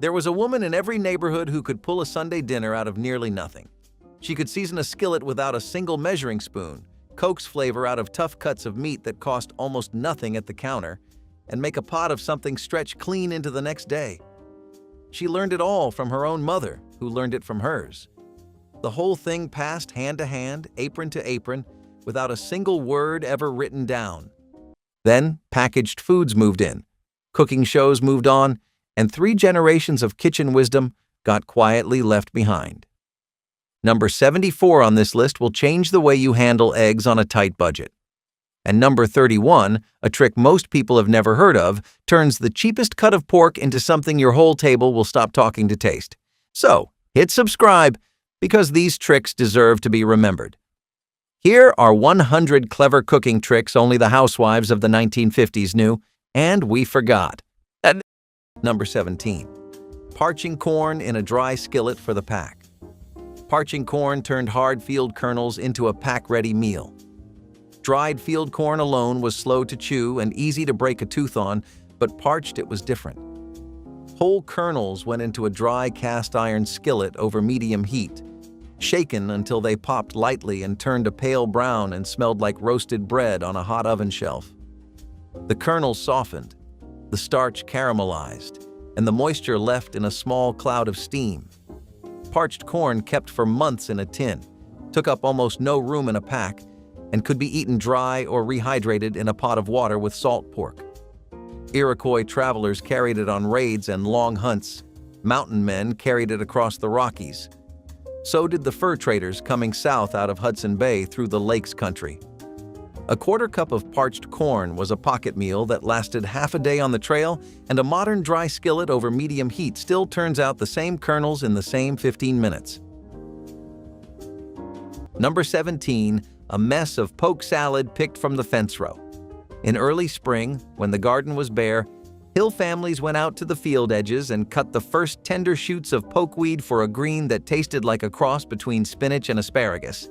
There was a woman in every neighborhood who could pull a Sunday dinner out of nearly nothing. She could season a skillet without a single measuring spoon, coax flavor out of tough cuts of meat that cost almost nothing at the counter, and make a pot of something stretch clean into the next day. She learned it all from her own mother, who learned it from hers. The whole thing passed hand to hand, apron to apron, without a single word ever written down. Then packaged foods moved in, cooking shows moved on, and 3 generations of kitchen wisdom got quietly left behind. Number 74 on this list will change the way you handle eggs on a tight budget. And number 31, a trick most people have never heard of, turns the cheapest cut of pork into something your whole table will stop talking to taste. So, hit subscribe, because these tricks deserve to be remembered. Here are 100 clever cooking tricks only the housewives of the 1950s knew, and we forgot. Number 17. Parching corn in a dry skillet for the pack. Parching corn turned hard field kernels into a pack-ready meal. Dried field corn alone was slow to chew and easy to break a tooth on, but parched it was different. Whole kernels went into a dry cast iron skillet over medium heat, shaken until they popped lightly and turned a pale brown and smelled like roasted bread on a hot oven shelf. The kernels softened, the starch caramelized, and the moisture left in a small cloud of steam. Parched corn kept for months in a tin, took up almost no room in a pack, and could be eaten dry or rehydrated in a pot of water with salt pork. Iroquois travelers carried it on raids and long hunts. Mountain men carried it across the Rockies. So did the fur traders coming south out of Hudson Bay through the lakes country. A quarter cup of parched corn was a pocket meal that lasted half a day on the trail, and a modern dry skillet over medium heat still turns out the same kernels in the same 15 minutes. Number 17, a mess of poke salad picked from the fence row. In early spring, when the garden was bare, hill families went out to the field edges and cut the first tender shoots of pokeweed for a green that tasted like a cross between spinach and asparagus.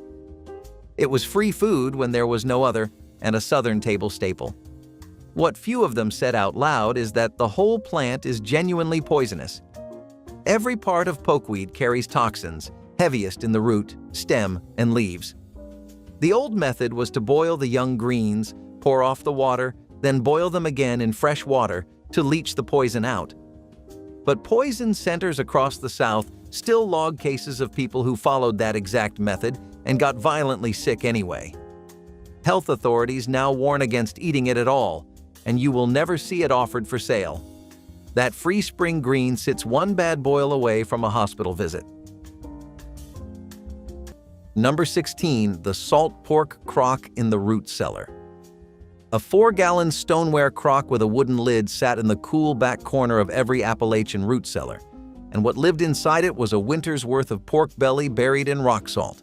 It was free food when there was no other, and a southern table staple. What few of them said out loud is that the whole plant is genuinely poisonous. Every part of pokeweed carries toxins, heaviest in the root, stem, and leaves. The old method was to boil the young greens, pour off the water, then boil them again in fresh water to leach the poison out. But poison centers across the South still log cases of people who followed that exact method and got violently sick anyway. Health authorities now warn against eating it at all, and you will never see it offered for sale. That free spring green sits one bad boil away from a hospital visit. Number 16, the salt pork crock in the root cellar. A 4-gallon stoneware crock with a wooden lid sat in the cool back corner of every Appalachian root cellar, and what lived inside it was a winter's worth of pork belly buried in rock salt.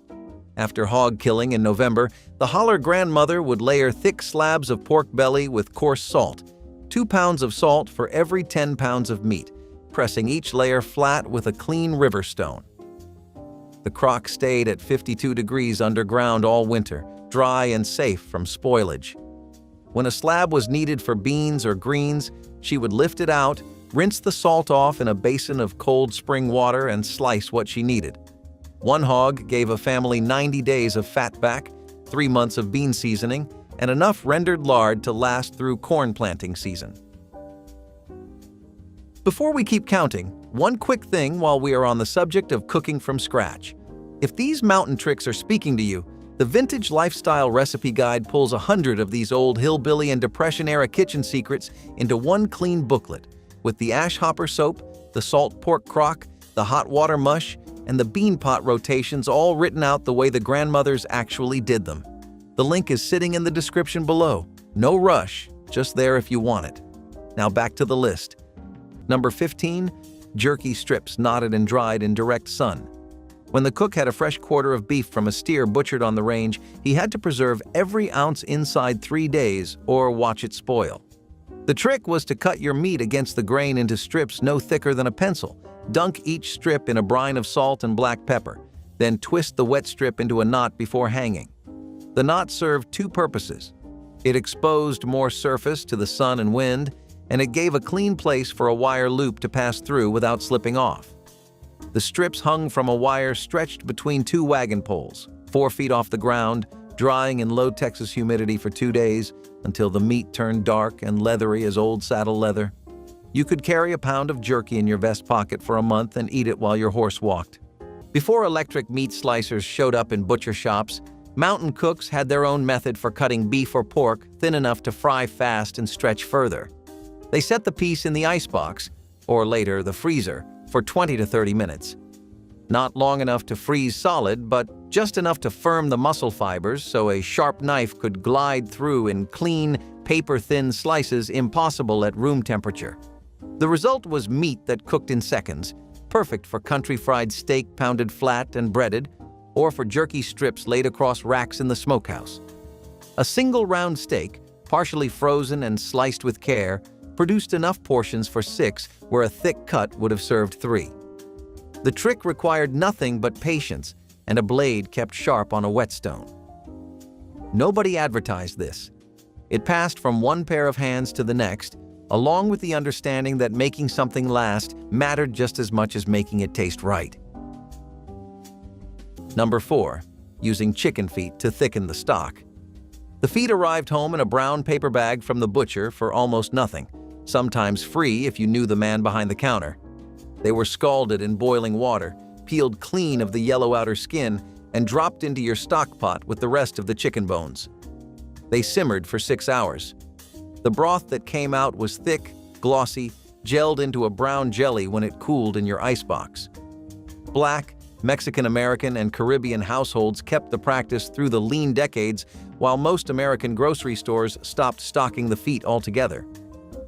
After hog killing in November, the holler grandmother would layer thick slabs of pork belly with coarse salt, 2 pounds of salt for every 10 pounds of meat, pressing each layer flat with a clean river stone. The crock stayed at 52 degrees underground all winter, dry and safe from spoilage. When a slab was needed for beans or greens, she would lift it out, rinse the salt off in a basin of cold spring water, and slice what she needed. One hog gave a family 90 days of fat back, 3 months of bean seasoning, and enough rendered lard to last through corn planting season. Before we keep counting, one quick thing while we are on the subject of cooking from scratch. If these mountain tricks are speaking to you, the Vintage Lifestyle Recipe Guide pulls 100 of these old hillbilly and Depression-era kitchen secrets into one clean booklet, with the ash hopper soap, the salt pork crock, the hot water mush, and the bean pot rotations all written out the way the grandmothers actually did them. The link is sitting in the description below. No rush, just there if you want it. Now back to the list. Number 15, jerky strips knotted and dried in direct sun. When the cook had a fresh quarter of beef from a steer butchered on the range, he had to preserve every ounce inside 3 days or watch it spoil. The trick was to cut your meat against the grain into strips no thicker than a pencil. Dunk each strip in a brine of salt and black pepper, then twist the wet strip into a knot before hanging. The knot served 2 purposes. It exposed more surface to the sun and wind, and it gave a clean place for a wire loop to pass through without slipping off. The strips hung from a wire stretched between two wagon poles, 4 feet off the ground, drying in low Texas humidity for 2 days until the meat turned dark and leathery as old saddle leather. You could carry a pound of jerky in your vest pocket for a month and eat it while your horse walked. Before electric meat slicers showed up in butcher shops, mountain cooks had their own method for cutting beef or pork thin enough to fry fast and stretch further. They set the piece in the icebox, or later the freezer, for 20 to 30 minutes. Not long enough to freeze solid, but just enough to firm the muscle fibers so a sharp knife could glide through in clean, paper-thin slices impossible at room temperature. The result was meat that cooked in seconds, perfect for country-fried steak pounded flat and breaded, or for jerky strips laid across racks in the smokehouse. A single round steak, partially frozen and sliced with care, produced enough portions for 6 where a thick cut would have served 3. The trick required nothing but patience and a blade kept sharp on a whetstone. Nobody advertised this. It passed from one pair of hands to the next, along with the understanding that making something last mattered just as much as making it taste right. Number 4. Using chicken feet to thicken the stock. The feet arrived home in a brown paper bag from the butcher for almost nothing, sometimes free if you knew the man behind the counter. They were scalded in boiling water, peeled clean of the yellow outer skin, and dropped into your stock pot with the rest of the chicken bones. They simmered for 6 hours. The broth that came out was thick, glossy, gelled into a brown jelly when it cooled in your icebox. Black, Mexican-American, and Caribbean households kept the practice through the lean decades, while most American grocery stores stopped stocking the feet altogether.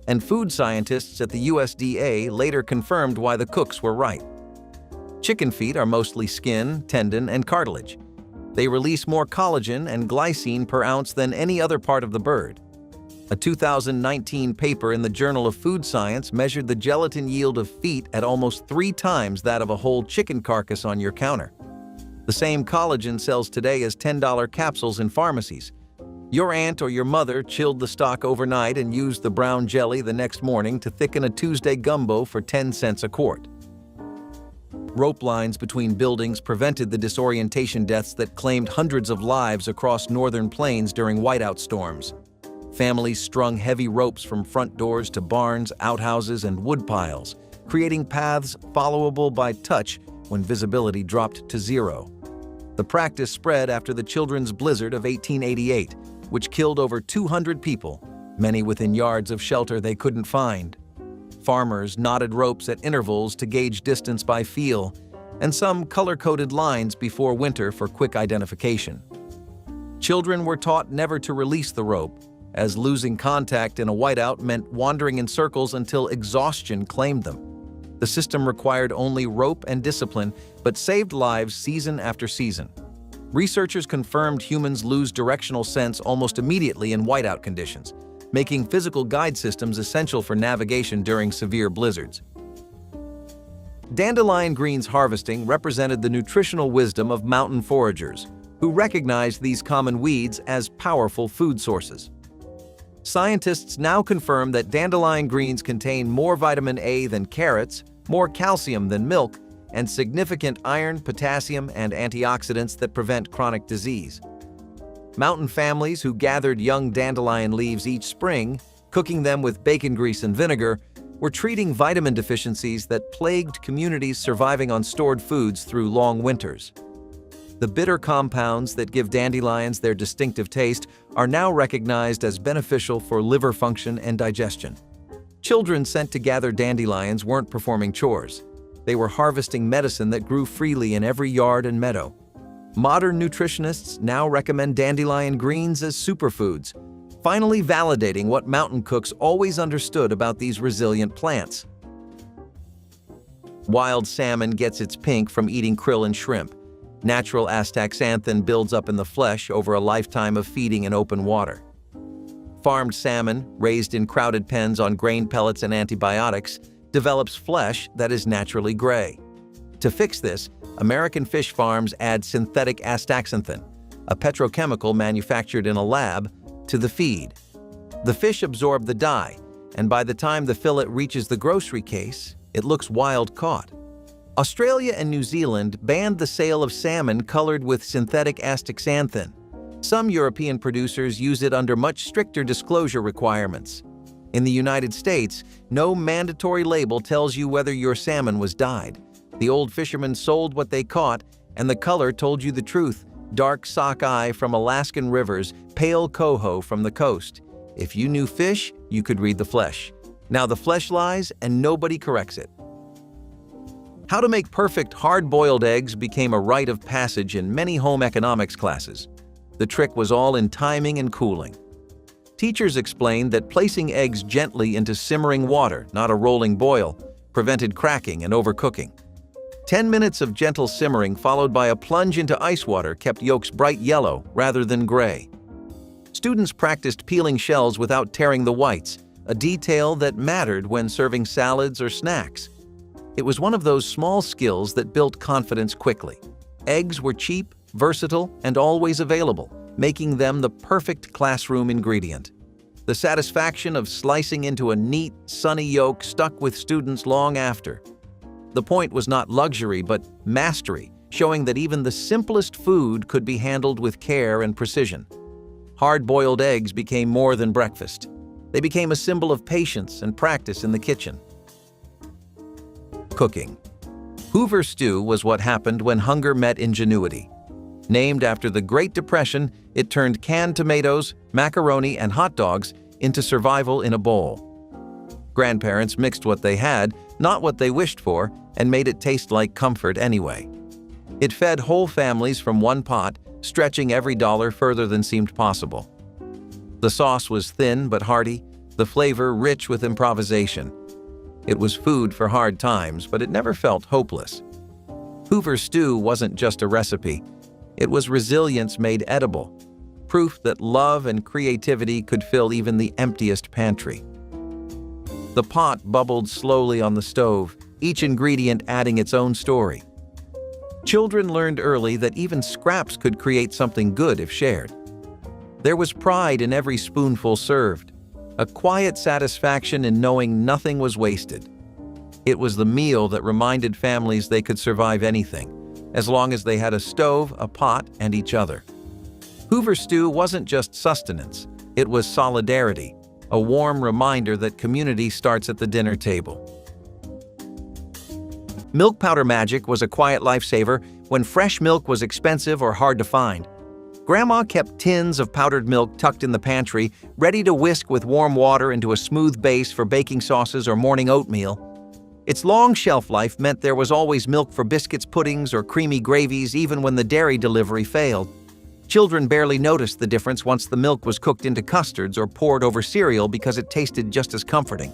And food scientists at the USDA later confirmed why the cooks were right. Chicken feet are mostly skin, tendon, and cartilage. They release more collagen and glycine per ounce than any other part of the bird. A 2019 paper in the Journal of Food Science measured the gelatin yield of feet at almost 3 times that of a whole chicken carcass on your counter. The same collagen sells today as $10 capsules in pharmacies. Your aunt or your mother chilled the stock overnight and used the brown jelly the next morning to thicken a Tuesday gumbo for 10 cents a quart. Rope lines between buildings prevented the disorientation deaths that claimed hundreds of lives across northern plains during whiteout storms. Families strung heavy ropes from front doors to barns, outhouses, and wood piles, creating paths followable by touch when visibility dropped to 0. The practice spread after the Children's Blizzard of 1888, which killed over 200 people, many within yards of shelter they couldn't find. Farmers knotted ropes at intervals to gauge distance by feel, and some color-coded lines before winter for quick identification. Children were taught never to release the rope, as losing contact in a whiteout meant wandering in circles until exhaustion claimed them. The system required only rope and discipline, but saved lives season after season. Researchers confirmed humans lose directional sense almost immediately in whiteout conditions, making physical guide systems essential for navigation during severe blizzards. Dandelion greens harvesting represented the nutritional wisdom of mountain foragers, who recognized these common weeds as powerful food sources. Scientists now confirm that dandelion greens contain more vitamin A than carrots, more calcium than milk, and significant iron, potassium, and antioxidants that prevent chronic disease. Mountain families who gathered young dandelion leaves each spring, cooking them with bacon grease and vinegar, were treating vitamin deficiencies that plagued communities surviving on stored foods through long winters. The bitter compounds that give dandelions their distinctive taste are now recognized as beneficial for liver function and digestion. Children sent to gather dandelions weren't performing chores. They were harvesting medicine that grew freely in every yard and meadow. Modern nutritionists now recommend dandelion greens as superfoods, finally validating what mountain cooks always understood about these resilient plants. Wild salmon gets its pink from eating krill and shrimp. Natural astaxanthin builds up in the flesh over a lifetime of feeding in open water. Farmed salmon, raised in crowded pens on grain pellets and antibiotics, develops flesh that is naturally gray. To fix this, American fish farms add synthetic astaxanthin, a petrochemical manufactured in a lab, to the feed. The fish absorb the dye, and by the time the fillet reaches the grocery case, it looks wild-caught. Australia and New Zealand banned the sale of salmon colored with synthetic astaxanthin. Some European producers use it under much stricter disclosure requirements. In the United States, no mandatory label tells you whether your salmon was dyed. The old fishermen sold what they caught, and the color told you the truth: dark sockeye from Alaskan rivers, pale coho from the coast. If you knew fish, you could read the flesh. Now the flesh lies, and nobody corrects it. How to make perfect hard-boiled eggs became a rite of passage in many home economics classes. The trick was all in timing and cooling. Teachers explained that placing eggs gently into simmering water, not a rolling boil, prevented cracking and overcooking. 10 minutes of gentle simmering followed by a plunge into ice water kept yolks bright yellow rather than gray. Students practiced peeling shells without tearing the whites, a detail that mattered when serving salads or snacks. It was one of those small skills that built confidence quickly. Eggs were cheap, versatile, and always available, making them the perfect classroom ingredient. The satisfaction of slicing into a neat, sunny yolk stuck with students long after. The point was not luxury, but mastery, showing that even the simplest food could be handled with care and precision. Hard-boiled eggs became more than breakfast. They became a symbol of patience and practice in the kitchen. Cooking. Hoover stew was what happened when hunger met ingenuity. Named after the Great Depression, it turned canned tomatoes, macaroni, and hot dogs into survival in a bowl. Grandparents mixed what they had, not what they wished for, and made it taste like comfort anyway. It fed whole families from one pot, stretching every dollar further than seemed possible. The sauce was thin but hearty, the flavor rich with improvisation. It was food for hard times, but it never felt hopeless. Hoover stew wasn't just a recipe. It was resilience made edible, proof that love and creativity could fill even the emptiest pantry. The pot bubbled slowly on the stove, each ingredient adding its own story. Children learned early that even scraps could create something good if shared. There was pride in every spoonful served, a quiet satisfaction in knowing nothing was wasted. It was the meal that reminded families they could survive anything, as long as they had a stove, a pot, and each other. Hoover stew wasn't just sustenance, it was solidarity, a warm reminder that community starts at the dinner table. Milk powder magic was a quiet lifesaver when fresh milk was expensive or hard to find. Grandma kept tins of powdered milk tucked in the pantry, ready to whisk with warm water into a smooth base for baking sauces or morning oatmeal. Its long shelf life meant there was always milk for biscuits, puddings, or creamy gravies even when the dairy delivery failed. Children barely noticed the difference once the milk was cooked into custards or poured over cereal because it tasted just as comforting.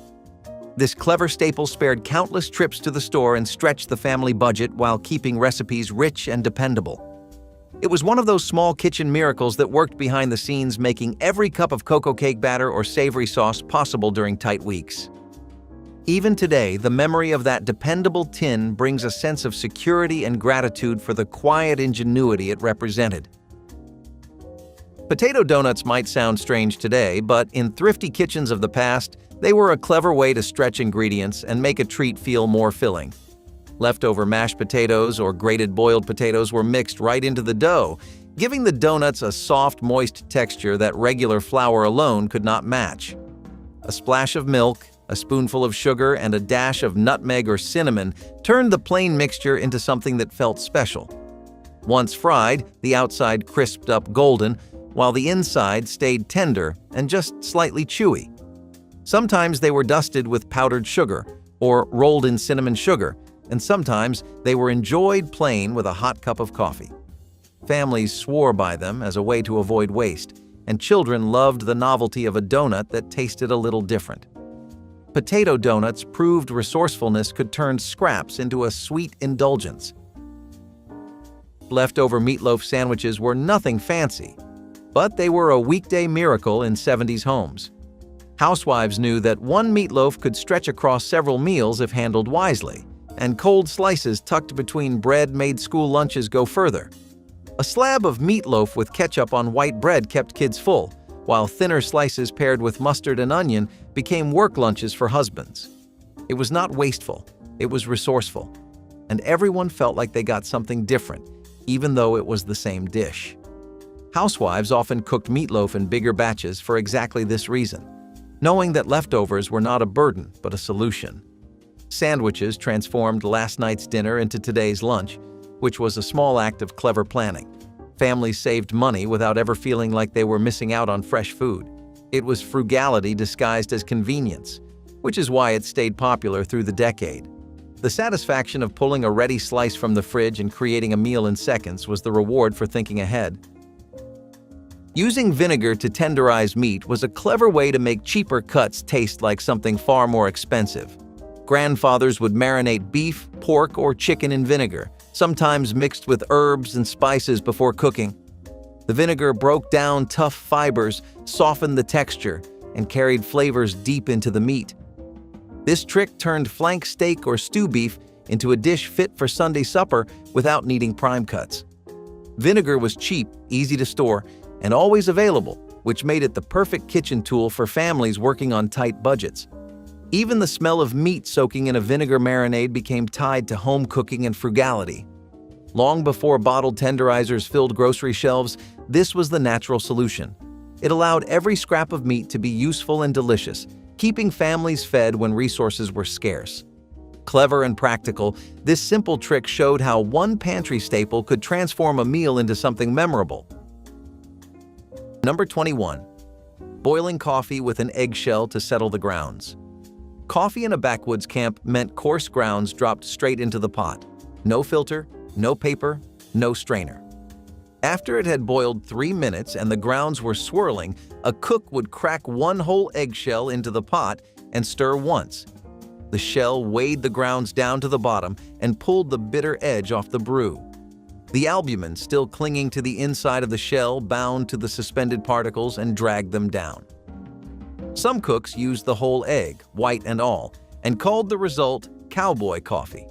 This clever staple spared countless trips to the store and stretched the family budget while keeping recipes rich and dependable. It was one of those small kitchen miracles that worked behind the scenes, making every cup of cocoa cake batter or savory sauce possible during tight weeks. Even today, the memory of that dependable tin brings a sense of security and gratitude for the quiet ingenuity it represented. Potato donuts might sound strange today, but in thrifty kitchens of the past, they were a clever way to stretch ingredients and make a treat feel more filling. Leftover mashed potatoes or grated boiled potatoes were mixed right into the dough, giving the donuts a soft, moist texture that regular flour alone could not match. A splash of milk, a spoonful of sugar, and a dash of nutmeg or cinnamon turned the plain mixture into something that felt special. Once fried, the outside crisped up golden, while the inside stayed tender and just slightly chewy. Sometimes they were dusted with powdered sugar or rolled in cinnamon sugar, and sometimes they were enjoyed plain with a hot cup of coffee. Families swore by them as a way to avoid waste, and children loved the novelty of a donut that tasted a little different. Potato donuts proved resourcefulness could turn scraps into a sweet indulgence. Leftover meatloaf sandwiches were nothing fancy, but they were a weekday miracle in 70s homes. Housewives knew that one meatloaf could stretch across several meals if handled wisely, and cold slices tucked between bread made school lunches go further. A slab of meatloaf with ketchup on white bread kept kids full, while thinner slices paired with mustard and onion became work lunches for husbands. It was not wasteful, it was resourceful. And everyone felt like they got something different, even though it was the same dish. Housewives often cooked meatloaf in bigger batches for exactly this reason, knowing that leftovers were not a burden but a solution. Sandwiches transformed last night's dinner into today's lunch, which was a small act of clever planning. Families saved money without ever feeling like they were missing out on fresh food. It was frugality disguised as convenience, which is why it stayed popular through the decade. The satisfaction of pulling a ready slice from the fridge and creating a meal in seconds was the reward for thinking ahead. Using vinegar to tenderize meat was a clever way to make cheaper cuts taste like something far more expensive. Grandfathers would marinate beef, pork, or chicken in vinegar, sometimes mixed with herbs and spices before cooking. The vinegar broke down tough fibers, softened the texture, and carried flavors deep into the meat. This trick turned flank steak or stew beef into a dish fit for Sunday supper without needing prime cuts. Vinegar was cheap, easy to store, and always available, which made it the perfect kitchen tool for families working on tight budgets. Even the smell of meat soaking in a vinegar marinade became tied to home cooking and frugality. Long before bottled tenderizers filled grocery shelves, this was the natural solution. It allowed every scrap of meat to be useful and delicious, keeping families fed when resources were scarce. Clever and practical, this simple trick showed how one pantry staple could transform a meal into something memorable. Number 21. Boiling coffee with an eggshell to settle the grounds. Coffee in a backwoods camp meant coarse grounds dropped straight into the pot. No filter, no paper, no strainer. After it had boiled 3 minutes and the grounds were swirling, a cook would crack one whole eggshell into the pot and stir once. The shell weighed the grounds down to the bottom and pulled the bitter edge off the brew. The albumin, still clinging to the inside of the shell, bound to the suspended particles and dragged them down. Some cooks used the whole egg, white and all, and called the result cowboy coffee.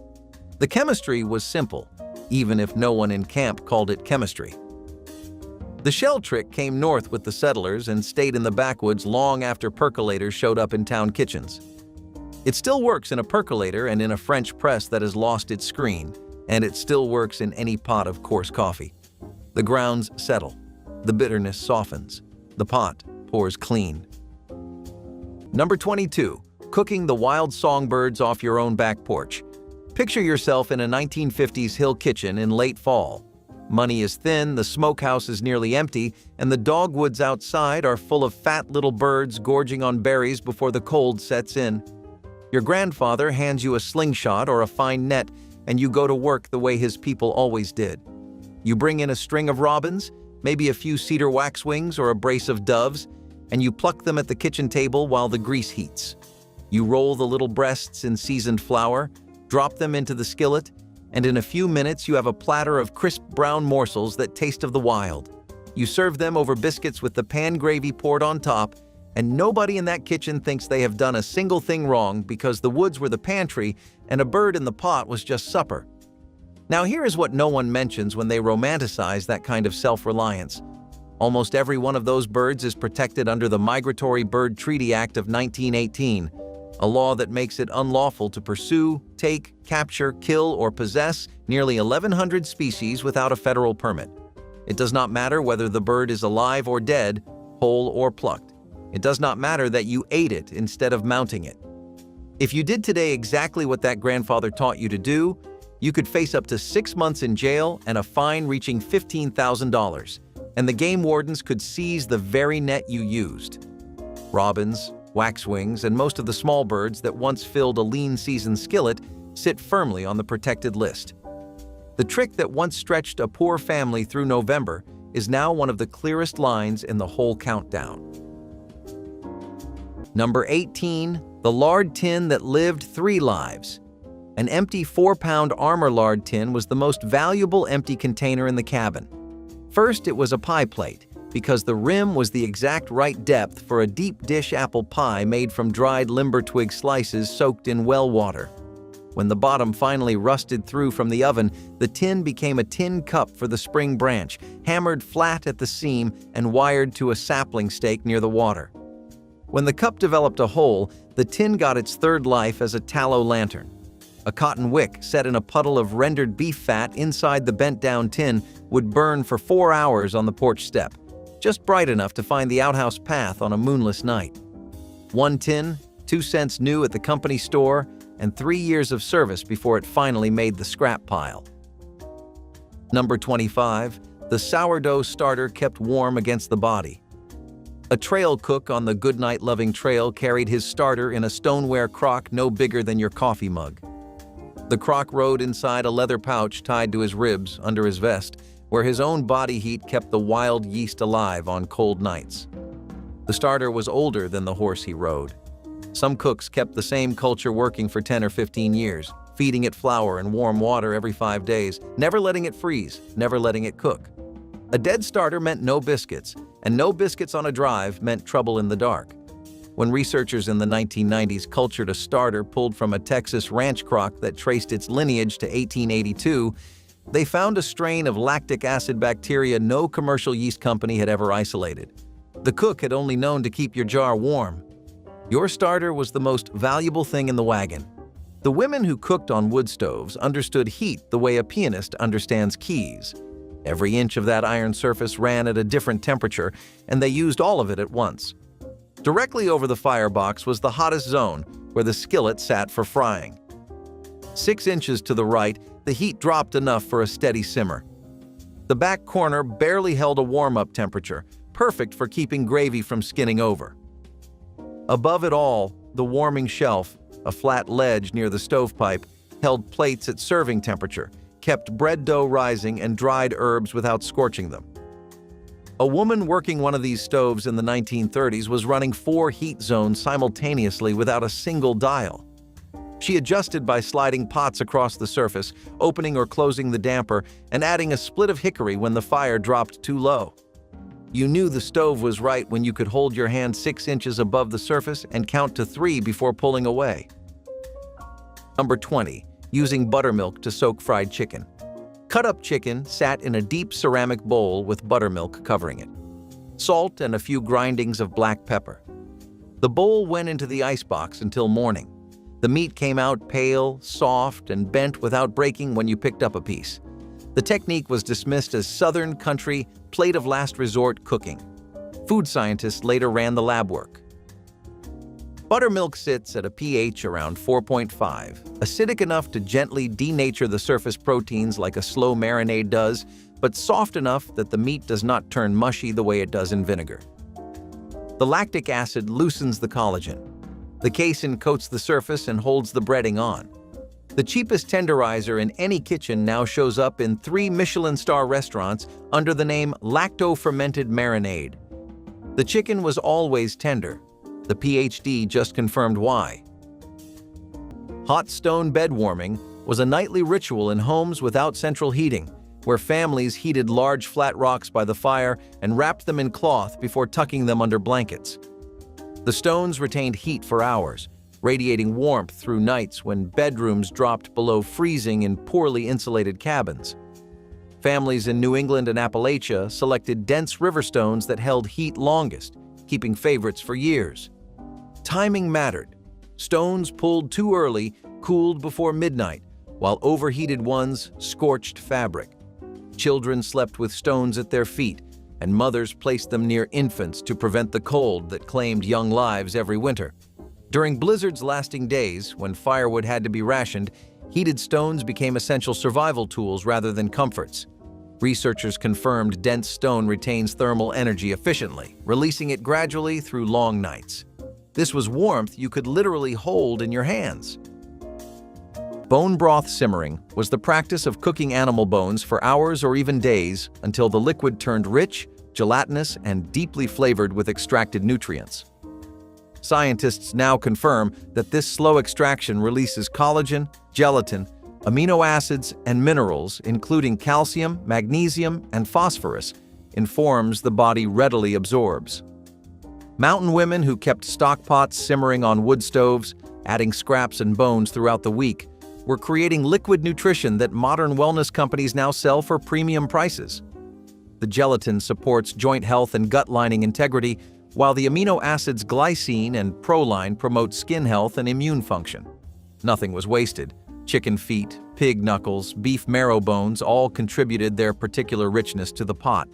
The chemistry was simple, even if no one in camp called it chemistry. The shell trick came north with the settlers and stayed in the backwoods long after percolators showed up in town kitchens. It still works in a percolator and in a French press that has lost its screen, and it still works in any pot of coarse coffee. The grounds settle, the bitterness softens, the pot pours clean. Number 22. Cooking the wild songbirds off your own back porch. Picture yourself in a 1950s hill kitchen in late fall. Money is thin, the smokehouse is nearly empty, and the dogwoods outside are full of fat little birds gorging on berries before the cold sets in. Your grandfather hands you a slingshot or a fine net, and you go to work the way his people always did. You bring in a string of robins, maybe a few cedar waxwings or a brace of doves, and you pluck them at the kitchen table while the grease heats. You roll the little breasts in seasoned flour, drop them into the skillet, and in a few minutes you have a platter of crisp brown morsels that taste of the wild. You serve them over biscuits with the pan gravy poured on top, and nobody in that kitchen thinks they have done a single thing wrong because the woods were the pantry and a bird in the pot was just supper. Now here is what no one mentions when they romanticize that kind of self-reliance. Almost every one of those birds is protected under the Migratory Bird Treaty Act of 1918, a law that makes it unlawful to pursue, take, capture, kill, or possess nearly 1,100 species without a federal permit. It does not matter whether the bird is alive or dead, whole or plucked. It does not matter that you ate it instead of mounting it. If you did today exactly what that grandfather taught you to do, you could face up to 6 months in jail and a fine reaching $15,000, and the game wardens could seize the very net you used. Robins, waxwings, and most of the small birds that once filled a lean seasoned skillet sit firmly on the protected list. The trick that once stretched a poor family through November is now one of the clearest lines in the whole countdown. Number 18. The lard tin that lived 3 lives. An empty 4-pound Armour lard tin was the most valuable empty container in the cabin. First, it was a pie plate, because the rim was the exact right depth for a deep dish apple pie made from dried limber twig slices soaked in well water. When the bottom finally rusted through from the oven, the tin became a tin cup for the spring branch, hammered flat at the seam and wired to a sapling stake near the water. When the cup developed a hole, the tin got its third life as a tallow lantern. A cotton wick set in a puddle of rendered beef fat inside the bent-down tin would burn for 4 hours on the porch step, just bright enough to find the outhouse path on a moonless night. 1 tin, 2 cents new at the company store, and 3 years of service before it finally made the scrap pile. Number 25. The sourdough starter kept warm against the body. A trail cook on the goodnight-loving trail carried his starter in a stoneware crock no bigger than your coffee mug. The crock rode inside a leather pouch tied to his ribs under his vest, where his own body heat kept the wild yeast alive on cold nights. The starter was older than the horse he rode. Some cooks kept the same culture working for 10 or 15 years, feeding it flour and warm water every 5 days, never letting it freeze, never letting it cook. A dead starter meant no biscuits, and no biscuits on a drive meant trouble in the dark. When researchers in the 1990s cultured a starter pulled from a Texas ranch crock that traced its lineage to 1882, they found a strain of lactic acid bacteria no commercial yeast company had ever isolated. The cook had only known to keep your jar warm. Your starter was the most valuable thing in the wagon. The women who cooked on wood stoves understood heat the way a pianist understands keys. Every inch of that iron surface ran at a different temperature, and they used all of it at once. Directly over the firebox was the hottest zone, where the skillet sat for frying. 6 inches to the right, the heat dropped enough for a steady simmer. The back corner barely held a warm-up temperature, perfect for keeping gravy from skinning over. Above it all, the warming shelf, a flat ledge near the stovepipe, held plates at serving temperature, kept bread dough rising and dried herbs without scorching them. A woman working one of these stoves in the 1930s was running 4 heat zones simultaneously without a single dial. She adjusted by sliding pots across the surface, opening or closing the damper, and adding a split of hickory when the fire dropped too low. You knew the stove was right when you could hold your hand 6 inches above the surface and count to 3 before pulling away. Number 20. Using buttermilk to soak fried chicken. Cut-up chicken sat in a deep ceramic bowl with buttermilk covering it. Salt and a few grindings of black pepper. The bowl went into the icebox until morning. The meat came out pale, soft, and bent without breaking when you picked up a piece. The technique was dismissed as Southern country, plate of last resort cooking. Food scientists later ran the lab work. Buttermilk sits at a pH around 4.5, acidic enough to gently denature the surface proteins like a slow marinade does, but soft enough that the meat does not turn mushy the way it does in vinegar. The lactic acid loosens the collagen. The casein coats the surface and holds the breading on. The cheapest tenderizer in any kitchen now shows up in 3 Michelin star restaurants under the name lacto-fermented marinade. The chicken was always tender. The PhD just confirmed why. Hot stone bed warming was a nightly ritual in homes without central heating, where families heated large flat rocks by the fire and wrapped them in cloth before tucking them under blankets. The stones retained heat for hours, radiating warmth through nights when bedrooms dropped below freezing in poorly insulated cabins. Families in New England and Appalachia selected dense river stones that held heat longest, keeping favorites for years. Timing mattered. Stones pulled too early cooled before midnight, while overheated ones scorched fabric. Children slept with stones at their feet, and mothers placed them near infants to prevent the cold that claimed young lives every winter. During blizzards lasting days, when firewood had to be rationed, heated stones became essential survival tools rather than comforts. Researchers confirmed dense stone retains thermal energy efficiently, releasing it gradually through long nights. This was warmth you could literally hold in your hands. Bone broth simmering was the practice of cooking animal bones for hours or even days until the liquid turned rich, gelatinous, and deeply flavored with extracted nutrients. Scientists now confirm that this slow extraction releases collagen, gelatin, amino acids, and minerals, including calcium, magnesium, and phosphorus, in forms the body readily absorbs. Mountain women who kept stock pots simmering on wood stoves, adding scraps and bones throughout the week, were creating liquid nutrition that modern wellness companies now sell for premium prices. The gelatin supports joint health and gut lining integrity, while the amino acids glycine and proline promote skin health and immune function. Nothing was wasted. Chicken feet, pig knuckles, beef marrow bones all contributed their particular richness to the pot.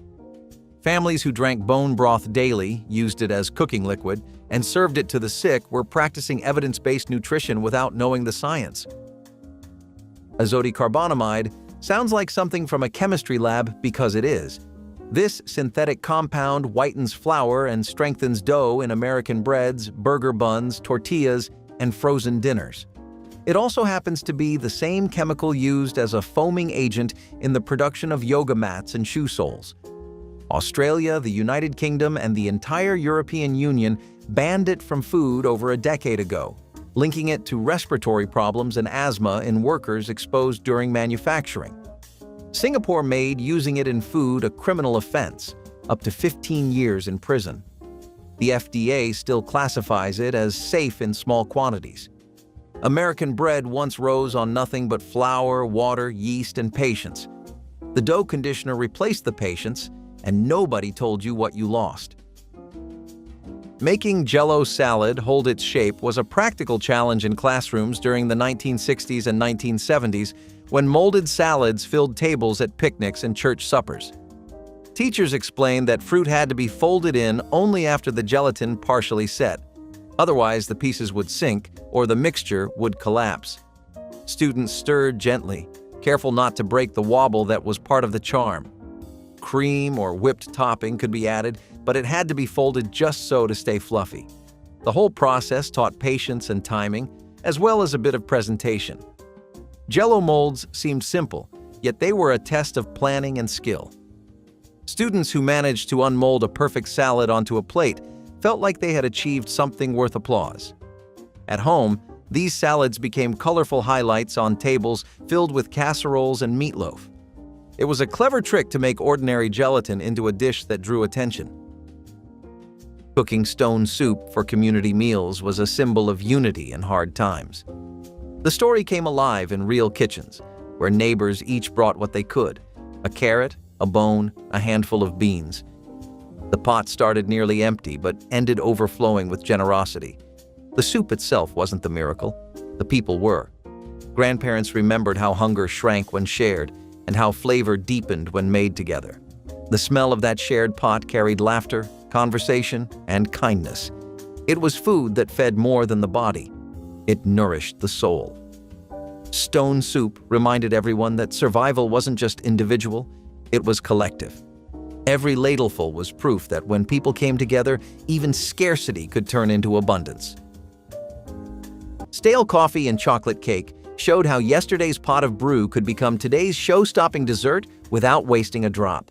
Families who drank bone broth daily, used it as cooking liquid, and served it to the sick were practicing evidence-based nutrition without knowing the science. Azotocarbonamide sounds like something from a chemistry lab because it is. This synthetic compound whitens flour and strengthens dough in American breads, burger buns, tortillas, and frozen dinners. It also happens to be the same chemical used as a foaming agent in the production of yoga mats and shoe soles. Australia, the United Kingdom, and the entire European Union banned it from food over a decade ago, linking it to respiratory problems and asthma in workers exposed during manufacturing. Singapore made using it in food a criminal offense, up to 15 years in prison. The FDA still classifies it as safe in small quantities. American bread once rose on nothing but flour, water, yeast, and patience. The dough conditioner replaced the patience, and nobody told you what you lost. Making Jell-O salad hold its shape was a practical challenge in classrooms during the 1960s and 1970s when molded salads filled tables at picnics and church suppers. Teachers explained that fruit had to be folded in only after the gelatin partially set. Otherwise, the pieces would sink or the mixture would collapse. Students stirred gently, careful not to break the wobble that was part of the charm. Cream or whipped topping could be added, but it had to be folded just so to stay fluffy. The whole process taught patience and timing, as well as a bit of presentation. Jell-O molds seemed simple, yet they were a test of planning and skill. Students who managed to unmold a perfect salad onto a plate felt like they had achieved something worth applause. At home, these salads became colorful highlights on tables filled with casseroles and meatloaf. It was a clever trick to make ordinary gelatin into a dish that drew attention. Cooking stone soup for community meals was a symbol of unity in hard times. The story came alive in real kitchens, where neighbors each brought what they could: a carrot, a bone, a handful of beans. The pot started nearly empty, but ended overflowing with generosity. The soup itself wasn't the miracle. The people were. Grandparents remembered how hunger shrank when shared, and how flavor deepened when made together. The smell of that shared pot carried laughter, conversation, and kindness. It was food that fed more than the body. It nourished the soul. Stone soup reminded everyone that survival wasn't just individual, it was collective. Every ladleful was proof that when people came together, even scarcity could turn into abundance. Stale coffee and chocolate cake showed how yesterday's pot of brew could become today's show-stopping dessert without wasting a drop.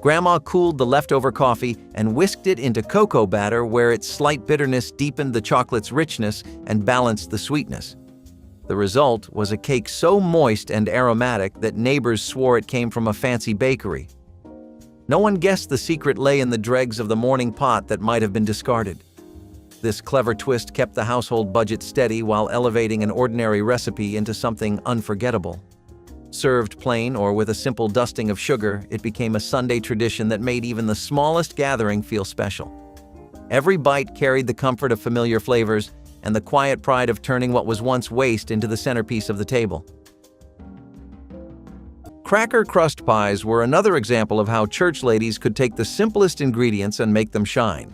Grandma cooled the leftover coffee and whisked it into cocoa batter where its slight bitterness deepened the chocolate's richness and balanced the sweetness. The result was a cake so moist and aromatic that neighbors swore it came from a fancy bakery. No one guessed the secret lay in the dregs of the morning pot that might have been discarded. This clever twist kept the household budget steady while elevating an ordinary recipe into something unforgettable. Served plain or with a simple dusting of sugar, it became a Sunday tradition that made even the smallest gathering feel special. Every bite carried the comfort of familiar flavors and the quiet pride of turning what was once waste into the centerpiece of the table. Cracker crust pies were another example of how church ladies could take the simplest ingredients and make them shine.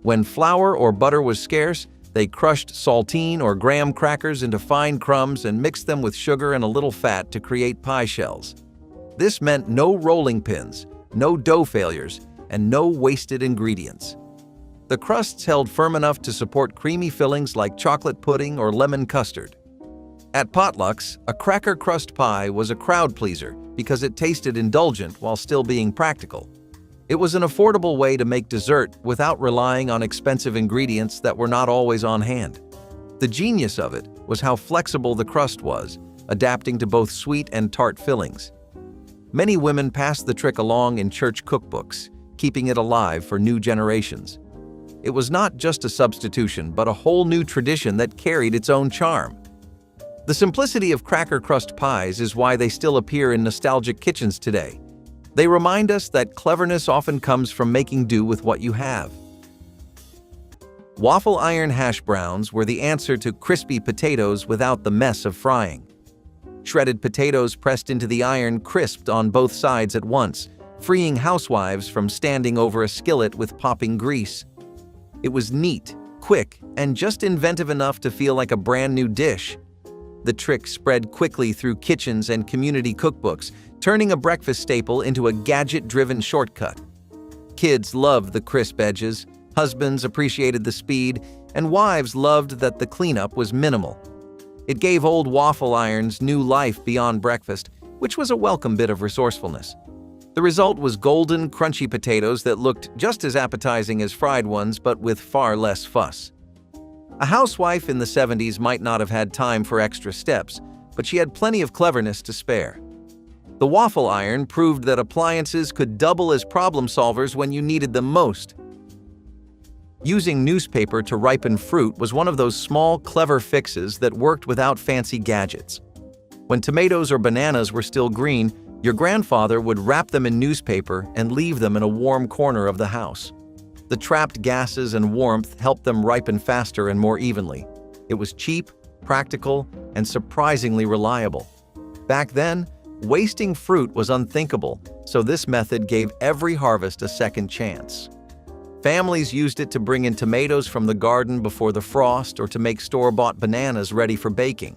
When flour or butter was scarce, they crushed saltine or graham crackers into fine crumbs and mixed them with sugar and a little fat to create pie shells. This meant no rolling pins, no dough failures, and no wasted ingredients. The crusts held firm enough to support creamy fillings like chocolate pudding or lemon custard. At potlucks, a cracker crust pie was a crowd pleaser because it tasted indulgent while still being practical. It was an affordable way to make dessert without relying on expensive ingredients that were not always on hand. The genius of it was how flexible the crust was, adapting to both sweet and tart fillings. Many women passed the trick along in church cookbooks, keeping it alive for new generations. It was not just a substitution, but a whole new tradition that carried its own charm. The simplicity of cracker crust pies is why they still appear in nostalgic kitchens today. They remind us that cleverness often comes from making do with what you have. Waffle iron hash browns were the answer to crispy potatoes without the mess of frying. Shredded potatoes pressed into the iron crisped on both sides at once, freeing housewives from standing over a skillet with popping grease. It was neat, quick, and just inventive enough to feel like a brand new dish. The trick spread quickly through kitchens and community cookbooks, turning a breakfast staple into a gadget-driven shortcut. Kids loved the crisp edges, husbands appreciated the speed, and wives loved that the cleanup was minimal. It gave old waffle irons new life beyond breakfast, which was a welcome bit of resourcefulness. The result was golden, crunchy potatoes that looked just as appetizing as fried ones, but with far less fuss. A housewife in the 70s might not have had time for extra steps, but she had plenty of cleverness to spare. The waffle iron proved that appliances could double as problem solvers when you needed them most. Using newspaper to ripen fruit was one of those small, clever fixes that worked without fancy gadgets. When tomatoes or bananas were still green, your grandfather would wrap them in newspaper and leave them in a warm corner of the house. The trapped gases and warmth helped them ripen faster and more evenly. It was cheap, practical, and surprisingly reliable. Back then, wasting fruit was unthinkable, so this method gave every harvest a second chance. Families used it to bring in tomatoes from the garden before the frost or to make store-bought bananas ready for baking.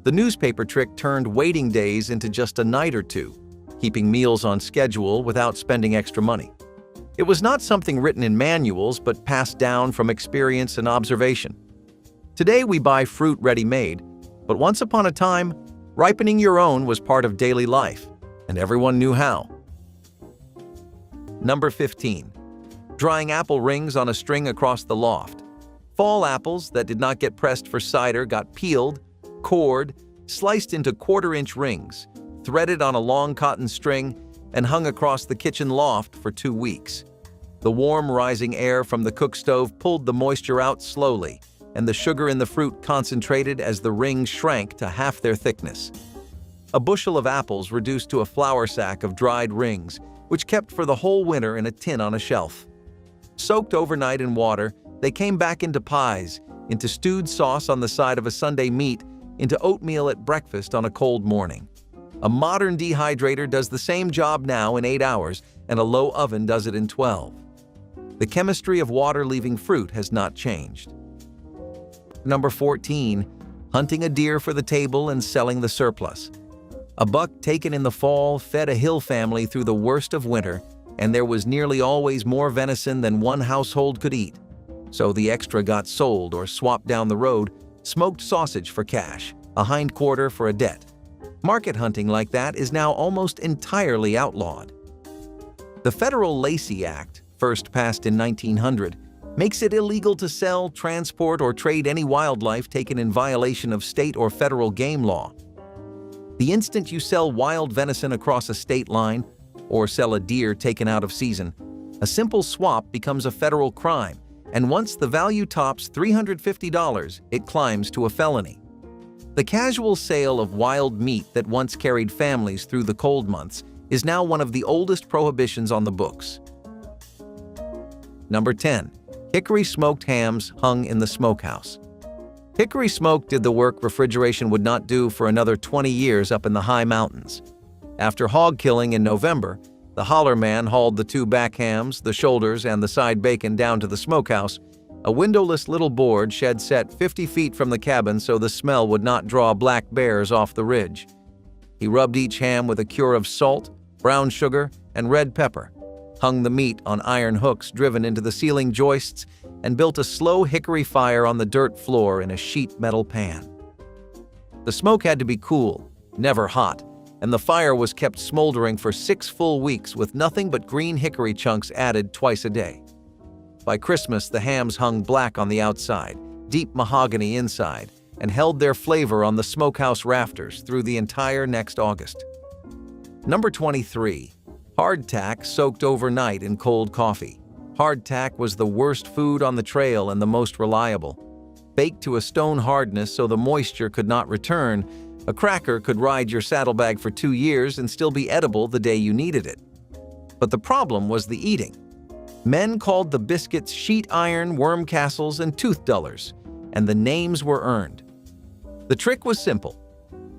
The newspaper trick turned waiting days into just a night or two, keeping meals on schedule without spending extra money. It was not something written in manuals, but passed down from experience and observation. Today we buy fruit ready-made, but once upon a time, ripening your own was part of daily life, and everyone knew how. Number 15. Drying apple rings on a string across the loft. Fall apples that did not get pressed for cider got peeled, cored, sliced into quarter-inch rings, threaded on a long cotton string, and hung across the kitchen loft for 2 weeks. The warm, rising air from the cook stove pulled the moisture out slowly, and the sugar in the fruit concentrated as the rings shrank to half their thickness. A bushel of apples reduced to a flour sack of dried rings, which kept for the whole winter in a tin on a shelf. Soaked overnight in water, they came back into pies, into stewed sauce on the side of a Sunday meat, into oatmeal at breakfast on a cold morning. A modern dehydrator does the same job now in 8 hours, and a low oven does it in 12. The chemistry of water leaving fruit has not changed. Number 14. Hunting a deer for the table and selling the surplus. A buck taken in the fall fed a hill family through the worst of winter, and there was nearly always more venison than one household could eat. So the extra got sold or swapped down the road, smoked sausage for cash, a hindquarter for a debt. Market hunting like that is now almost entirely outlawed. The Federal Lacey Act, first passed in 1900, makes it illegal to sell, transport, or trade any wildlife taken in violation of state or federal game law. The instant you sell wild venison across a state line, or sell a deer taken out of season, a simple swap becomes a federal crime, and once the value tops $350, it climbs to a felony. The casual sale of wild meat that once carried families through the cold months is now one of the oldest prohibitions on the books. Number 10. Hickory smoked hams hung in the smokehouse. Hickory smoke did the work refrigeration would not do for another 20 years up in the high mountains. After hog killing in November, the holler man hauled the 2 back hams, the shoulders, and the side bacon down to the smokehouse, a windowless little board shed set 50 feet from the cabin so the smell would not draw black bears off the ridge. He rubbed each ham with a cure of salt, brown sugar, and red pepper, hung the meat on iron hooks driven into the ceiling joists, and built a slow hickory fire on the dirt floor in a sheet metal pan. The smoke had to be cool, never hot, and the fire was kept smoldering for 6 full weeks with nothing but green hickory chunks added twice a day. By Christmas, the hams hung black on the outside, deep mahogany inside, and held their flavor on the smokehouse rafters through the entire next August. Number 23. Hardtack soaked overnight in cold coffee. Hardtack was the worst food on the trail and the most reliable. Baked to a stone hardness so the moisture could not return, a cracker could ride your saddlebag for 2 years and still be edible the day you needed it. But the problem was the eating. Men called the biscuits sheet iron, worm castles, and tooth dullers, and the names were earned. The trick was simple.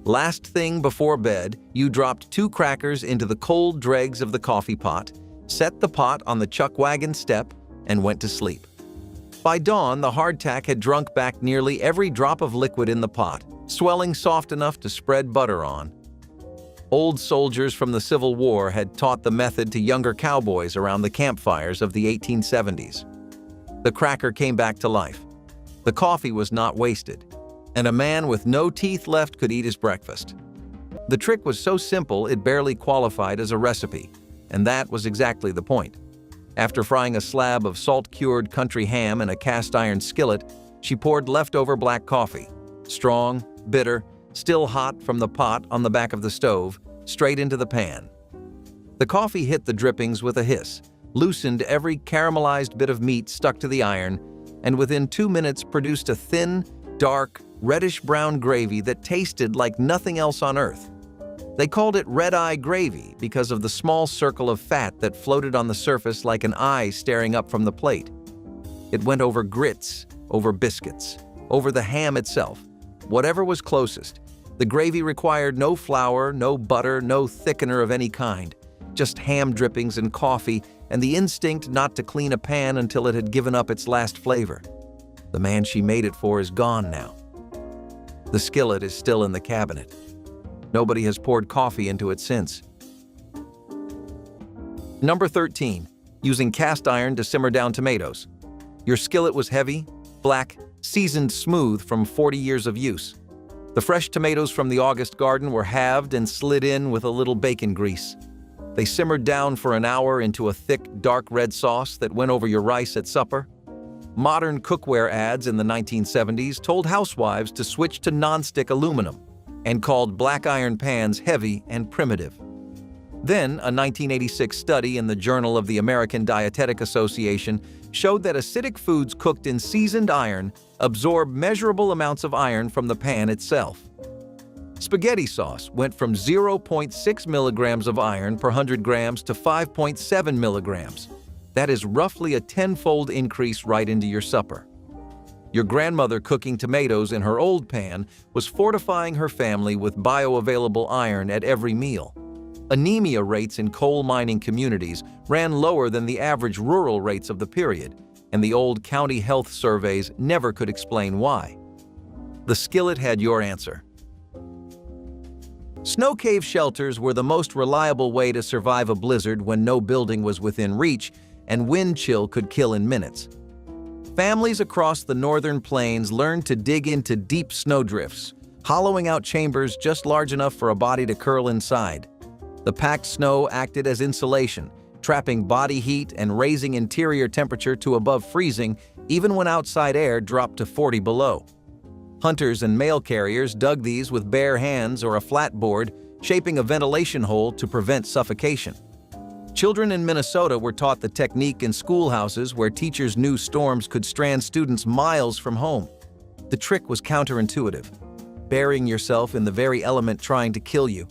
Last thing before bed, you dropped 2 crackers into the cold dregs of the coffee pot, set the pot on the chuck wagon step, and went to sleep. By dawn, the hardtack had drunk back nearly every drop of liquid in the pot, swelling soft enough to spread butter on. Old soldiers from the Civil War had taught the method to younger cowboys around the campfires of the 1870s. The cracker came back to life. The coffee was not wasted, and a man with no teeth left could eat his breakfast. The trick was so simple it barely qualified as a recipe, and that was exactly the point. After frying a slab of salt-cured country ham in a cast-iron skillet, she poured leftover black coffee, strong, bitter, still hot from the pot on the back of the stove, straight into the pan. The coffee hit the drippings with a hiss, loosened every caramelized bit of meat stuck to the iron, and within 2 minutes produced a thin, dark, reddish-brown gravy that tasted like nothing else on earth. They called it red-eye gravy because of the small circle of fat that floated on the surface like an eye staring up from the plate. It went over grits, over biscuits, over the ham itself, whatever was closest. The gravy required no flour, no butter, no thickener of any kind, just ham drippings and coffee and the instinct not to clean a pan until it had given up its last flavor. The man she made it for is gone now. The skillet is still in the cabinet. Nobody has poured coffee into it since. Number 13. Using cast iron to simmer down tomatoes. Your skillet was heavy, black, seasoned smooth from 40 years of use. The fresh tomatoes from the August garden were halved and slid in with a little bacon grease. They simmered down for an hour into a thick, dark red sauce that went over your rice at supper. Modern cookware ads in the 1970s told housewives to switch to nonstick aluminum and called black iron pans heavy and primitive. Then, a 1986 study in the Journal of the American Dietetic Association showed that acidic foods cooked in seasoned iron absorb measurable amounts of iron from the pan itself. Spaghetti sauce went from 0.6 milligrams of iron per 100 grams to 5.7 milligrams. That is roughly a 10-fold increase right into your supper. Your grandmother cooking tomatoes in her old pan was fortifying her family with bioavailable iron at every meal. Anemia rates in coal mining communities ran lower than the average rural rates of the period, and the old county health surveys never could explain why. The skillet had your answer. Snow cave shelters were the most reliable way to survive a blizzard when no building was within reach and wind chill could kill in minutes. Families across the northern plains learned to dig into deep snowdrifts, hollowing out chambers just large enough for a body to curl inside. The packed snow acted as insulation, trapping body heat and raising interior temperature to above freezing even when outside air dropped to 40 below. Hunters and mail carriers dug these with bare hands or a flat board, shaping a ventilation hole to prevent suffocation. Children in Minnesota were taught the technique in schoolhouses where teachers knew storms could strand students miles from home. The trick was counterintuitive, burying yourself in the very element trying to kill you.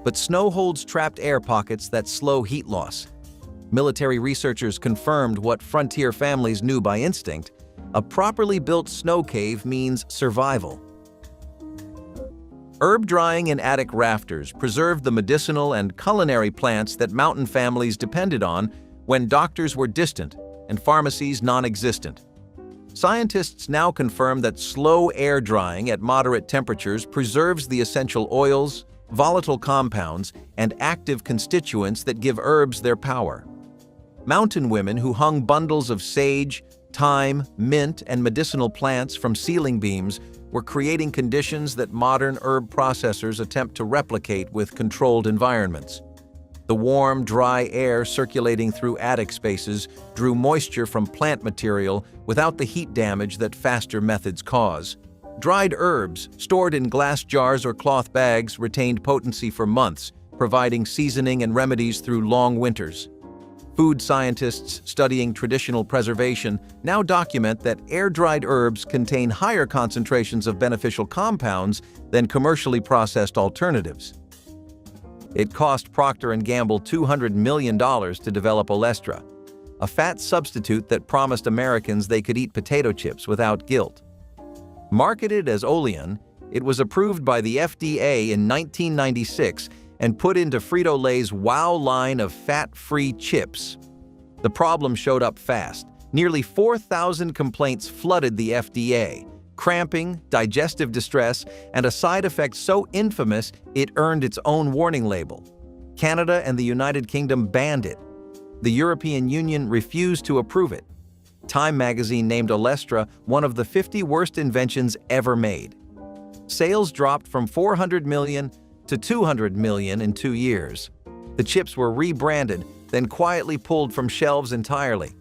But snow holds trapped air pockets that slow heat loss. Military researchers confirmed what frontier families knew by instinct: a properly built snow cave means survival. Herb drying in attic rafters preserved the medicinal and culinary plants that mountain families depended on when doctors were distant and pharmacies non-existent. Scientists now confirm that slow air drying at moderate temperatures preserves the essential oils, volatile compounds, and active constituents that give herbs their power. Mountain women who hung bundles of sage, thyme, mint, and medicinal plants from ceiling beams were creating conditions that modern herb processors attempt to replicate with controlled environments. The warm, dry air circulating through attic spaces drew moisture from plant material without the heat damage that faster methods cause. Dried herbs, stored in glass jars or cloth bags, retained potency for months, providing seasoning and remedies through long winters. Food scientists studying traditional preservation now document that air-dried herbs contain higher concentrations of beneficial compounds than commercially processed alternatives. It cost Procter & Gamble $200 million to develop Olestra, a fat substitute that promised Americans they could eat potato chips without guilt. Marketed as Olean, it was approved by the FDA in 1996 and put into Frito-Lay's Wow line of fat-free chips. The problem showed up fast. Nearly 4,000 complaints flooded the FDA. Cramping, digestive distress, and a side effect so infamous it earned its own warning label. Canada and the United Kingdom banned it. The European Union refused to approve it. Time magazine named Olestra one of the 50 worst inventions ever made. Sales dropped from 400 million to 200 million in 2 years. The chips were rebranded, then quietly pulled from shelves entirely.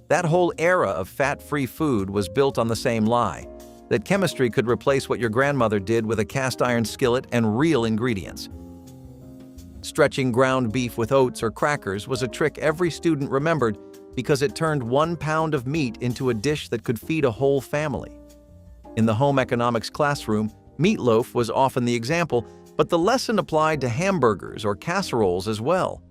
That whole era of fat-free food was built on the same lie, that chemistry could replace what your grandmother did with a cast-iron skillet and real ingredients. Stretching ground beef with oats or crackers was a trick every student remembered because it turned 1 pound of meat into a dish that could feed a whole family. In the home economics classroom, meatloaf was often the example, but the lesson applied to hamburgers or casseroles as well.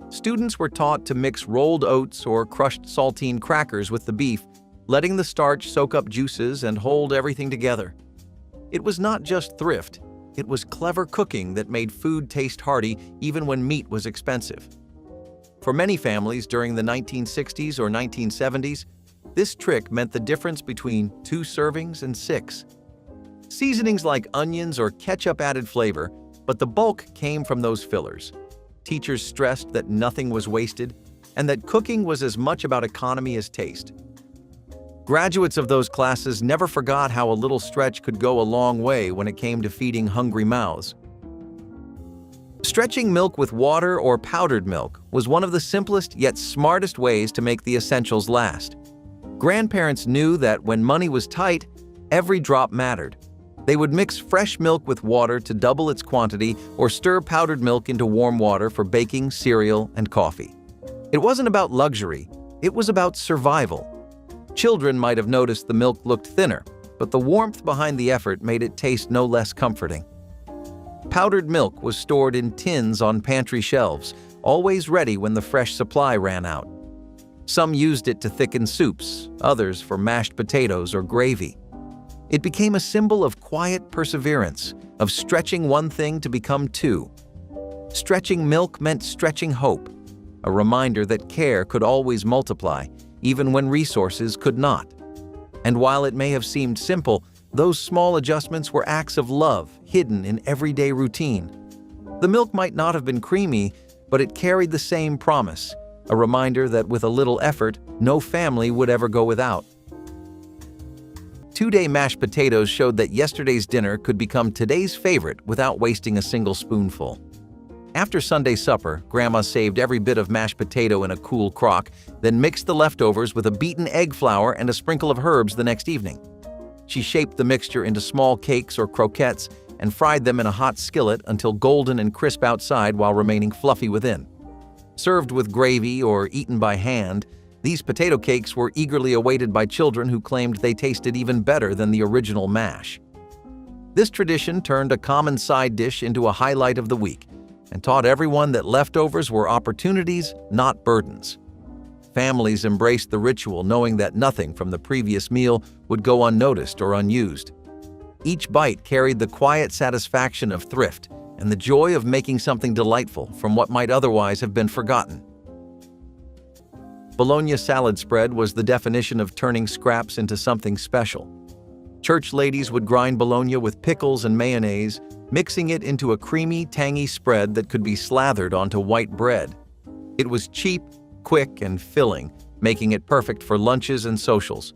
Students were taught to mix rolled oats or crushed saltine crackers with the beef, letting the starch soak up juices and hold everything together. It was not just thrift, it was clever cooking that made food taste hearty even when meat was expensive. For many families during the 1960s or 1970s, this trick meant the difference between 2 servings and 6. Seasonings like onions or ketchup added flavor, but the bulk came from those fillers. Teachers stressed that nothing was wasted and that cooking was as much about economy as taste. Graduates of those classes never forgot how a little stretch could go a long way when it came to feeding hungry mouths. Stretching milk with water or powdered milk was one of the simplest yet smartest ways to make the essentials last. Grandparents knew that when money was tight, every drop mattered. They would mix fresh milk with water to double its quantity or stir powdered milk into warm water for baking, cereal, and coffee. It wasn't about luxury, it was about survival. Children might have noticed the milk looked thinner, but the warmth behind the effort made it taste no less comforting. Powdered milk was stored in tins on pantry shelves, always ready when the fresh supply ran out. Some used it to thicken soups, others for mashed potatoes or gravy. It became a symbol of quiet perseverance, of stretching one thing to become 2. Stretching milk meant stretching hope, a reminder that care could always multiply, even when resources could not. And while it may have seemed simple, those small adjustments were acts of love hidden in everyday routine. The milk might not have been creamy, but it carried the same promise, a reminder that with a little effort, no family would ever go without. 2-day mashed potatoes showed that yesterday's dinner could become today's favorite without wasting a single spoonful. After Sunday supper, Grandma saved every bit of mashed potato in a cool crock, then mixed the leftovers with a beaten egg flour and a sprinkle of herbs the next evening. She shaped the mixture into small cakes or croquettes and fried them in a hot skillet until golden and crisp outside while remaining fluffy within. Served with gravy or eaten by hand, these potato cakes were eagerly awaited by children who claimed they tasted even better than the original mash. This tradition turned a common side dish into a highlight of the week and taught everyone that leftovers were opportunities, not burdens. Families embraced the ritual knowing that nothing from the previous meal would go unnoticed or unused. Each bite carried the quiet satisfaction of thrift and the joy of making something delightful from what might otherwise have been forgotten. Bologna salad spread was the definition of turning scraps into something special. Church ladies would grind bologna with pickles and mayonnaise, mixing it into a creamy, tangy spread that could be slathered onto white bread. It was cheap, quick, and filling, making it perfect for lunches and socials.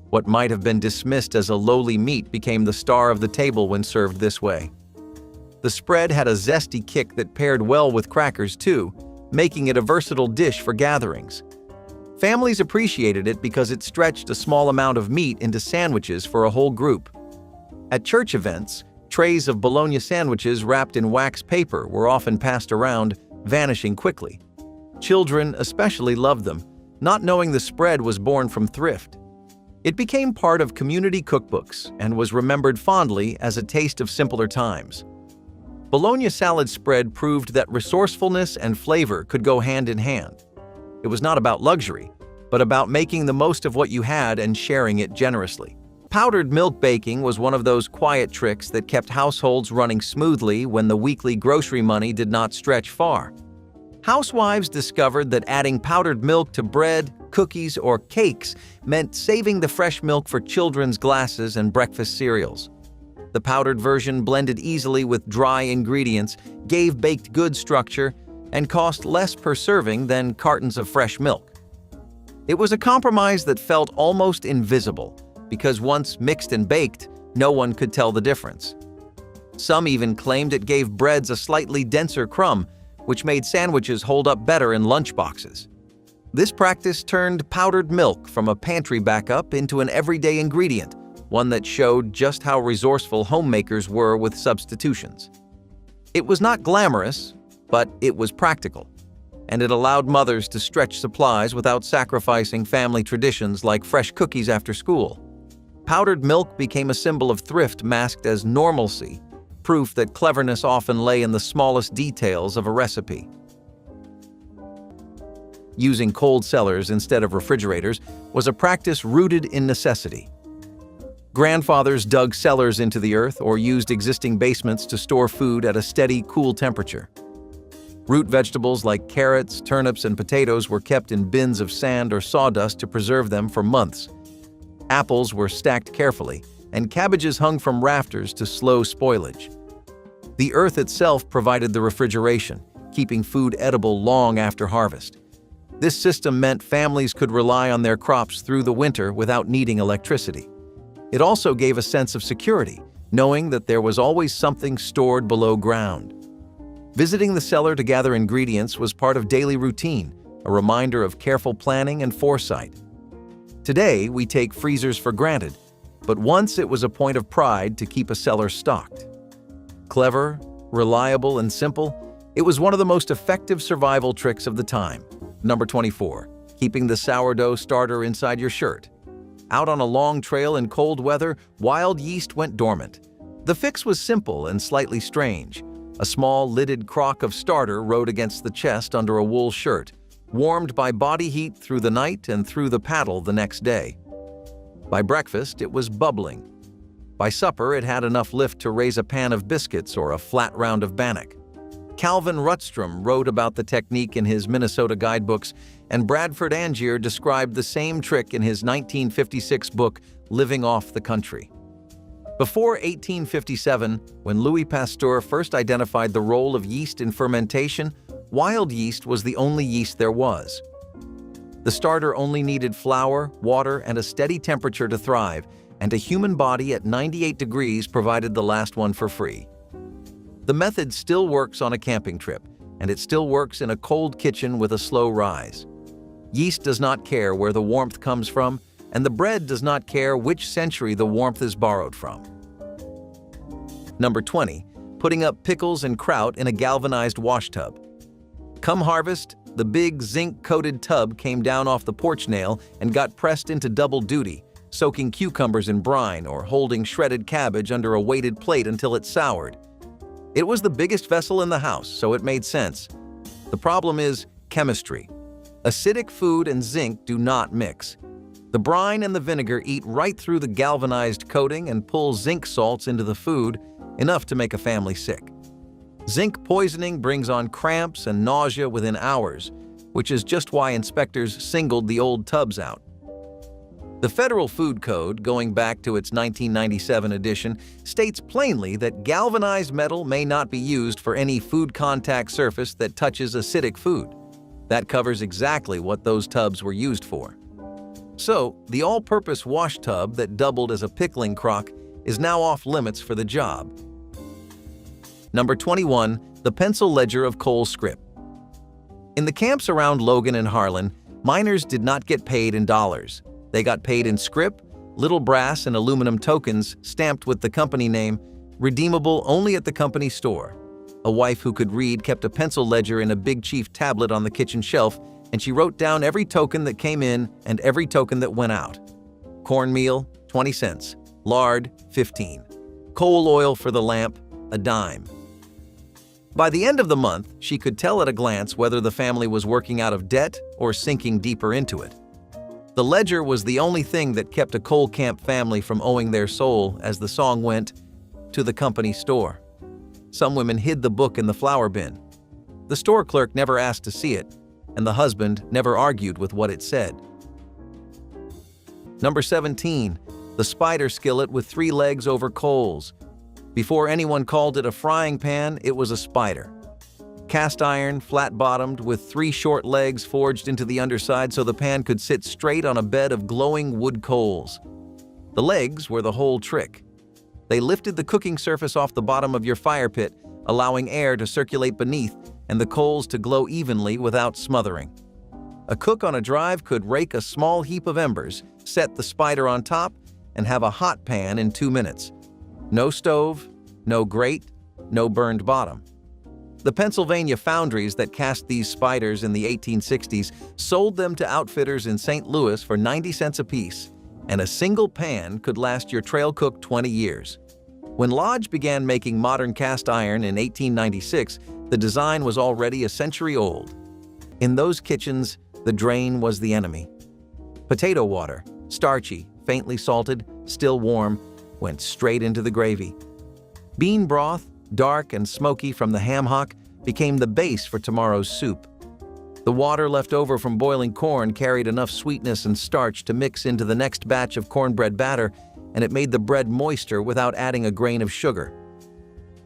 What might have been dismissed as a lowly meat became the star of the table when served this way. The spread had a zesty kick that paired well with crackers too, making it a versatile dish for gatherings. Families appreciated it because it stretched a small amount of meat into sandwiches for a whole group. At church events, trays of bologna sandwiches wrapped in wax paper were often passed around, vanishing quickly. Children especially loved them, not knowing the spread was born from thrift. It became part of community cookbooks and was remembered fondly as a taste of simpler times. Bologna salad spread proved that resourcefulness and flavor could go hand in hand. It was not about luxury, but about making the most of what you had and sharing it generously. Powdered milk baking was one of those quiet tricks that kept households running smoothly when the weekly grocery money did not stretch far. Housewives discovered that adding powdered milk to bread, cookies, or cakes meant saving the fresh milk for children's glasses and breakfast cereals. The powdered version blended easily with dry ingredients, gave baked goods structure, and cost less per serving than cartons of fresh milk. It was a compromise that felt almost invisible, because once mixed and baked, no one could tell the difference. Some even claimed it gave breads a slightly denser crumb, which made sandwiches hold up better in lunchboxes. This practice turned powdered milk from a pantry backup into an everyday ingredient, one that showed just how resourceful homemakers were with substitutions. It was not glamorous, but it was practical, and it allowed mothers to stretch supplies without sacrificing family traditions like fresh cookies after school. Powdered milk became a symbol of thrift masked as normalcy, proof that cleverness often lay in the smallest details of a recipe. Using cold cellars instead of refrigerators was a practice rooted in necessity. Grandfathers dug cellars into the earth or used existing basements to store food at a steady, cool temperature. Root vegetables like carrots, turnips, and potatoes were kept in bins of sand or sawdust to preserve them for months. Apples were stacked carefully, and cabbages hung from rafters to slow spoilage. The earth itself provided the refrigeration, keeping food edible long after harvest. This system meant families could rely on their crops through the winter without needing electricity. It also gave a sense of security, knowing that there was always something stored below ground. Visiting the cellar to gather ingredients was part of daily routine, a reminder of careful planning and foresight. Today, we take freezers for granted, but once it was a point of pride to keep a cellar stocked. Clever, reliable, and simple, it was one of the most effective survival tricks of the time. Number 24, keeping the sourdough starter inside your shirt. Out on a long trail in cold weather, wild yeast went dormant. The fix was simple and slightly strange. A small lidded crock of starter rode against the chest under a wool shirt, warmed by body heat through the night and through the paddle the next day. By breakfast, it was bubbling. By supper, it had enough lift to raise a pan of biscuits or a flat round of bannock. Calvin Rutstrom wrote about the technique in his Minnesota guidebooks, and Bradford Angier described the same trick in his 1956 book, Living Off the Country. Before 1857, when Louis Pasteur first identified the role of yeast in fermentation, wild yeast was the only yeast there was. The starter only needed flour, water, and a steady temperature to thrive, and a human body at 98 degrees provided the last one for free. The method still works on a camping trip, and it still works in a cold kitchen with a slow rise. Yeast does not care where the warmth comes from, and the bread does not care which century the warmth is borrowed from. Number 20, putting up pickles and kraut in a galvanized wash tub. Come harvest, the big zinc-coated tub came down off the porch nail and got pressed into double duty, soaking cucumbers in brine or holding shredded cabbage under a weighted plate until it soured. It was the biggest vessel in the house, so it made sense. The problem is chemistry. Acidic food and zinc do not mix. The brine and the vinegar eat right through the galvanized coating and pull zinc salts into the food, enough to make a family sick. Zinc poisoning brings on cramps and nausea within hours, which is just why inspectors singled the old tubs out. The Federal Food Code, going back to its 1997 edition, states plainly that galvanized metal may not be used for any food contact surface that touches acidic food. That covers exactly what those tubs were used for. So, the all-purpose wash tub that doubled as a pickling crock is now off limits for the job. Number 21, the pencil ledger of coal scrip. In the camps around Logan and Harlan, miners did not get paid in dollars. They got paid in scrip, little brass and aluminum tokens stamped with the company name, redeemable only at the company store. A wife who could read kept a pencil ledger in a Big Chief tablet on the kitchen shelf, and she wrote down every token that came in and every token that went out. Cornmeal, 20 cents. Lard, 15. Coal oil for the lamp, a dime. By the end of the month, she could tell at a glance whether the family was working out of debt or sinking deeper into it. The ledger was the only thing that kept a coal camp family from owing their soul, as the song went, to the company store. Some women hid the book in the flour bin. The store clerk never asked to see it, and the husband never argued with what it said. Number 17. The spider skillet with 3 legs over coals. Before anyone called it a frying pan, it was a spider. Cast iron, flat-bottomed, with 3 short legs forged into the underside so the pan could sit straight on a bed of glowing wood coals. The legs were the whole trick. They lifted the cooking surface off the bottom of your fire pit, allowing air to circulate beneath and the coals to glow evenly without smothering. A cook on a drive could rake a small heap of embers, set the spider on top, and have a hot pan in 2 minutes. No stove, no grate, no burned bottom. The Pennsylvania foundries that cast these spiders in the 1860s sold them to outfitters in St. Louis for 90 cents apiece, and a single pan could last your trail cook 20 years. When Lodge began making modern cast iron in 1896, the design was already a century old. In those kitchens, the drain was the enemy. Potato water, starchy, faintly salted, still warm, went straight into the gravy. Bean broth, dark and smoky from the ham hock, became the base for tomorrow's soup. The water left over from boiling corn carried enough sweetness and starch to mix into the next batch of cornbread batter, and it made the bread moister without adding a grain of sugar.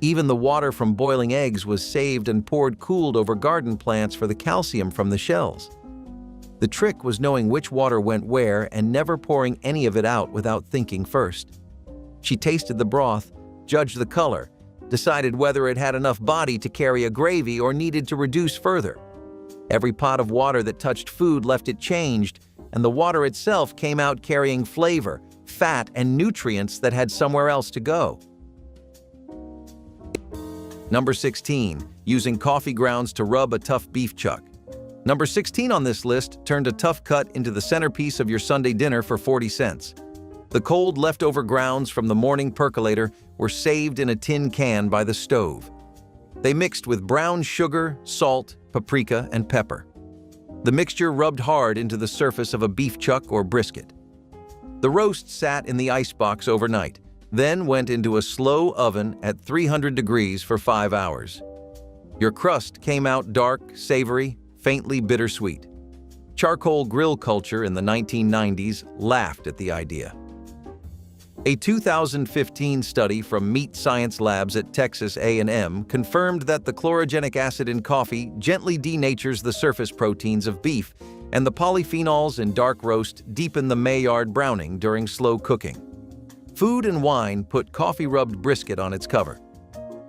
Even the water from boiling eggs was saved and poured cooled over garden plants for the calcium from the shells. The trick was knowing which water went where and never pouring any of it out without thinking first. She tasted the broth, judged the color, decided whether it had enough body to carry a gravy or needed to reduce further. Every pot of water that touched food left it changed, and the water itself came out carrying flavor, fat, and nutrients that had somewhere else to go. Number 16. Using coffee grounds to rub a tough beef chuck. Number 16 on this list turned a tough cut into the centerpiece of your Sunday dinner for 40 cents. The cold leftover grounds from the morning percolator were saved in a tin can by the stove. They mixed with brown sugar, salt, paprika, and pepper. The mixture rubbed hard into the surface of a beef chuck or brisket. The roast sat in the icebox overnight, then went into a slow oven at 300 degrees for 5 hours. Your crust came out dark, savory, faintly bittersweet. Charcoal grill culture in the 1990s laughed at the idea. A 2015 study from Meat Science Labs at Texas A&M confirmed that the chlorogenic acid in coffee gently denatures the surface proteins of beef, and the polyphenols in dark roast deepen the Maillard browning during slow cooking. Food and Wine put coffee-rubbed brisket on its cover.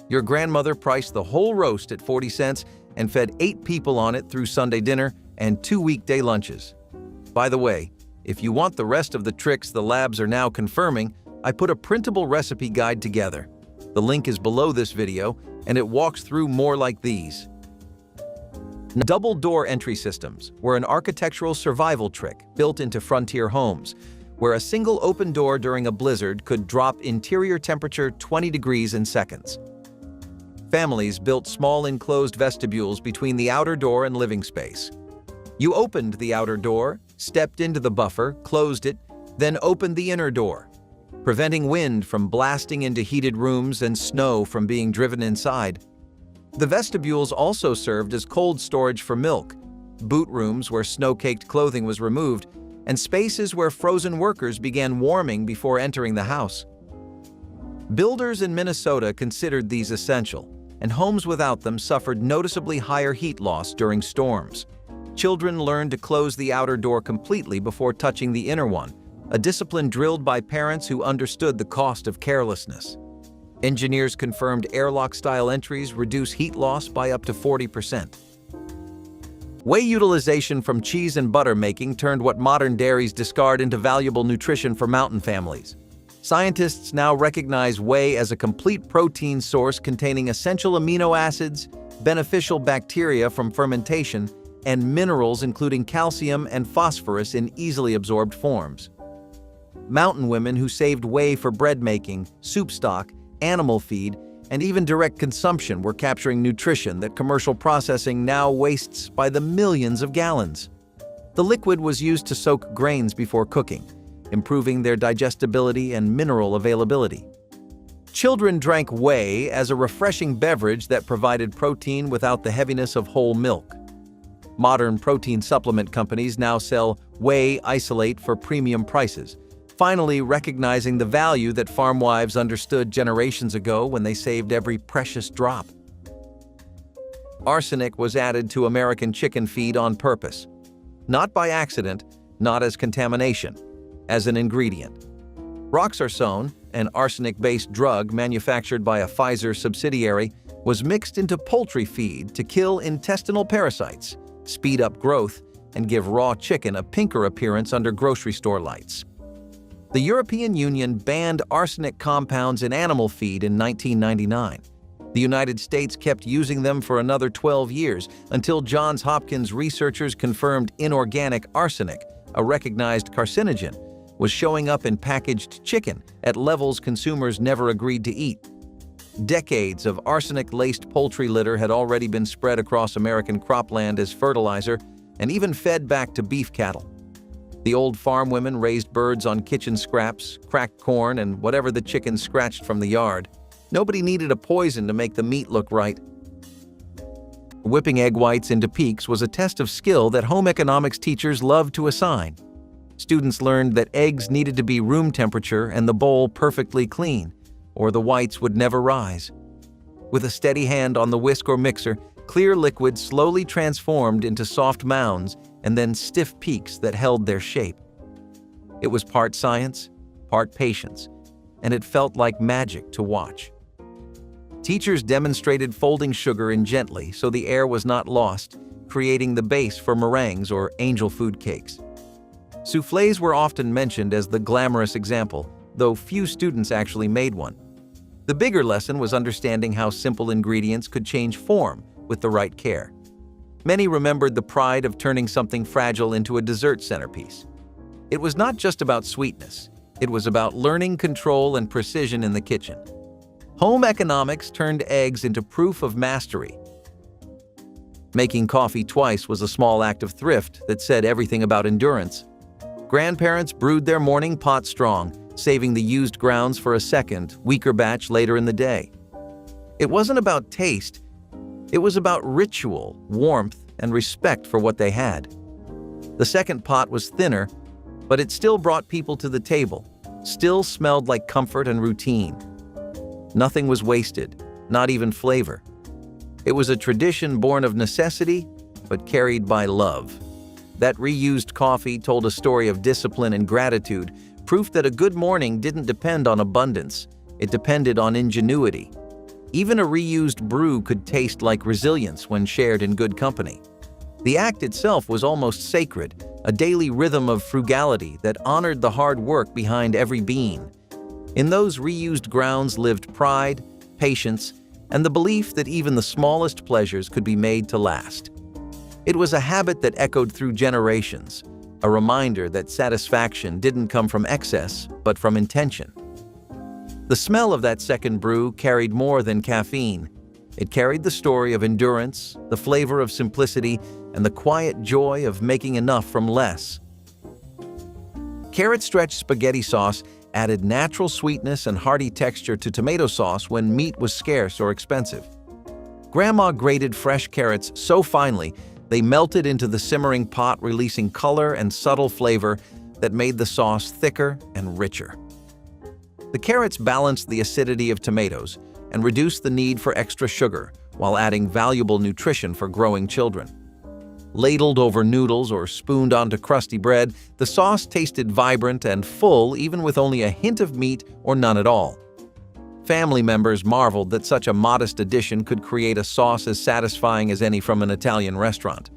Your grandmother priced the whole roast at 40 cents and fed 8 people on it through Sunday dinner and 2 weekday lunches. By the way, if you want the rest of the tricks the labs are now confirming, I put a printable recipe guide together. The link is below this video, and it walks through more like these. Double door entry systems were an architectural survival trick built into frontier homes, where a single open door during a blizzard could drop interior temperature 20 degrees in seconds. Families built small enclosed vestibules between the outer door and living space. You opened the outer door, stepped into the buffer, closed it, then opened the inner door, preventing wind from blasting into heated rooms and snow from being driven inside. The vestibules also served as cold storage for milk, boot rooms where snow-caked clothing was removed, and spaces where frozen workers began warming before entering the house. Builders in Minnesota considered these essential, and homes without them suffered noticeably higher heat loss during storms. Children learned to close the outer door completely before touching the inner one, a discipline drilled by parents who understood the cost of carelessness. Engineers confirmed airlock-style entries reduce heat loss by up to 40%. Whey utilization from cheese and butter making turned what modern dairies discard into valuable nutrition for mountain families. Scientists now recognize whey as a complete protein source containing essential amino acids, beneficial bacteria from fermentation, and minerals including calcium and phosphorus in easily absorbed forms. Mountain women who saved whey for bread making, soup stock, animal feed, and even direct consumption were capturing nutrition that commercial processing now wastes by the millions of gallons. The liquid was used to soak grains before cooking, improving their digestibility and mineral availability. Children drank whey as a refreshing beverage that provided protein without the heaviness of whole milk. Modern protein supplement companies now sell whey isolate for premium prices, finally recognizing the value that farm wives understood generations ago when they saved every precious drop. Arsenic was added to American chicken feed on purpose. Not by accident, not as contamination, as an ingredient. Roxarsone, an arsenic-based drug manufactured by a Pfizer subsidiary, was mixed into poultry feed to kill intestinal parasites, speed up growth, and give raw chicken a pinker appearance under grocery store lights. The European Union banned arsenic compounds in animal feed in 1999. The United States kept using them for another 12 years until Johns Hopkins researchers confirmed inorganic arsenic, a recognized carcinogen, was showing up in packaged chicken at levels consumers never agreed to eat. Decades of arsenic-laced poultry litter had already been spread across American cropland as fertilizer and even fed back to beef cattle. The old farm women raised birds on kitchen scraps, cracked corn, and whatever the chickens scratched from the yard. Nobody needed a poison to make the meat look right. Whipping egg whites into peaks was a test of skill that home economics teachers loved to assign. Students learned that eggs needed to be room temperature and the bowl perfectly clean, or the whites would never rise. With a steady hand on the whisk or mixer, clear liquid slowly transformed into soft mounds and then stiff peaks that held their shape. It was part science, part patience, and it felt like magic to watch. Teachers demonstrated folding sugar in gently so the air was not lost, creating the base for meringues or angel food cakes. Soufflés were often mentioned as the glamorous example, though few students actually made one. The bigger lesson was understanding how simple ingredients could change form with the right care. Many remembered the pride of turning something fragile into a dessert centerpiece. It was not just about sweetness, it was about learning control and precision in the kitchen. Home economics turned eggs into proof of mastery. Making coffee twice was a small act of thrift that said everything about endurance. Grandparents brewed their morning pot strong, saving the used grounds for a second, weaker batch later in the day. It wasn't about taste, it was about ritual, warmth, and respect for what they had. The second pot was thinner, but it still brought people to the table, still smelled like comfort and routine. Nothing was wasted, not even flavor. It was a tradition born of necessity, but carried by love. That reused coffee told a story of discipline and gratitude, proof that a good morning didn't depend on abundance, it depended on ingenuity. Even a reused brew could taste like resilience when shared in good company. The act itself was almost sacred, a daily rhythm of frugality that honored the hard work behind every bean. In those reused grounds lived pride, patience, and the belief that even the smallest pleasures could be made to last. It was a habit that echoed through generations, a reminder that satisfaction didn't come from excess, but from intention. The smell of that second brew carried more than caffeine. It carried the story of endurance, the flavor of simplicity, and the quiet joy of making enough from less. Carrot stretch spaghetti sauce added natural sweetness and hearty texture to tomato sauce when meat was scarce or expensive. Grandma grated fresh carrots so finely they melted into the simmering pot, releasing color and subtle flavor that made the sauce thicker and richer. The carrots balanced the acidity of tomatoes and reduced the need for extra sugar while adding valuable nutrition for growing children. Ladled over noodles or spooned onto crusty bread, the sauce tasted vibrant and full even with only a hint of meat or none at all. Family members marveled that such a modest addition could create a sauce as satisfying as any from an Italian restaurant.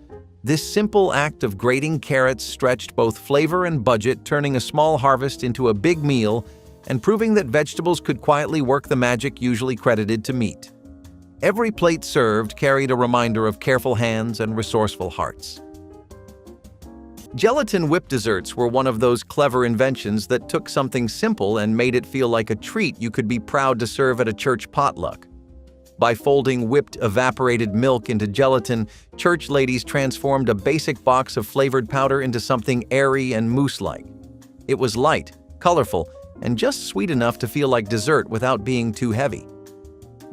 This simple act of grating carrots stretched both flavor and budget, turning a small harvest into a big meal and proving that vegetables could quietly work the magic usually credited to meat. Every plate served carried a reminder of careful hands and resourceful hearts. Gelatin whipped desserts were one of those clever inventions that took something simple and made it feel like a treat you could be proud to serve at a church potluck. By folding whipped evaporated milk into gelatin, church ladies transformed a basic box of flavored powder into something airy and mousse-like. It was light, colorful, and just sweet enough to feel like dessert without being too heavy.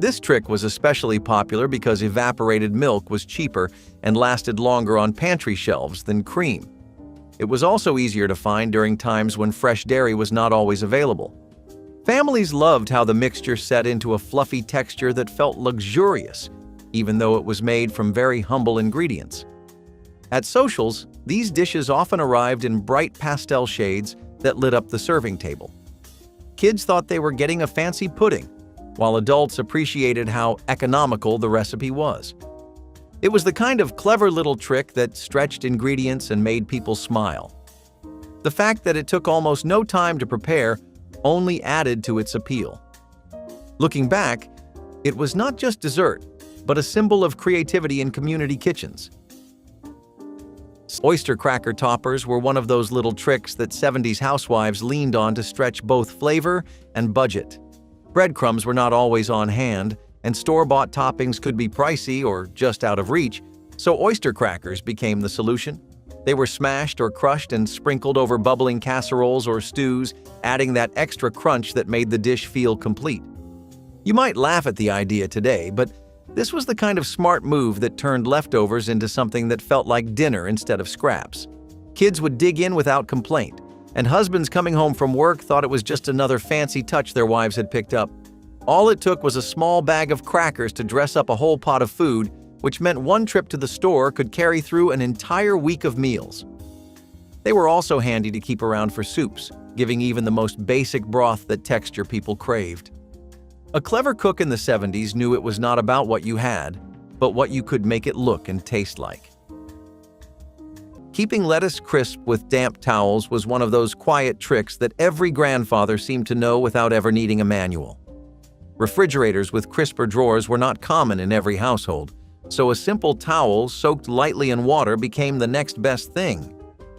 This trick was especially popular because evaporated milk was cheaper and lasted longer on pantry shelves than cream. It was also easier to find during times when fresh dairy was not always available. Families loved how the mixture set into a fluffy texture that felt luxurious, even though it was made from very humble ingredients. At socials, these dishes often arrived in bright pastel shades that lit up the serving table. Kids thought they were getting a fancy pudding, while adults appreciated how economical the recipe was. It was the kind of clever little trick that stretched ingredients and made people smile. The fact that it took almost no time to prepare only added to its appeal. Looking back, it was not just dessert, but a symbol of creativity in community kitchens. Oyster cracker toppers were one of those little tricks that 70s housewives leaned on to stretch both flavor and budget. Breadcrumbs were not always on hand, and store-bought toppings could be pricey or just out of reach, so oyster crackers became the solution. They were smashed or crushed and sprinkled over bubbling casseroles or stews, adding that extra crunch that made the dish feel complete. You might laugh at the idea today, but this was the kind of smart move that turned leftovers into something that felt like dinner instead of scraps. Kids would dig in without complaint, and husbands coming home from work thought it was just another fancy touch their wives had picked up. All it took was a small bag of crackers to dress up a whole pot of food, which meant one trip to the store could carry through an entire week of meals. They were also handy to keep around for soups, giving even the most basic broth that texture people craved. A clever cook in the 70s knew it was not about what you had, but what you could make it look and taste like. Keeping lettuce crisp with damp towels was one of those quiet tricks that every grandfather seemed to know without ever needing a manual. Refrigerators with crisper drawers were not common in every household, so a simple towel soaked lightly in water became the next best thing.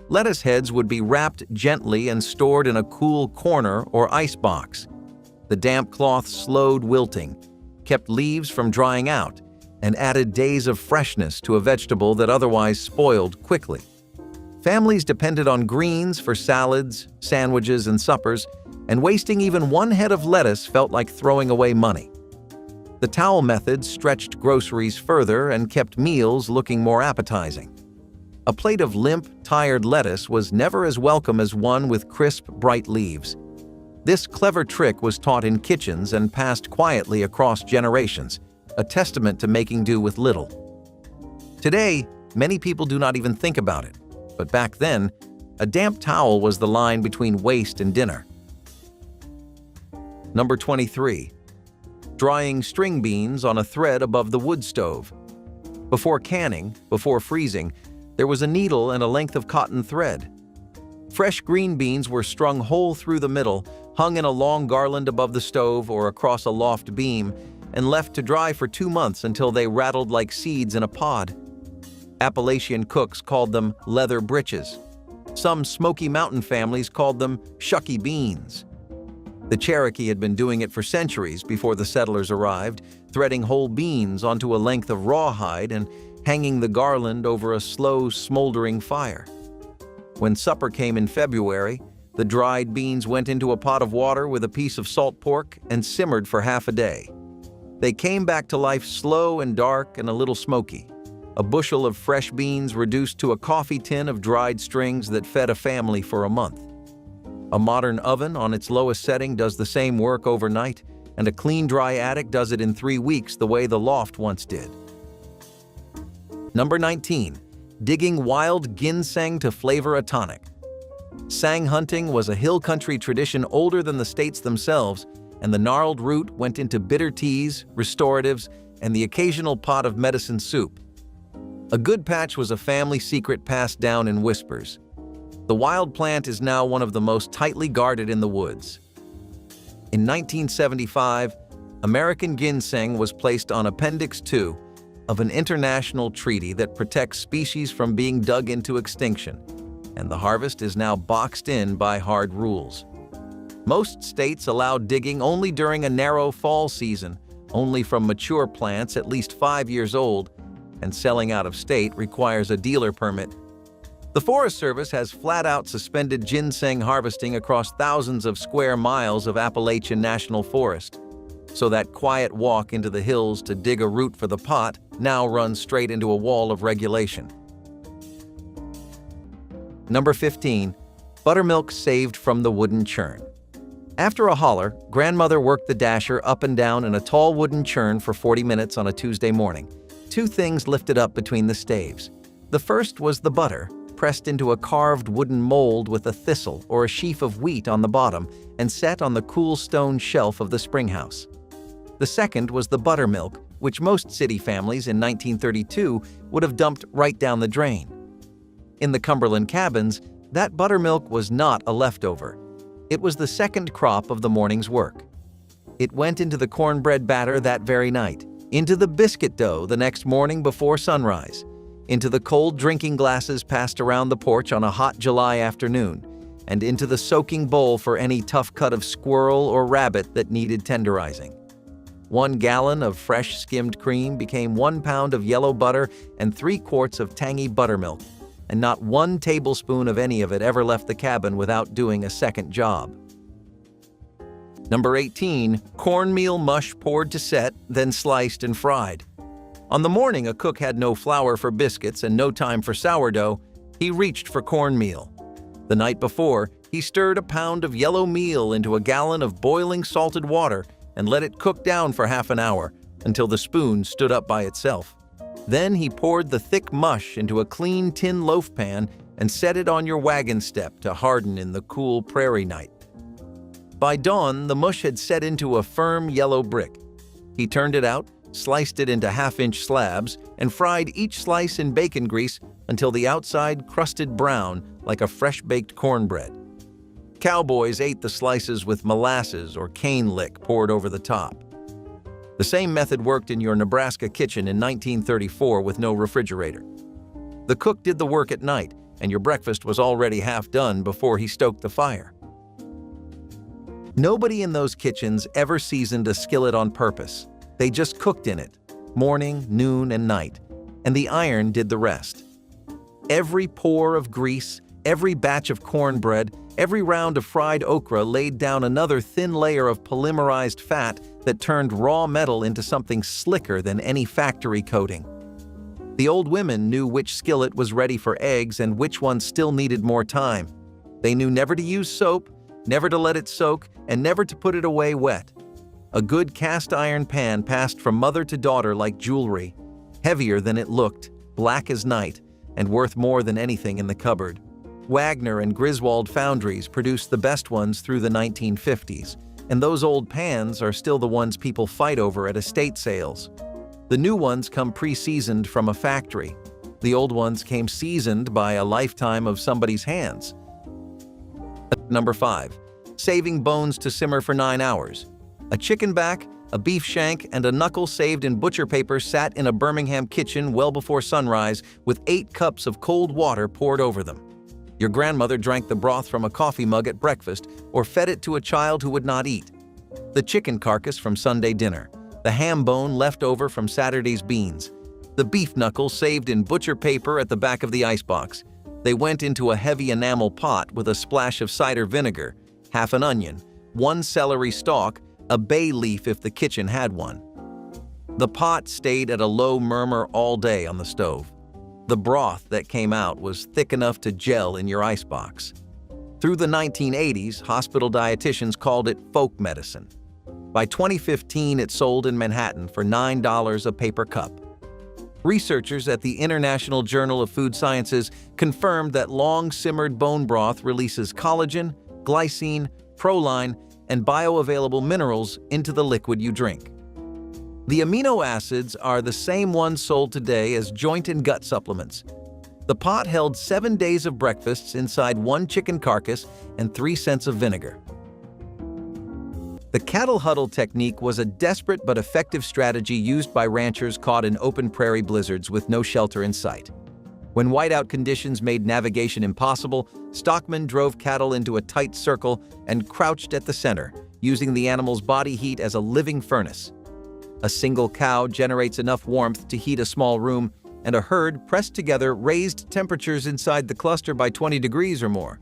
Lettuce heads would be wrapped gently and stored in a cool corner or ice box. The damp cloth slowed wilting, kept leaves from drying out, and added days of freshness to a vegetable that otherwise spoiled quickly. Families depended on greens for salads, sandwiches, and suppers, and wasting even one head of lettuce felt like throwing away money. The towel method stretched groceries further and kept meals looking more appetizing. A plate of limp, tired lettuce was never as welcome as one with crisp, bright leaves. This clever trick was taught in kitchens and passed quietly across generations, a testament to making do with little. Today, many people do not even think about it, but back then, a damp towel was the line between waste and dinner. Number 23. Drying string beans on a thread above the wood stove. Before canning, before freezing, there was a needle and a length of cotton thread. Fresh green beans were strung whole through the middle, hung in a long garland above the stove or across a loft beam, and left to dry for 2 months until they rattled like seeds in a pod. Appalachian cooks called them leather britches. Some Smoky Mountain families called them shucky beans. The Cherokee had been doing it for centuries before the settlers arrived, threading whole beans onto a length of rawhide and hanging the garland over a slow, smoldering fire. When supper came in February, the dried beans went into a pot of water with a piece of salt pork and simmered for half a day. They came back to life slow and dark and a little smoky. A bushel of fresh beans reduced to a coffee tin of dried strings that fed a family for a month. A modern oven on its lowest setting does the same work overnight, and a clean, dry attic does it in 3 weeks the way the loft once did. Number 19. Digging wild ginseng to flavor a tonic. Sang hunting was a hill country tradition older than the states themselves, and the gnarled root went into bitter teas, restoratives, and the occasional pot of medicine soup. A good patch was a family secret passed down in whispers. The wild plant is now one of the most tightly guarded in the woods. In 1975, American ginseng was placed on Appendix 2 of an international treaty that protects species from being dug into extinction, and the harvest is now boxed in by hard rules. Most states allow digging only during a narrow fall season, only from mature plants at least 5 years old, and selling out of state requires a dealer permit. The Forest Service has flat-out suspended ginseng harvesting across thousands of square miles of Appalachian National Forest, so that quiet walk into the hills to dig a root for the pot now runs straight into a wall of regulation. Number 15. Buttermilk saved from the wooden churn. After a holler, grandmother worked the dasher up and down in a tall wooden churn for 40 minutes on a Tuesday morning. Two things lifted up between the staves. The first was the butter, pressed into a carved wooden mold with a thistle or a sheaf of wheat on the bottom and set on the cool stone shelf of the springhouse. The second was the buttermilk, which most city families in 1932 would have dumped right down the drain. In the Cumberland cabins, that buttermilk was not a leftover. It was the second crop of the morning's work. It went into the cornbread batter that very night, into the biscuit dough the next morning before sunrise, into the cold drinking glasses passed around the porch on a hot July afternoon, and into the soaking bowl for any tough cut of squirrel or rabbit that needed tenderizing. 1 gallon of fresh skimmed cream became 1 pound of yellow butter and 3 quarts of tangy buttermilk, and not 1 tablespoon of any of it ever left the cabin without doing a second job. Number 18. Cornmeal mush poured to set, then sliced and fried. On the morning a cook had no flour for biscuits and no time for sourdough, he reached for cornmeal. The night before, he stirred a pound of yellow meal into a gallon of boiling salted water and let it cook down for half an hour until the spoon stood up by itself. Then he poured the thick mush into a clean tin loaf pan and set it on your wagon step to harden in the cool prairie night. By dawn, the mush had set into a firm yellow brick. He turned it out, sliced it into half-inch slabs, and fried each slice in bacon grease until the outside crusted brown like a fresh-baked cornbread. Cowboys ate the slices with molasses or cane lick poured over the top. The same method worked in your Nebraska kitchen in 1934 with no refrigerator. The cook did the work at night, and your breakfast was already half done before he stoked the fire. Nobody in those kitchens ever seasoned a skillet on purpose. They just cooked in it, morning, noon, and night, and the iron did the rest. Every pour of grease, every batch of cornbread, every round of fried okra laid down another thin layer of polymerized fat that turned raw metal into something slicker than any factory coating. The old women knew which skillet was ready for eggs and which one still needed more time. They knew never to use soap, never to let it soak, and never to put it away wet. A good cast iron pan passed from mother to daughter like jewelry, heavier than it looked, black as night, and worth more than anything in the cupboard. Wagner and Griswold foundries produced the best ones through the 1950s, and those old pans are still the ones people fight over at estate sales. The new ones come pre-seasoned from a factory. The old ones came seasoned by a lifetime of somebody's hands. Number 5. Saving bones to simmer for 9 hours. A chicken back, a beef shank, and a knuckle saved in butcher paper sat in a Birmingham kitchen well before sunrise with 8 cups of cold water poured over them. Your grandmother drank the broth from a coffee mug at breakfast or fed it to a child who would not eat. The chicken carcass from Sunday dinner, the ham bone left over from Saturday's beans, the beef knuckle saved in butcher paper at the back of the icebox. They went into a heavy enamel pot with a splash of cider vinegar, half an onion, 1 celery stalk, a bay leaf if the kitchen had one. The pot stayed at a low murmur all day on the stove. The broth that came out was thick enough to gel in your icebox. Through the 1980s, hospital dietitians called it folk medicine. By 2015, it sold in Manhattan for $9 a paper cup. Researchers at the International Journal of Food Sciences confirmed that long-simmered bone broth releases collagen, glycine, proline, and bioavailable minerals into the liquid you drink. The amino acids are the same ones sold today as joint and gut supplements. The pot held 7 days of breakfasts inside 1 chicken carcass and 3 cents of vinegar. The cattle huddle technique was a desperate but effective strategy used by ranchers caught in open prairie blizzards with no shelter in sight. When whiteout conditions made navigation impossible, stockmen drove cattle into a tight circle and crouched at the center, using the animal's body heat as a living furnace. A single cow generates enough warmth to heat a small room, and a herd pressed together raised temperatures inside the cluster by 20 degrees or more.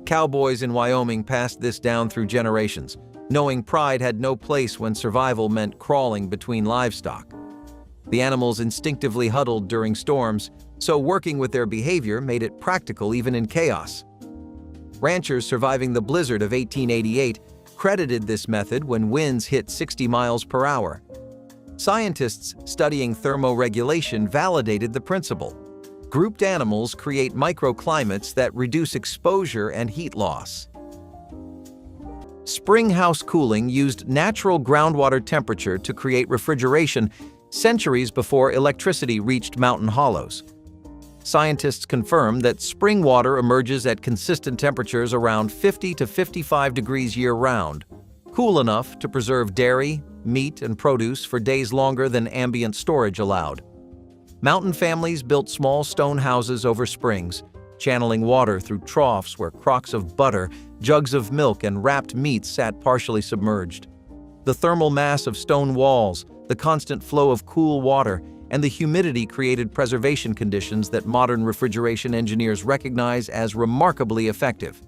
Cowboys in Wyoming passed this down through generations, knowing pride had no place when survival meant crawling between livestock. The animals instinctively huddled during storms, so working with their behavior made it practical even in chaos. Ranchers surviving the blizzard of 1888 credited this method when winds hit 60 miles per hour. Scientists studying thermoregulation validated the principle. Grouped animals create microclimates that reduce exposure and heat loss. Spring house cooling used natural groundwater temperature to create refrigeration centuries before electricity reached mountain hollows. Scientists confirm that spring water emerges at consistent temperatures around 50 to 55 degrees year-round, cool enough to preserve dairy, meat, and produce for days longer than ambient storage allowed. Mountain families built small stone houses over springs, channeling water through troughs where crocks of butter, jugs of milk, and wrapped meat sat partially submerged. The thermal mass of stone walls, the constant flow of cool water, and the humidity created preservation conditions that modern refrigeration engineers recognize as remarkably effective.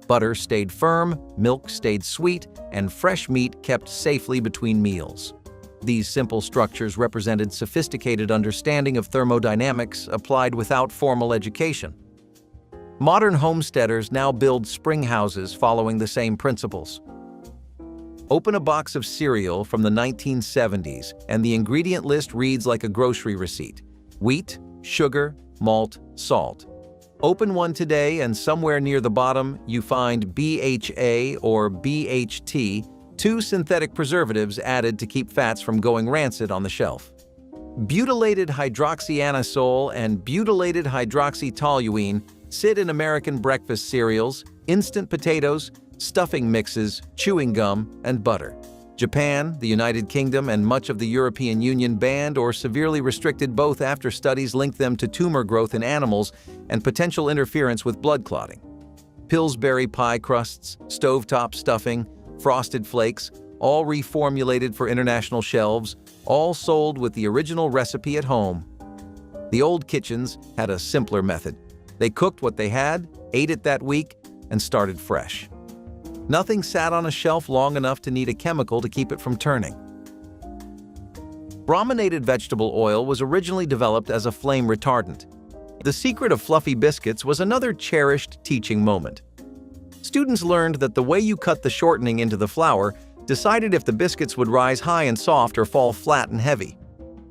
Butter stayed firm, milk stayed sweet, and fresh meat kept safely between meals. These simple structures represented sophisticated understanding of thermodynamics applied without formal education. Modern homesteaders now build spring houses following the same principles. Open a box of cereal from the 1970s, and the ingredient list reads like a grocery receipt: wheat, sugar, malt, salt. Open one today, and somewhere near the bottom, you find BHA or BHT, two synthetic preservatives added to keep fats from going rancid on the shelf. Butylated hydroxyanisole and butylated hydroxytoluene sit in American breakfast cereals, instant potatoes, stuffing mixes, chewing gum, and butter. Japan, the United Kingdom, and much of the European Union banned or severely restricted both after studies linked them to tumor growth in animals and potential interference with blood clotting. Pillsbury pie crusts, stovetop stuffing, frosted flakes, all reformulated for international shelves, all sold with the original recipe at home. The old kitchens had a simpler method. They cooked what they had, ate it that week, and started fresh. Nothing sat on a shelf long enough to need a chemical to keep it from turning. Brominated vegetable oil was originally developed as a flame retardant. The secret of fluffy biscuits was another cherished teaching moment. Students learned that the way you cut the shortening into the flour decided if the biscuits would rise high and soft or fall flat and heavy.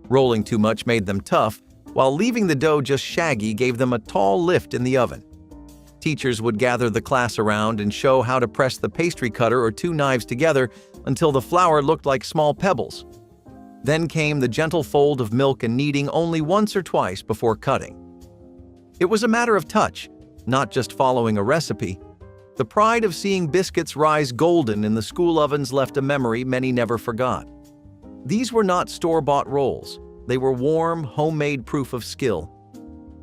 Rolling too much made them tough, while leaving the dough just shaggy gave them a tall lift in the oven. Teachers would gather the class around and show how to press the pastry cutter or two knives together until the flour looked like small pebbles. Then came the gentle fold of milk and kneading only once or twice before cutting. It was a matter of touch, not just following a recipe. The pride of seeing biscuits rise golden in the school ovens left a memory many never forgot. These were not store-bought rolls. They were warm, homemade proof of skill.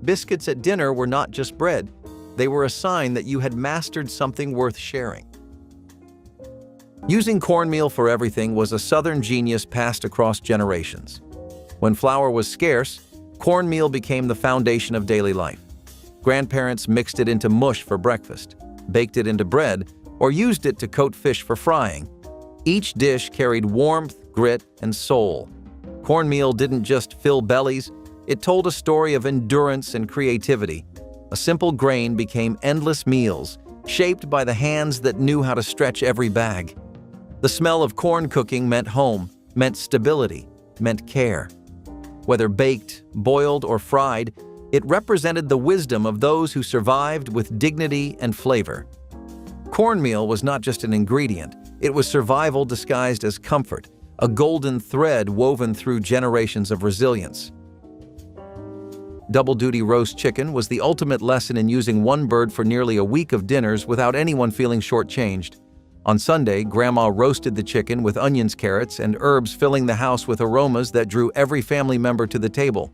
Biscuits at dinner were not just bread. They were a sign that you had mastered something worth sharing. Using cornmeal for everything was a Southern genius passed across generations. When flour was scarce, cornmeal became the foundation of daily life. Grandparents mixed it into mush for breakfast, baked it into bread, or used it to coat fish for frying. Each dish carried warmth, grit, and soul. Cornmeal didn't just fill bellies, it told a story of endurance and creativity. A simple grain became endless meals, shaped by the hands that knew how to stretch every bag. The smell of corn cooking meant home, meant stability, meant care. Whether baked, boiled, or fried, it represented the wisdom of those who survived with dignity and flavor. Cornmeal was not just an ingredient, it was survival disguised as comfort, a golden thread woven through generations of resilience. Double-duty roast chicken was the ultimate lesson in using one bird for nearly a week of dinners without anyone feeling shortchanged. On Sunday, Grandma roasted the chicken with onions, carrots, and herbs, filling the house with aromas that drew every family member to the table.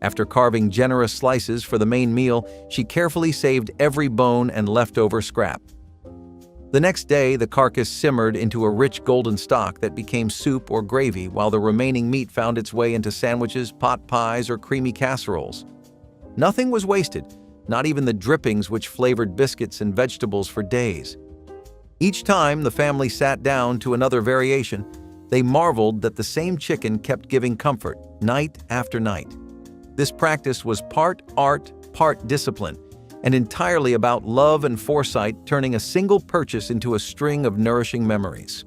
After carving generous slices for the main meal, she carefully saved every bone and leftover scrap. The next day, the carcass simmered into a rich golden stock that became soup or gravy, while the remaining meat found its way into sandwiches, pot pies, or creamy casseroles. Nothing was wasted, not even the drippings which flavored biscuits and vegetables for days. Each time the family sat down to another variation, they marveled that the same chicken kept giving comfort night after night. This practice was part art, part discipline, and entirely about love and foresight, turning a single purchase into a string of nourishing memories.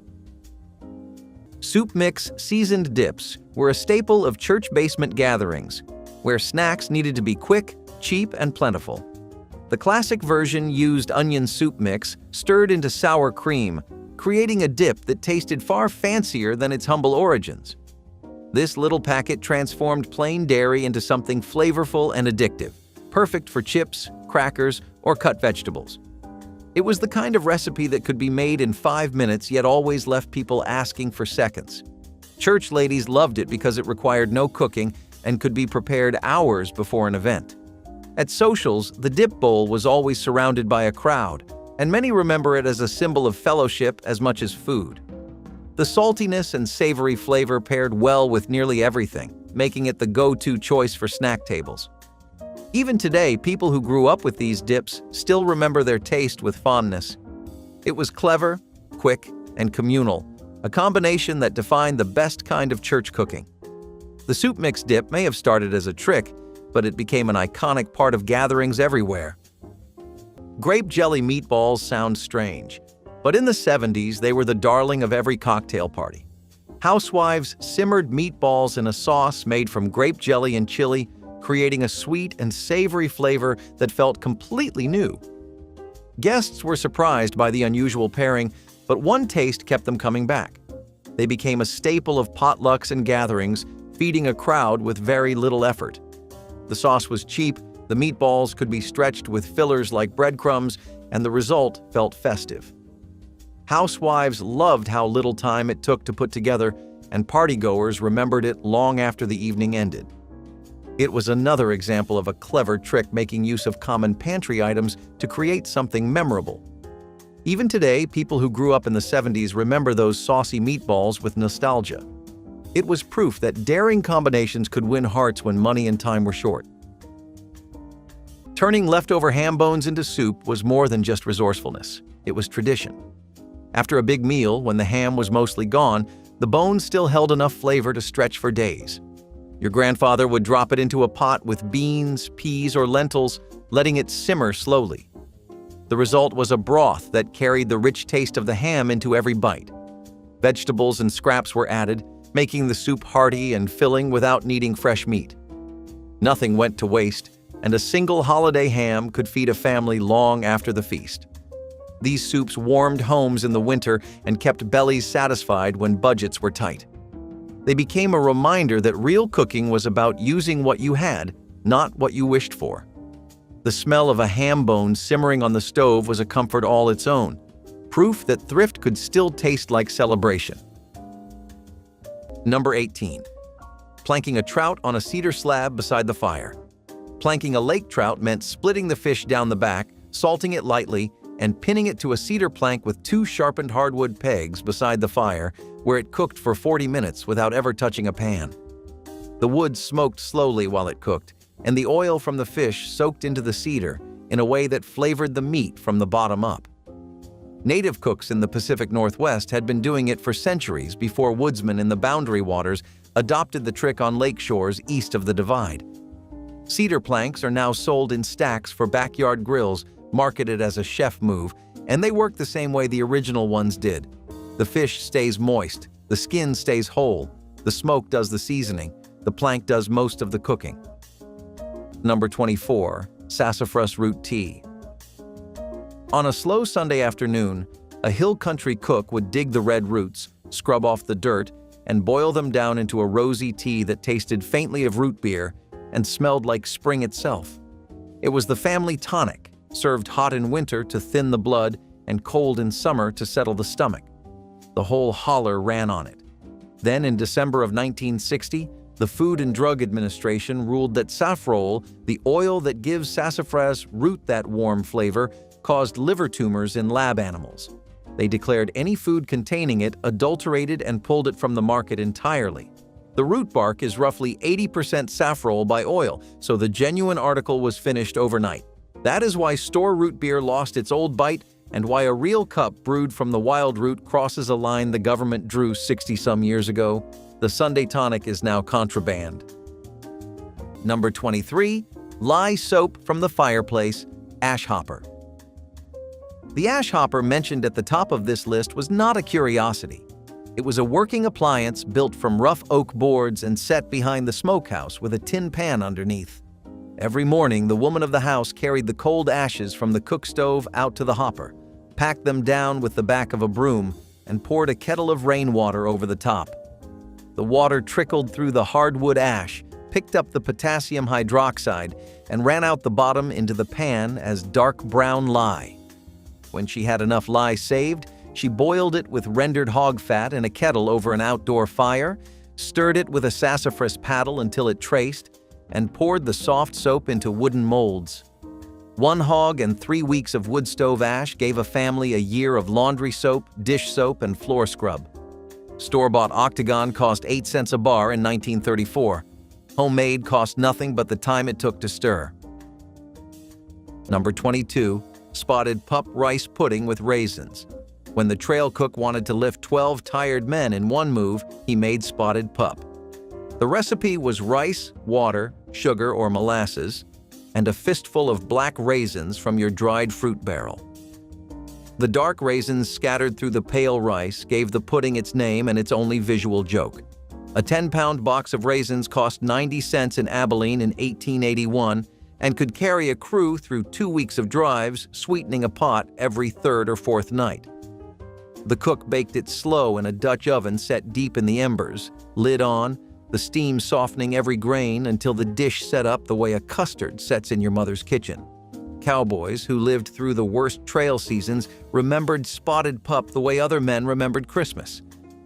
Soup mix seasoned dips were a staple of church basement gatherings, where snacks needed to be quick, cheap, and plentiful. The classic version used onion soup mix stirred into sour cream, creating a dip that tasted far fancier than its humble origins. This little packet transformed plain dairy into something flavorful and addictive, perfect for chips, crackers, or cut vegetables. It was the kind of recipe that could be made in 5 minutes yet always left people asking for seconds. Church ladies loved it because it required no cooking and could be prepared hours before an event. At socials, the dip bowl was always surrounded by a crowd, and many remember it as a symbol of fellowship as much as food. The saltiness and savory flavor paired well with nearly everything, making it the go-to choice for snack tables. Even today, people who grew up with these dips still remember their taste with fondness. It was clever, quick, and communal, a combination that defined the best kind of church cooking. The soup mix dip may have started as a trick, but it became an iconic part of gatherings everywhere. Grape jelly meatballs sound strange, but in the 70s they were the darling of every cocktail party. Housewives simmered meatballs in a sauce made from grape jelly and chili, creating a sweet and savory flavor that felt completely new. Guests were surprised by the unusual pairing, but one taste kept them coming back. They became a staple of potlucks and gatherings, feeding a crowd with very little effort. The sauce was cheap, the meatballs could be stretched with fillers like breadcrumbs, and the result felt festive. Housewives loved how little time it took to put together, and partygoers remembered it long after the evening ended. It was another example of a clever trick making use of common pantry items to create something memorable. Even today, people who grew up in the 70s remember those saucy meatballs with nostalgia. It was proof that daring combinations could win hearts when money and time were short. Turning leftover ham bones into soup was more than just resourcefulness. It was tradition. After a big meal, when the ham was mostly gone, the bones still held enough flavor to stretch for days. Your grandfather would drop it into a pot with beans, peas, or lentils, letting it simmer slowly. The result was a broth that carried the rich taste of the ham into every bite. Vegetables and scraps were added, making the soup hearty and filling without needing fresh meat. Nothing went to waste, and a single holiday ham could feed a family long after the feast. These soups warmed homes in the winter and kept bellies satisfied when budgets were tight. They became a reminder that real cooking was about using what you had, not what you wished for. The smell of a ham bone simmering on the stove was a comfort all its own, proof that thrift could still taste like celebration. Number 18. Planking a trout on a cedar slab beside the fire. Planking a lake trout meant splitting the fish down the back, salting it lightly, and pinning it to a cedar plank with 2 sharpened hardwood pegs beside the fire, where it cooked for 40 minutes without ever touching a pan. The wood smoked slowly while it cooked, and the oil from the fish soaked into the cedar in a way that flavored the meat from the bottom up. Native cooks in the Pacific Northwest had been doing it for centuries before woodsmen in the Boundary Waters adopted the trick on lake shores east of the Divide. Cedar planks are now sold in stacks for backyard grills, marketed as a chef move, and they work the same way the original ones did. The fish stays moist, the skin stays whole, the smoke does the seasoning, the plank does most of the cooking. Number 24. Sassafras root tea. On a slow Sunday afternoon, a hill country cook would dig the red roots, scrub off the dirt, and boil them down into a rosy tea that tasted faintly of root beer and smelled like spring itself. It was the family tonic, served hot in winter to thin the blood and cold in summer to settle the stomach. The whole holler ran on it. Then in December of 1960, the Food and Drug Administration ruled that saffrole, the oil that gives sassafras root that warm flavor, caused liver tumors in lab animals. They declared any food containing it adulterated and pulled it from the market entirely. The root bark is roughly 80% saffrole by oil, so the genuine article was finished overnight. That is why store root beer lost its old bite and why a real cup brewed from the wild root crosses a line the government drew 60-some years ago. The Sunday tonic is now contraband. Number 23. Lye soap from the fireplace, ash hopper. The ash hopper mentioned at the top of this list was not a curiosity. It was a working appliance built from rough oak boards and set behind the smokehouse with a tin pan underneath. Every morning, the woman of the house carried the cold ashes from the cook stove out to the hopper, packed them down with the back of a broom, and poured a kettle of rainwater over the top. The water trickled through the hardwood ash, picked up the potassium hydroxide, and ran out the bottom into the pan as dark brown lye. When she had enough lye saved, she boiled it with rendered hog fat in a kettle over an outdoor fire, stirred it with a sassafras paddle until it traced, and poured the soft soap into wooden molds. 1 hog and 3 weeks of wood stove ash gave a family a year of laundry soap, dish soap, and floor scrub. Store-bought Octagon cost 8 cents a bar in 1934. Homemade cost nothing but the time it took to stir. Number 22. Spotted pup rice pudding with raisins. When the trail cook wanted to lift 12 tired men in one move, he made spotted pup. The recipe was rice, water, sugar or molasses, and a fistful of black raisins from your dried fruit barrel. The dark raisins scattered through the pale rice gave the pudding its name and its only visual joke. A 10-pound box of raisins cost 90 cents in Abilene in 1881 and could carry a crew through 2 weeks of drives, sweetening a pot every 3rd or 4th night. The cook baked it slow in a Dutch oven set deep in the embers, lid on, the steam softening every grain until the dish set up the way a custard sets in your mother's kitchen. Cowboys who lived through the worst trail seasons remembered spotted pup the way other men remembered Christmas.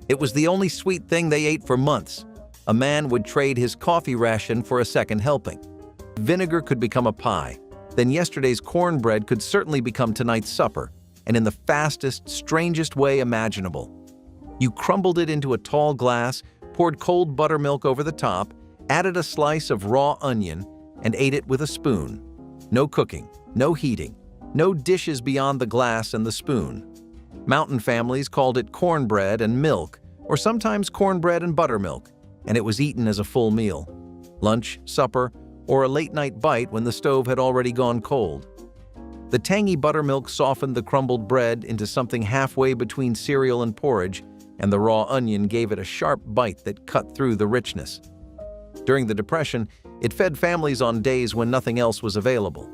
It was the only sweet thing they ate for months. A man would trade his coffee ration for a second helping. Vinegar could become a pie. Then yesterday's cornbread could certainly become tonight's supper, and in the fastest, strangest way imaginable. You crumbled it into a tall glass, poured cold buttermilk over the top, added a slice of raw onion, and ate it with a spoon. No cooking, no heating, no dishes beyond the glass and the spoon. Mountain families called it cornbread and milk, or sometimes cornbread and buttermilk, and it was eaten as a full meal. Lunch, supper, or a late-night bite when the stove had already gone cold. The tangy buttermilk softened the crumbled bread into something halfway between cereal and porridge, and the raw onion gave it a sharp bite that cut through the richness. During the Depression, it fed families on days when nothing else was available.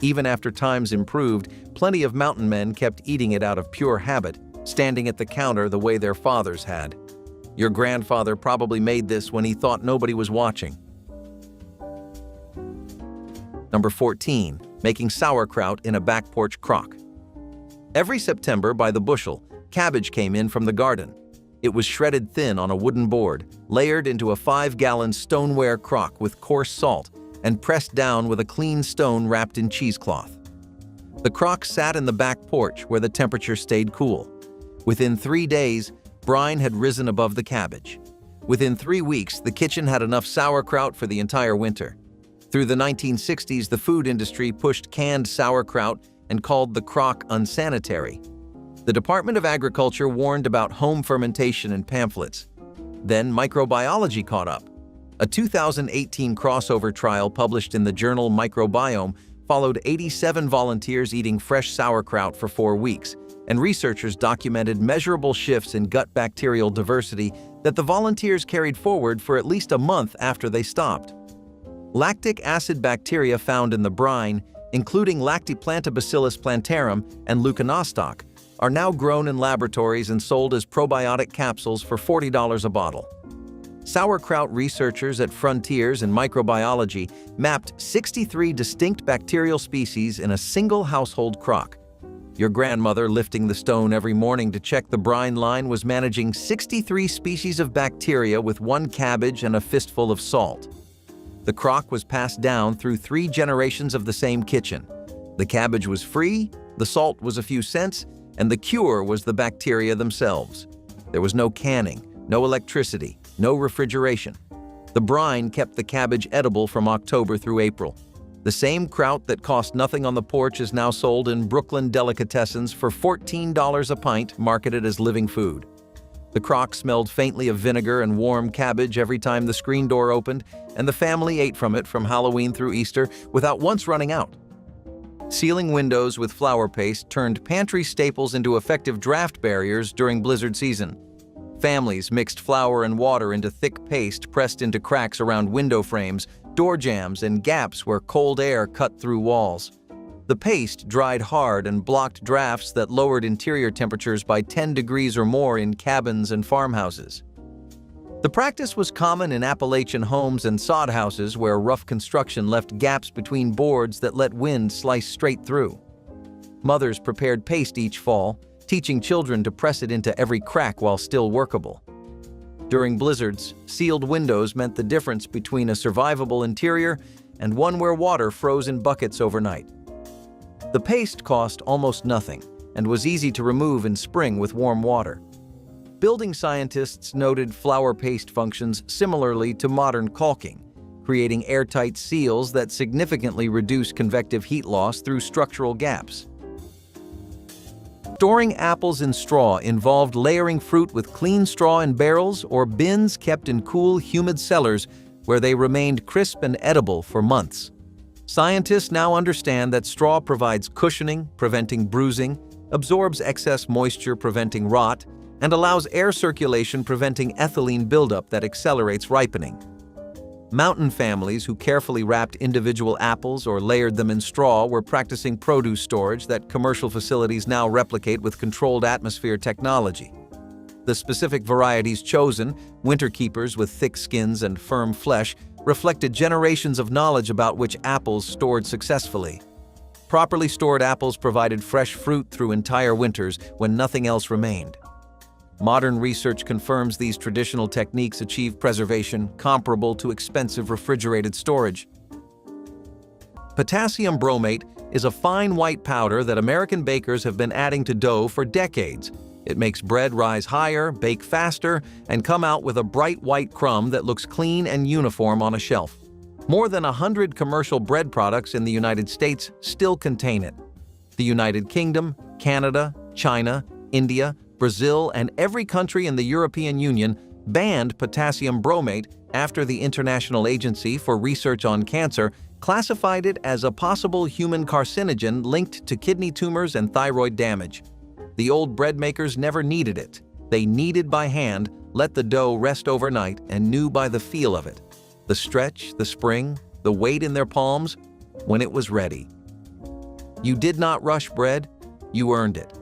Even after times improved, plenty of mountain men kept eating it out of pure habit, standing at the counter the way their fathers had. Your grandfather probably made this when he thought nobody was watching. Number 14. Making sauerkraut in a back porch crock. Every September, by the bushel, cabbage came in from the garden. It was shredded thin on a wooden board, layered into a 5-gallon stoneware crock with coarse salt, and pressed down with a clean stone wrapped in cheesecloth. The crock sat in the back porch where the temperature stayed cool. Within 3 days, brine had risen above the cabbage. Within 3 weeks, the kitchen had enough sauerkraut for the entire winter. Through the 1960s, the food industry pushed canned sauerkraut and called the crock unsanitary. The Department of Agriculture warned about home fermentation in pamphlets. Then microbiology caught up. A 2018 crossover trial published in the journal Microbiome followed 87 volunteers eating fresh sauerkraut for 4 weeks, and researchers documented measurable shifts in gut bacterial diversity that the volunteers carried forward for at least a month after they stopped. Lactic acid bacteria found in the brine, including Lactoplantobacillus plantarum and Leuconostoc, are now grown in laboratories and sold as probiotic capsules for $40 a bottle. Sauerkraut researchers at Frontiers in Microbiology mapped 63 distinct bacterial species in a single household crock. Your grandmother lifting the stone every morning to check the brine line was managing 63 species of bacteria with 1 cabbage and a fistful of salt. The crock was passed down through 3 generations of the same kitchen. The cabbage was free, the salt was a few cents, and the cure was the bacteria themselves. There was no canning, no electricity, no refrigeration. The brine kept the cabbage edible from October through April. The same kraut that cost nothing on the porch is now sold in Brooklyn delicatessens for $14 a pint, marketed as living food. The crock smelled faintly of vinegar and warm cabbage every time the screen door opened, and the family ate from it from Halloween through Easter without once running out. Sealing windows with flour paste turned pantry staples into effective draft barriers during blizzard season. Families mixed flour and water into thick paste pressed into cracks around window frames, door jambs, and gaps where cold air cut through walls. The paste dried hard and blocked drafts that lowered interior temperatures by 10 degrees or more in cabins and farmhouses. The practice was common in Appalachian homes and sod houses where rough construction left gaps between boards that let wind slice straight through. Mothers prepared paste each fall, teaching children to press it into every crack while still workable. During blizzards, sealed windows meant the difference between a survivable interior and one where water froze in buckets overnight. The paste cost almost nothing and was easy to remove in spring with warm water. Building scientists noted flour paste functions similarly to modern caulking, creating airtight seals that significantly reduce convective heat loss through structural gaps. Storing apples in straw involved layering fruit with clean straw in barrels or bins kept in cool, humid cellars where they remained crisp and edible for months. Scientists now understand that straw provides cushioning, preventing bruising, absorbs excess moisture, preventing rot, and allows air circulation, preventing ethylene buildup that accelerates ripening. Mountain families who carefully wrapped individual apples or layered them in straw were practicing produce storage that commercial facilities now replicate with controlled atmosphere technology. The specific varieties chosen, winter keepers with thick skins and firm flesh, reflected generations of knowledge about which apples stored successfully. Properly stored apples provided fresh fruit through entire winters when nothing else remained. Modern research confirms these traditional techniques achieve preservation comparable to expensive refrigerated storage. Potassium bromate is a fine white powder that American bakers have been adding to dough for decades. It makes bread rise higher, bake faster, and come out with a bright white crumb that looks clean and uniform on a shelf. More than 100 commercial bread products in the United States still contain it. The United Kingdom, Canada, China, India, Brazil, and every country in the European Union banned potassium bromate after the International Agency for Research on Cancer classified it as a possible human carcinogen linked to kidney tumors and thyroid damage. The old bread makers never needed it. They kneaded by hand, let the dough rest overnight, and knew by the feel of it. The stretch, the spring, the weight in their palms, when it was ready. You did not rush bread, you earned it.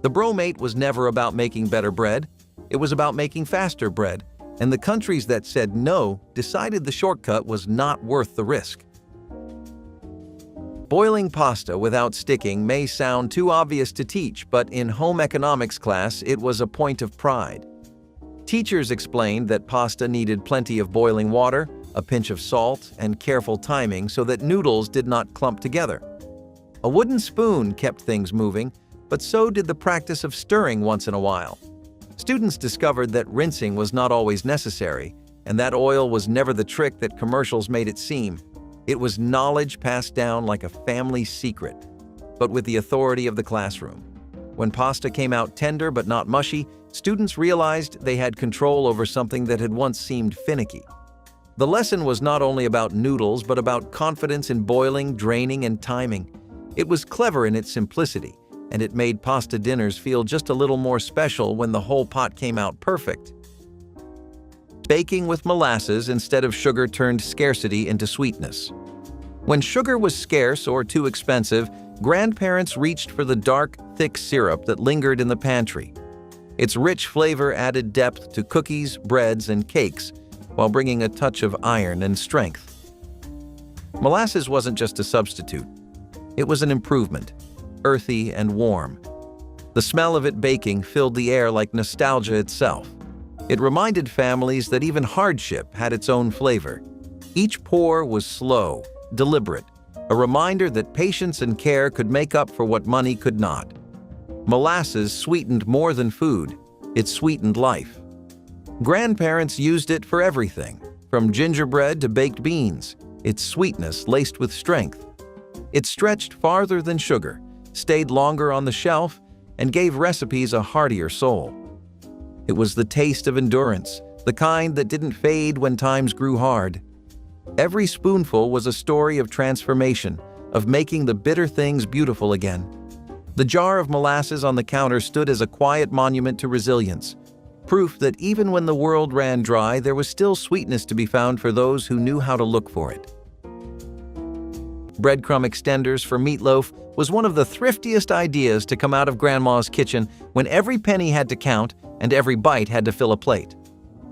The bromate was never about making better bread, it was about making faster bread, and the countries that said no decided the shortcut was not worth the risk. Boiling pasta without sticking may sound too obvious to teach, but in home economics class it was a point of pride. Teachers explained that pasta needed plenty of boiling water, a pinch of salt, and careful timing so that noodles did not clump together. A wooden spoon kept things moving, but so did the practice of stirring once in a while. Students discovered that rinsing was not always necessary, and that oil was never the trick that commercials made it seem. It was knowledge passed down like a family secret, but with the authority of the classroom. When pasta came out tender but not mushy, students realized they had control over something that had once seemed finicky. The lesson was not only about noodles, but about confidence in boiling, draining, and timing. It was clever in its simplicity, and it made pasta dinners feel just a little more special when the whole pot came out perfect. Baking with molasses instead of sugar turned scarcity into sweetness. When sugar was scarce or too expensive, grandparents reached for the dark, thick syrup that lingered in the pantry. Its rich flavor added depth to cookies, breads, and cakes, while bringing a touch of iron and strength. Molasses wasn't just a substitute. It was an improvement. Earthy and warm. The smell of it baking filled the air like nostalgia itself. It reminded families that even hardship had its own flavor. Each pour was slow, deliberate, a reminder that patience and care could make up for what money could not. Molasses sweetened more than food. It sweetened life. Grandparents used it for everything, from gingerbread to baked beans, its sweetness laced with strength. It stretched farther than sugar, stayed longer on the shelf, and gave recipes a heartier soul. It was the taste of endurance, the kind that didn't fade when times grew hard. Every spoonful was a story of transformation, of making the bitter things beautiful again. The jar of molasses on the counter stood as a quiet monument to resilience, proof that even when the world ran dry, there was still sweetness to be found for those who knew how to look for it. Breadcrumb extenders for meatloaf was one of the thriftiest ideas to come out of Grandma's kitchen when every penny had to count and every bite had to fill a plate.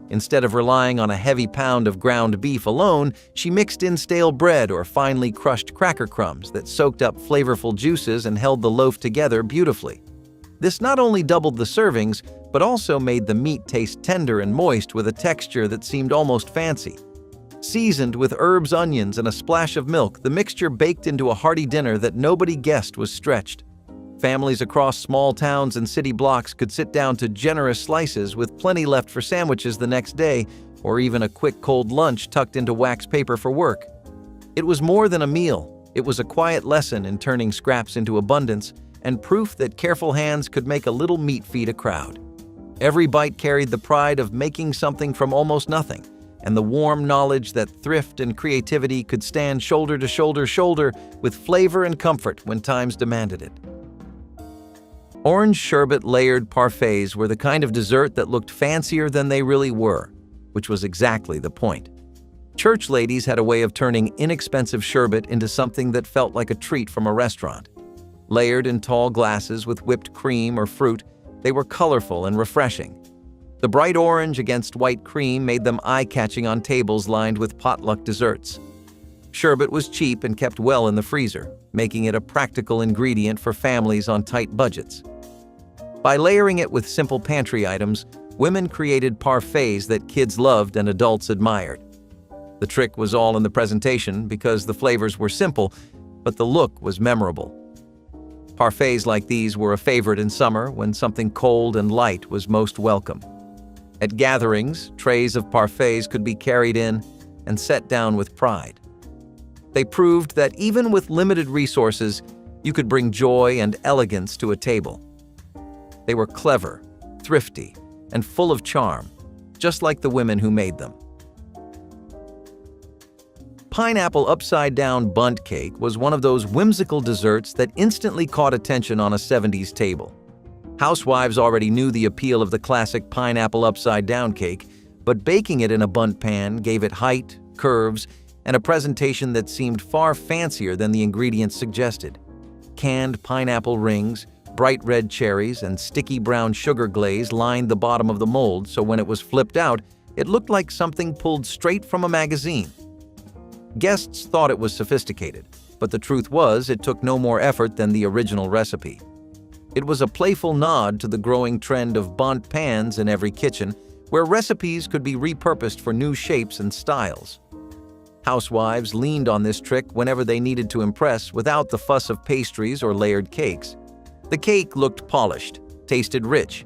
Instead of relying on a heavy pound of ground beef alone, she mixed in stale bread or finely crushed cracker crumbs that soaked up flavorful juices and held the loaf together beautifully. This not only doubled the servings, but also made the meat taste tender and moist with a texture that seemed almost fancy. Seasoned with herbs, onions, and a splash of milk, the mixture baked into a hearty dinner that nobody guessed was stretched. Families across small towns and city blocks could sit down to generous slices with plenty left for sandwiches the next day, or even a quick cold lunch tucked into wax paper for work. It was more than a meal. It was a quiet lesson in turning scraps into abundance and proof that careful hands could make a little meat feed a crowd. Every bite carried the pride of making something from almost nothing, and the warm knowledge that thrift and creativity could stand shoulder to shoulder with flavor and comfort when times demanded it. Orange sherbet layered parfaits were the kind of dessert that looked fancier than they really were, which was exactly the point. Church ladies had a way of turning inexpensive sherbet into something that felt like a treat from a restaurant. Layered in tall glasses with whipped cream or fruit, they were colorful and refreshing. The bright orange against white cream made them eye-catching on tables lined with potluck desserts. Sherbet was cheap and kept well in the freezer, making it a practical ingredient for families on tight budgets. By layering it with simple pantry items, women created parfaits that kids loved and adults admired. The trick was all in the presentation because the flavors were simple, but the look was memorable. Parfaits like these were a favorite in summer when something cold and light was most welcome. At gatherings, trays of parfaits could be carried in and set down with pride. They proved that even with limited resources, you could bring joy and elegance to a table. They were clever, thrifty, and full of charm, just like the women who made them. Pineapple upside-down bundt cake was one of those whimsical desserts that instantly caught attention on a 70s table. Housewives already knew the appeal of the classic pineapple upside-down cake, but baking it in a bundt pan gave it height, curves, and a presentation that seemed far fancier than the ingredients suggested. Canned pineapple rings, bright red cherries, and sticky brown sugar glaze lined the bottom of the mold, so when it was flipped out, it looked like something pulled straight from a magazine. Guests thought it was sophisticated, but the truth was it took no more effort than the original recipe. It was a playful nod to the growing trend of bundt pans in every kitchen, where recipes could be repurposed for new shapes and styles. Housewives leaned on this trick whenever they needed to impress without the fuss of pastries or layered cakes. The cake looked polished, tasted rich,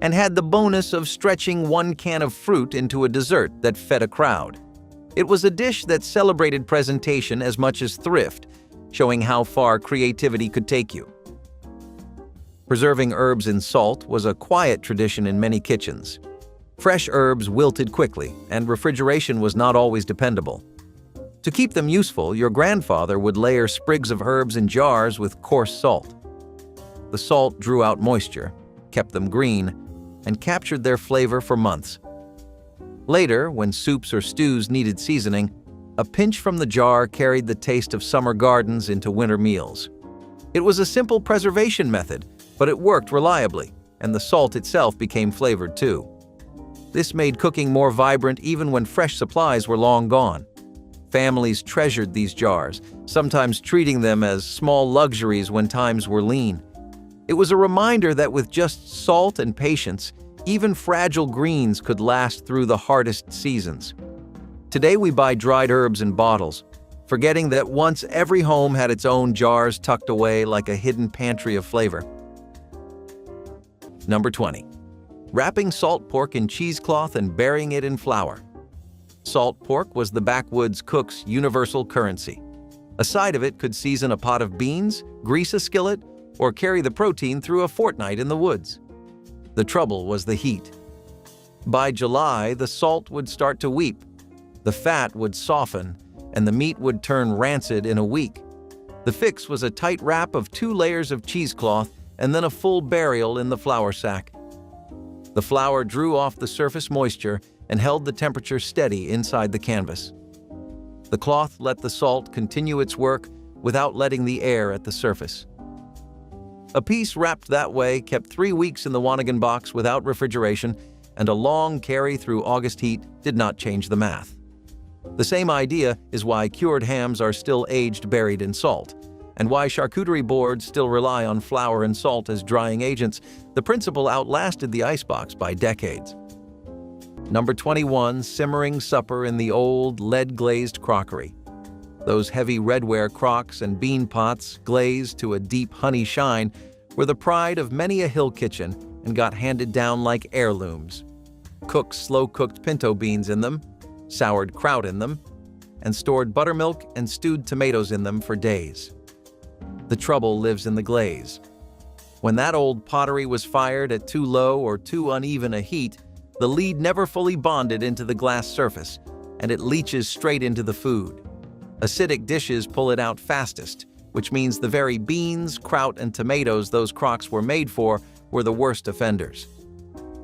and had the bonus of stretching one can of fruit into a dessert that fed a crowd. It was a dish that celebrated presentation as much as thrift, showing how far creativity could take you. Preserving herbs in salt was a quiet tradition in many kitchens. Fresh herbs wilted quickly, and refrigeration was not always dependable. To keep them useful, your grandfather would layer sprigs of herbs in jars with coarse salt. The salt drew out moisture, kept them green, and captured their flavor for months. Later, when soups or stews needed seasoning, a pinch from the jar carried the taste of summer gardens into winter meals. It was a simple preservation method, but it worked reliably, and the salt itself became flavored too. This made cooking more vibrant even when fresh supplies were long gone. Families treasured these jars, sometimes treating them as small luxuries when times were lean. It was a reminder that with just salt and patience, even fragile greens could last through the hardest seasons. Today we buy dried herbs in bottles, forgetting that once every home had its own jars tucked away like a hidden pantry of flavor. Number 20. Wrapping salt pork in cheesecloth and burying it in flour. Salt pork was the backwoods cook's universal currency. A side of it could season a pot of beans, grease a skillet, or carry the protein through a fortnight in the woods. The trouble was the heat. By July, the salt would start to weep, the fat would soften, and the meat would turn rancid in a week. The fix was a tight wrap of 2 layers of cheesecloth and then a full burial in the flour sack. The flour drew off the surface moisture and held the temperature steady inside the canvas. The cloth let the salt continue its work without letting the air at the surface. A piece wrapped that way kept 3 weeks in the Wanigan box without refrigeration, and a long carry through August heat did not change the math. The same idea is why cured hams are still aged buried in salt, and why charcuterie boards still rely on flour and salt as drying agents. The principle outlasted the icebox by decades. Number 21. Simmering supper in the old lead-glazed crockery. Those heavy redware crocks and bean pots, glazed to a deep honey shine, were the pride of many a hill kitchen and got handed down like heirlooms. Cooks slow-cooked pinto beans in them, soured kraut in them, and stored buttermilk and stewed tomatoes in them for days. The trouble lives in the glaze. When that old pottery was fired at too low or too uneven a heat, the lead never fully bonded into the glass surface, and it leaches straight into the food. Acidic dishes pull it out fastest, which means the very beans, kraut, and tomatoes those crocks were made for were the worst offenders.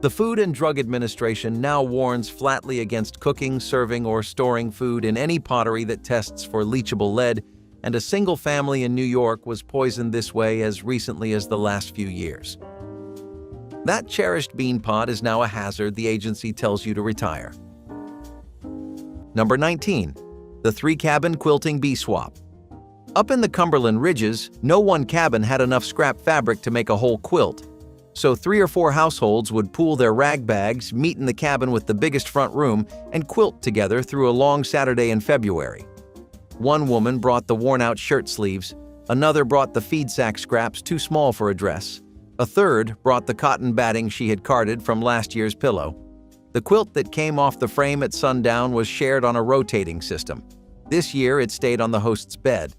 The Food and Drug Administration now warns flatly against cooking, serving, or storing food in any pottery that tests for leachable lead, and a single family in New York was poisoned this way as recently as the last few years. That cherished bean pot is now a hazard the agency tells you to retire. Number 19. The 3-cabin quilting bee swap. Up in the Cumberland Ridges, no one cabin had enough scrap fabric to make a whole quilt. So 3 or 4 households would pool their rag bags, meet in the cabin with the biggest front room, and quilt together through a long Saturday in February. One woman brought the worn-out shirt sleeves, another brought the feed sack scraps too small for a dress, a third brought the cotton batting she had carded from last year's pillow. The quilt that came off the frame at sundown was shared on a rotating system. This year it stayed on the host's bed.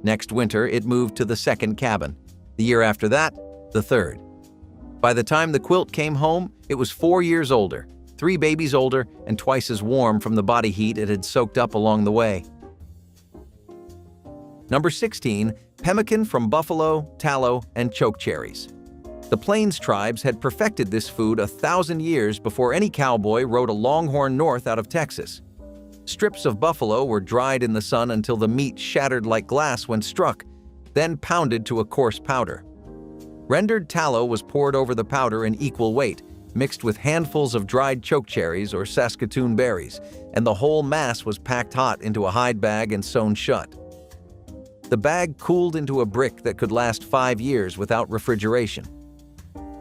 Next winter it moved to the second cabin. The year after that, the third. By the time the quilt came home, it was 4 years older, 3 babies older, and twice as warm from the body heat it had soaked up along the way. Number 16. Pemmican from buffalo, tallow, and chokecherries. The Plains tribes had perfected this food 1,000 years before any cowboy rode a longhorn north out of Texas. Strips of buffalo were dried in the sun until the meat shattered like glass when struck, then pounded to a coarse powder. Rendered tallow was poured over the powder in equal weight, mixed with handfuls of dried chokecherries or Saskatoon berries, and the whole mass was packed hot into a hide bag and sewn shut. The bag cooled into a brick that could last 5 years without refrigeration.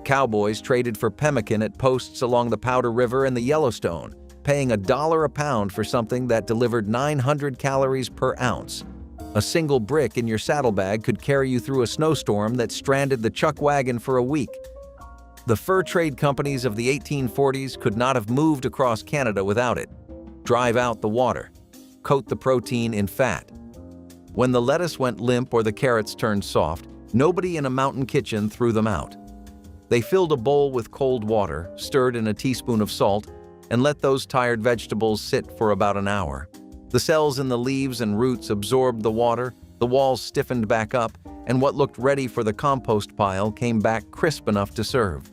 Cowboys traded for pemmican at posts along the Powder River and the Yellowstone, paying $1 a pound for something that delivered 900 calories per ounce. A single brick in your saddlebag could carry you through a snowstorm that stranded the chuck wagon for a week. The fur trade companies of the 1840s could not have moved across Canada without it. Drive out the water. Coat the protein in fat. When the lettuce went limp or the carrots turned soft, nobody in a mountain kitchen threw them out. They filled a bowl with cold water, stirred in a teaspoon of salt, and let those tired vegetables sit for about an hour. The cells in the leaves and roots absorbed the water, the walls stiffened back up, and what looked ready for the compost pile came back crisp enough to serve.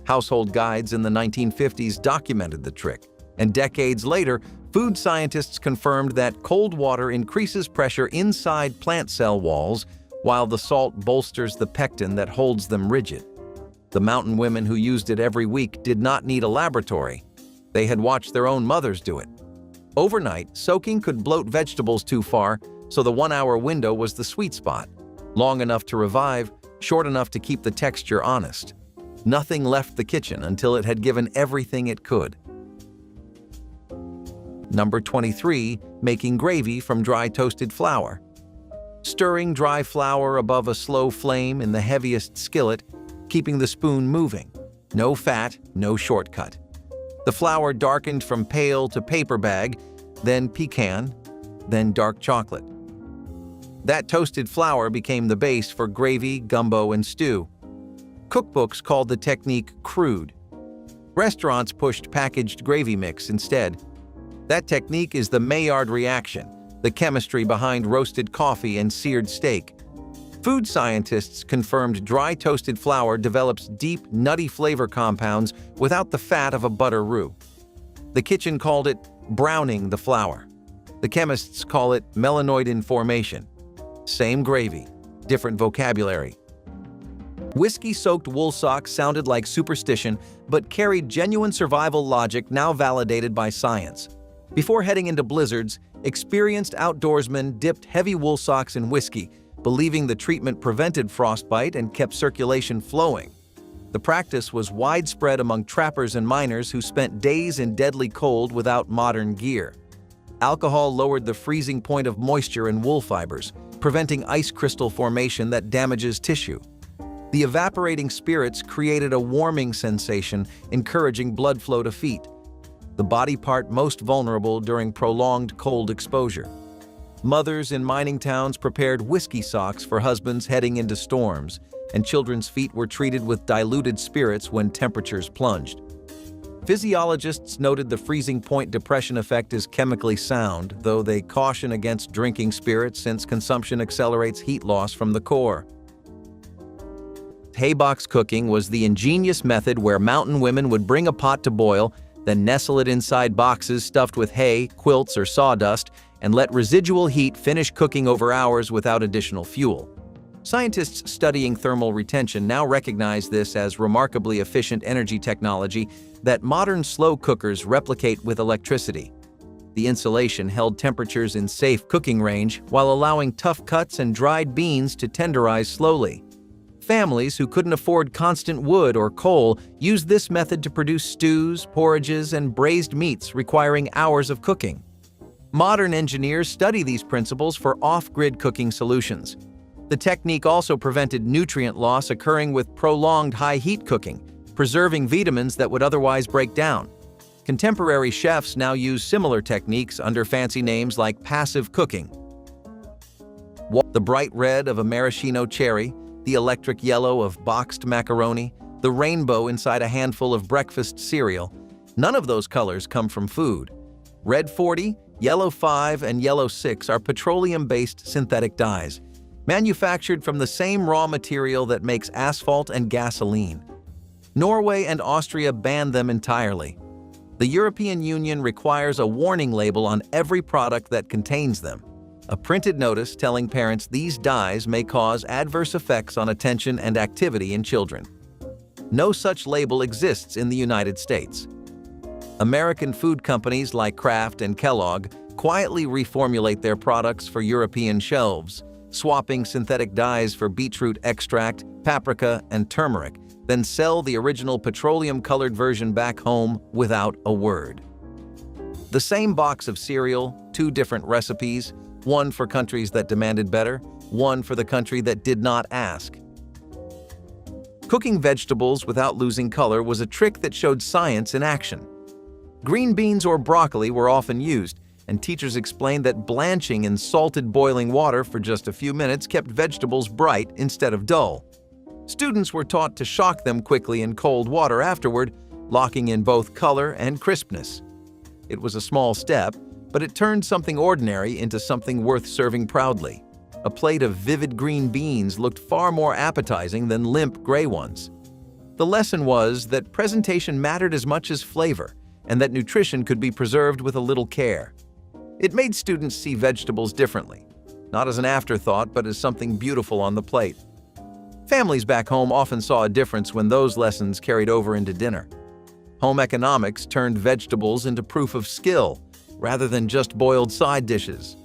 Household guides in the 1950s documented the trick, and decades later, food scientists confirmed that cold water increases pressure inside plant cell walls, while the salt bolsters the pectin that holds them rigid. The mountain women who used it every week did not need a laboratory. They had watched their own mothers do it. Overnight, soaking could bloat vegetables too far, so the 1-hour window was the sweet spot. Long enough to revive, short enough to keep the texture honest. Nothing left the kitchen until it had given everything it could. Number 23. Making gravy from dry toasted flour. Stirring dry flour above a slow flame in the heaviest skillet, keeping the spoon moving. No fat, no shortcut. The flour darkened from pail to paper bag, then pecan, then dark chocolate. That toasted flour became the base for gravy, gumbo, and stew. Cookbooks called the technique crude. Restaurants pushed packaged gravy mix instead. That technique is the Maillard reaction, the chemistry behind roasted coffee and seared steak. Food scientists confirmed dry toasted flour develops deep, nutty flavor compounds without the fat of a butter roux. The kitchen called it browning the flour. The chemists call it melanoidin formation. Same gravy, different vocabulary. Whiskey-soaked wool socks sounded like superstition, but carried genuine survival logic now validated by science. Before heading into blizzards, experienced outdoorsmen dipped heavy wool socks in whiskey, believing the treatment prevented frostbite and kept circulation flowing. The practice was widespread among trappers and miners who spent days in deadly cold without modern gear. Alcohol lowered the freezing point of moisture in wool fibers, preventing ice crystal formation that damages tissue. The evaporating spirits created a warming sensation, encouraging blood flow to feet, the body part most vulnerable during prolonged cold exposure. Mothers in mining towns prepared whiskey socks for husbands heading into storms, and children's feet were treated with diluted spirits when temperatures plunged. Physiologists noted the freezing point depression effect is chemically sound, though they caution against drinking spirits since consumption accelerates heat loss from the core. Haybox cooking was the ingenious method where mountain women would bring a pot to boil, then nestle it inside boxes stuffed with hay, quilts, or sawdust, and let residual heat finish cooking over hours without additional fuel. Scientists studying thermal retention now recognize this as remarkably efficient energy technology that modern slow cookers replicate with electricity. The insulation held temperatures in safe cooking range while allowing tough cuts and dried beans to tenderize slowly. Families who couldn't afford constant wood or coal used this method to produce stews, porridges, and braised meats requiring hours of cooking. Modern engineers study these principles for off-grid cooking solutions. The technique also prevented nutrient loss occurring with prolonged high-heat cooking, preserving vitamins that would otherwise break down. Contemporary chefs now use similar techniques under fancy names like passive cooking. The bright red of a maraschino cherry, the electric yellow of boxed macaroni, the rainbow inside a handful of breakfast cereal, none of those colors come from food. Red 40, yellow 5, and yellow 6 are petroleum-based synthetic dyes, manufactured from the same raw material that makes asphalt and gasoline. Norway and Austria banned them entirely. The European Union requires a warning label on every product that contains them, a printed notice telling parents these dyes may cause adverse effects on attention and activity in children. No such label exists in the United States. American food companies like Kraft and Kellogg quietly reformulate their products for European shelves, swapping synthetic dyes for beetroot extract, paprika, and turmeric, then sell the original petroleum-colored version back home without a word. The same box of cereal, 2 different recipes, one for countries that demanded better, one for the country that did not ask. Cooking vegetables without losing color was a trick that showed science in action. Green beans or broccoli were often used, and teachers explained that blanching in salted boiling water for just a few minutes kept vegetables bright instead of dull. Students were taught to shock them quickly in cold water afterward, locking in both color and crispness. It was a small step, but it turned something ordinary into something worth serving proudly. A plate of vivid green beans looked far more appetizing than limp gray ones. The lesson was that presentation mattered as much as flavor, and that nutrition could be preserved with a little care. It made students see vegetables differently, not as an afterthought, but as something beautiful on the plate. Families back home often saw a difference when those lessons carried over into dinner. Home economics turned vegetables into proof of skill, rather than just boiled side dishes.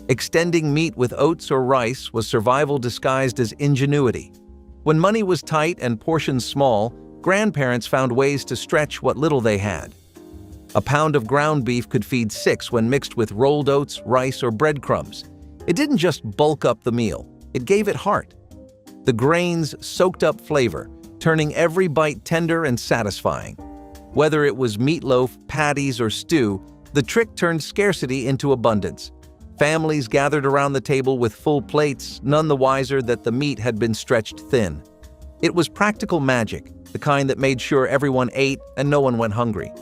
Extending meat with oats or rice was survival disguised as ingenuity. When money was tight and portions small, grandparents found ways to stretch what little they had. A pound of ground beef could feed 6 when mixed with rolled oats, rice, or breadcrumbs. It didn't just bulk up the meal, it gave it heart. The grains soaked up flavor, turning every bite tender and satisfying. Whether it was meatloaf, patties, or stew, the trick turned scarcity into abundance. Families gathered around the table with full plates, none the wiser that the meat had been stretched thin. It was practical magic, the kind that made sure everyone ate and no one went hungry.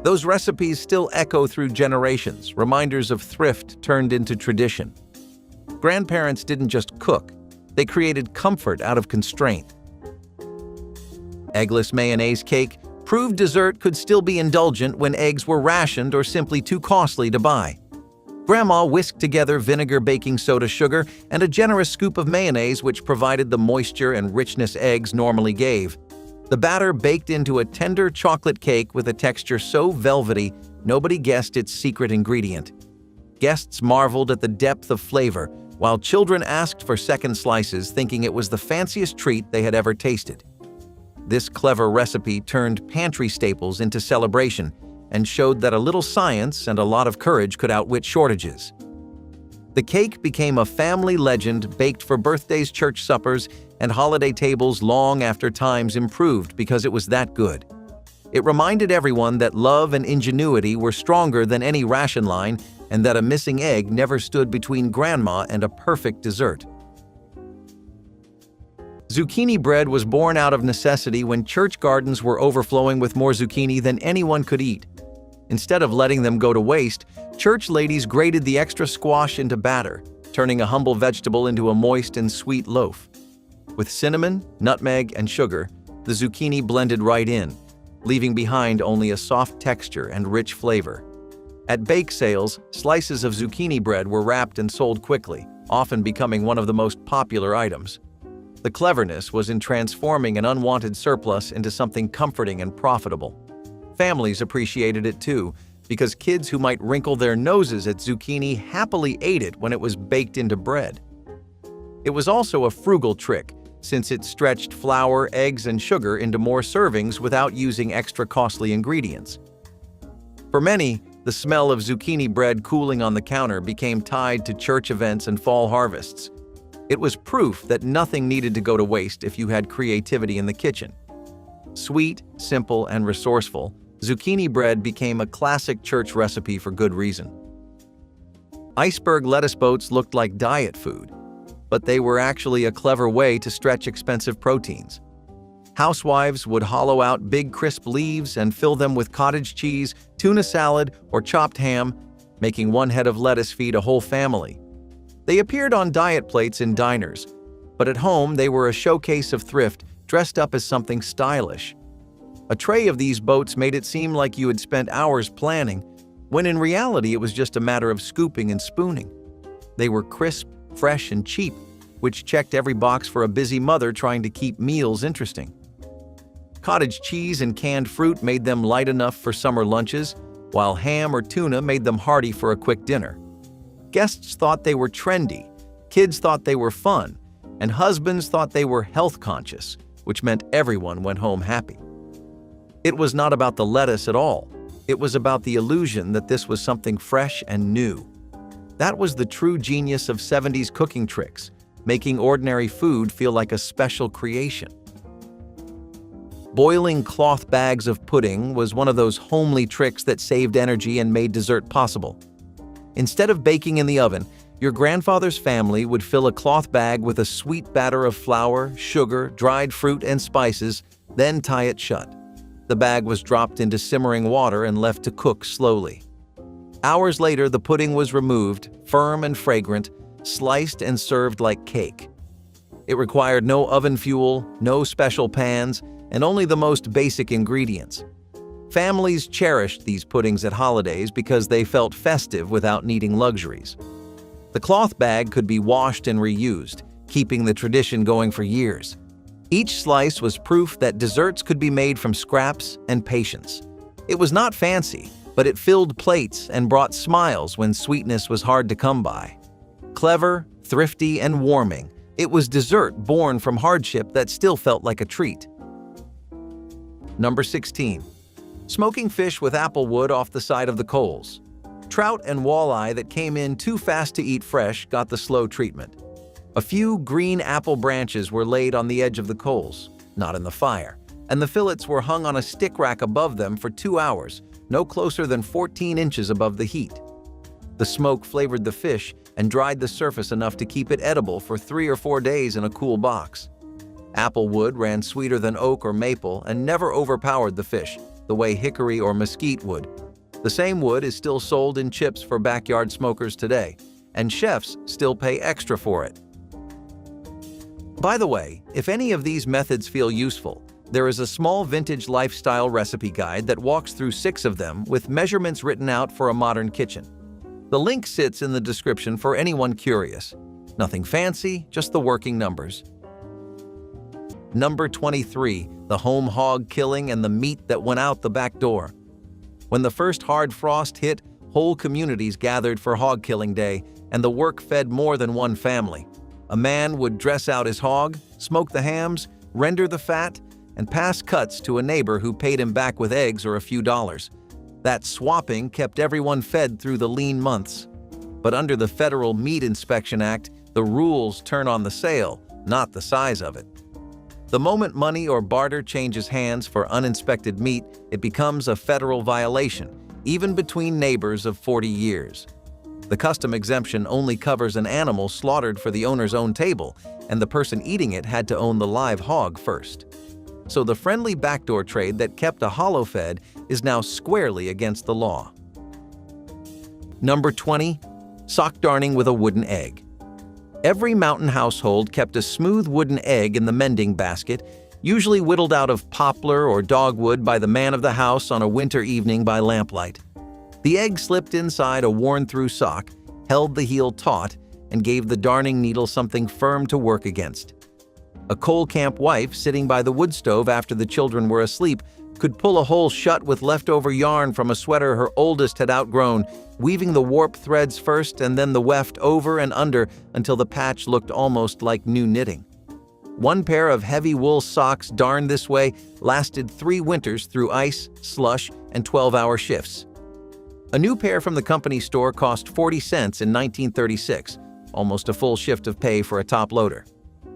Those recipes still echo through generations, reminders of thrift turned into tradition. Grandparents didn't just cook, they created comfort out of constraint. Eggless mayonnaise cake proved dessert could still be indulgent when eggs were rationed or simply too costly to buy. Grandma whisked together vinegar, baking soda, sugar, and a generous scoop of mayonnaise which provided the moisture and richness eggs normally gave. The batter baked into a tender chocolate cake with a texture so velvety, nobody guessed its secret ingredient. Guests marveled at the depth of flavor, while children asked for second slices, thinking it was the fanciest treat they had ever tasted. This clever recipe turned pantry staples into celebration and showed that a little science and a lot of courage could outwit shortages. The cake became a family legend baked for birthdays, church suppers, and holiday tables long after times improved because it was that good. It reminded everyone that love and ingenuity were stronger than any ration line and that a missing egg never stood between grandma and a perfect dessert. Zucchini bread was born out of necessity when church gardens were overflowing with more zucchini than anyone could eat. Instead of letting them go to waste, church ladies grated the extra squash into batter, turning a humble vegetable into a moist and sweet loaf. With cinnamon, nutmeg, and sugar, the zucchini blended right in, leaving behind only a soft texture and rich flavor. At bake sales, slices of zucchini bread were wrapped and sold quickly, often becoming one of the most popular items. The cleverness was in transforming an unwanted surplus into something comforting and profitable. Families appreciated it too, because kids who might wrinkle their noses at zucchini happily ate it when it was baked into bread. It was also a frugal trick, since it stretched flour, eggs, and sugar into more servings without using extra costly ingredients. For many, the smell of zucchini bread cooling on the counter became tied to church events and fall harvests. It was proof that nothing needed to go to waste if you had creativity in the kitchen. Sweet, simple, and resourceful, zucchini bread became a classic church recipe for good reason. Iceberg lettuce boats looked like diet food, but they were actually a clever way to stretch expensive proteins. Housewives would hollow out big crisp leaves and fill them with cottage cheese, tuna salad, or chopped ham, making one head of lettuce feed a whole family. They appeared on diet plates in diners, but at home they were a showcase of thrift dressed up as something stylish. A tray of these boats made it seem like you had spent hours planning, when in reality it was just a matter of scooping and spooning. They were crisp, fresh, and cheap, which checked every box for a busy mother trying to keep meals interesting. Cottage cheese and canned fruit made them light enough for summer lunches, while ham or tuna made them hearty for a quick dinner. Guests thought they were trendy, kids thought they were fun, and husbands thought they were health conscious, which meant everyone went home happy. It was not about the lettuce at all. It was about the illusion that this was something fresh and new. That was the true genius of 70s cooking tricks, making ordinary food feel like a special creation. Boiling cloth bags of pudding was one of those homely tricks that saved energy and made dessert possible. Instead of baking in the oven, your grandfather's family would fill a cloth bag with a sweet batter of flour, sugar, dried fruit, and spices, then tie it shut. The bag was dropped into simmering water and left to cook slowly. Hours later, the pudding was removed, firm and fragrant, sliced and served like cake. It required no oven fuel, no special pans, and only the most basic ingredients. Families cherished these puddings at holidays because they felt festive without needing luxuries. The cloth bag could be washed and reused, keeping the tradition going for years. Each slice was proof that desserts could be made from scraps and patience. It was not fancy, but it filled plates and brought smiles when sweetness was hard to come by. Clever, thrifty, and warming, it was dessert born from hardship that still felt like a treat. Number 16. Smoking fish with apple wood off the side of the coals. Trout and walleye that came in too fast to eat fresh got the slow treatment. A few green apple branches were laid on the edge of the coals. not in the fire, and the fillets were hung on a stick rack above them for 2 hours, no closer than 14 inches above the heat. The smoke flavored the fish and dried the surface enough to keep it edible for 3 or 4 days in a cool box. Apple wood ran sweeter than oak or maple and never overpowered the fish, the way hickory or mesquite would. The same wood is still sold in chips for backyard smokers today, and chefs still pay extra for it. By the way, if any of these methods feel useful, there is a small vintage lifestyle recipe guide that walks through 6 of them with measurements written out for a modern kitchen. The link sits in the description for anyone curious. Nothing fancy, just the working numbers. Number 23. The home hog killing and the meat that went out the back door. When the first hard frost hit, whole communities gathered for hog killing day, and the work fed more than one family. A man would dress out his hog, smoke the hams, render the fat, and pass cuts to a neighbor who paid him back with eggs or a few dollars. That swapping kept everyone fed through the lean months. But under the Federal Meat Inspection Act, the rules turn on the sale, not the size of it. The moment money or barter changes hands for uninspected meat, it becomes a federal violation, even between neighbors of 40 years. The custom exemption only covers an animal slaughtered for the owner's own table, and the person eating it had to own the live hog first. So the friendly backdoor trade that kept a hollow fed is now squarely against the law. Number 20. Sock darning with a wooden egg. Every mountain household kept a smooth wooden egg in the mending basket, usually whittled out of poplar or dogwood by the man of the house on a winter evening by lamplight. The egg slipped inside a worn-through sock, held the heel taut, and gave the darning needle something firm to work against. A coal camp wife sitting by the wood stove after the children were asleep could pull a hole shut with leftover yarn from a sweater her oldest had outgrown, weaving the warp threads first and then the weft over and under until the patch looked almost like new knitting. One pair of heavy wool socks darned this way lasted 3 winters through ice, slush, and 12-hour shifts. A new pair from the company store cost 40 cents in 1936, almost a full shift of pay for a top loader.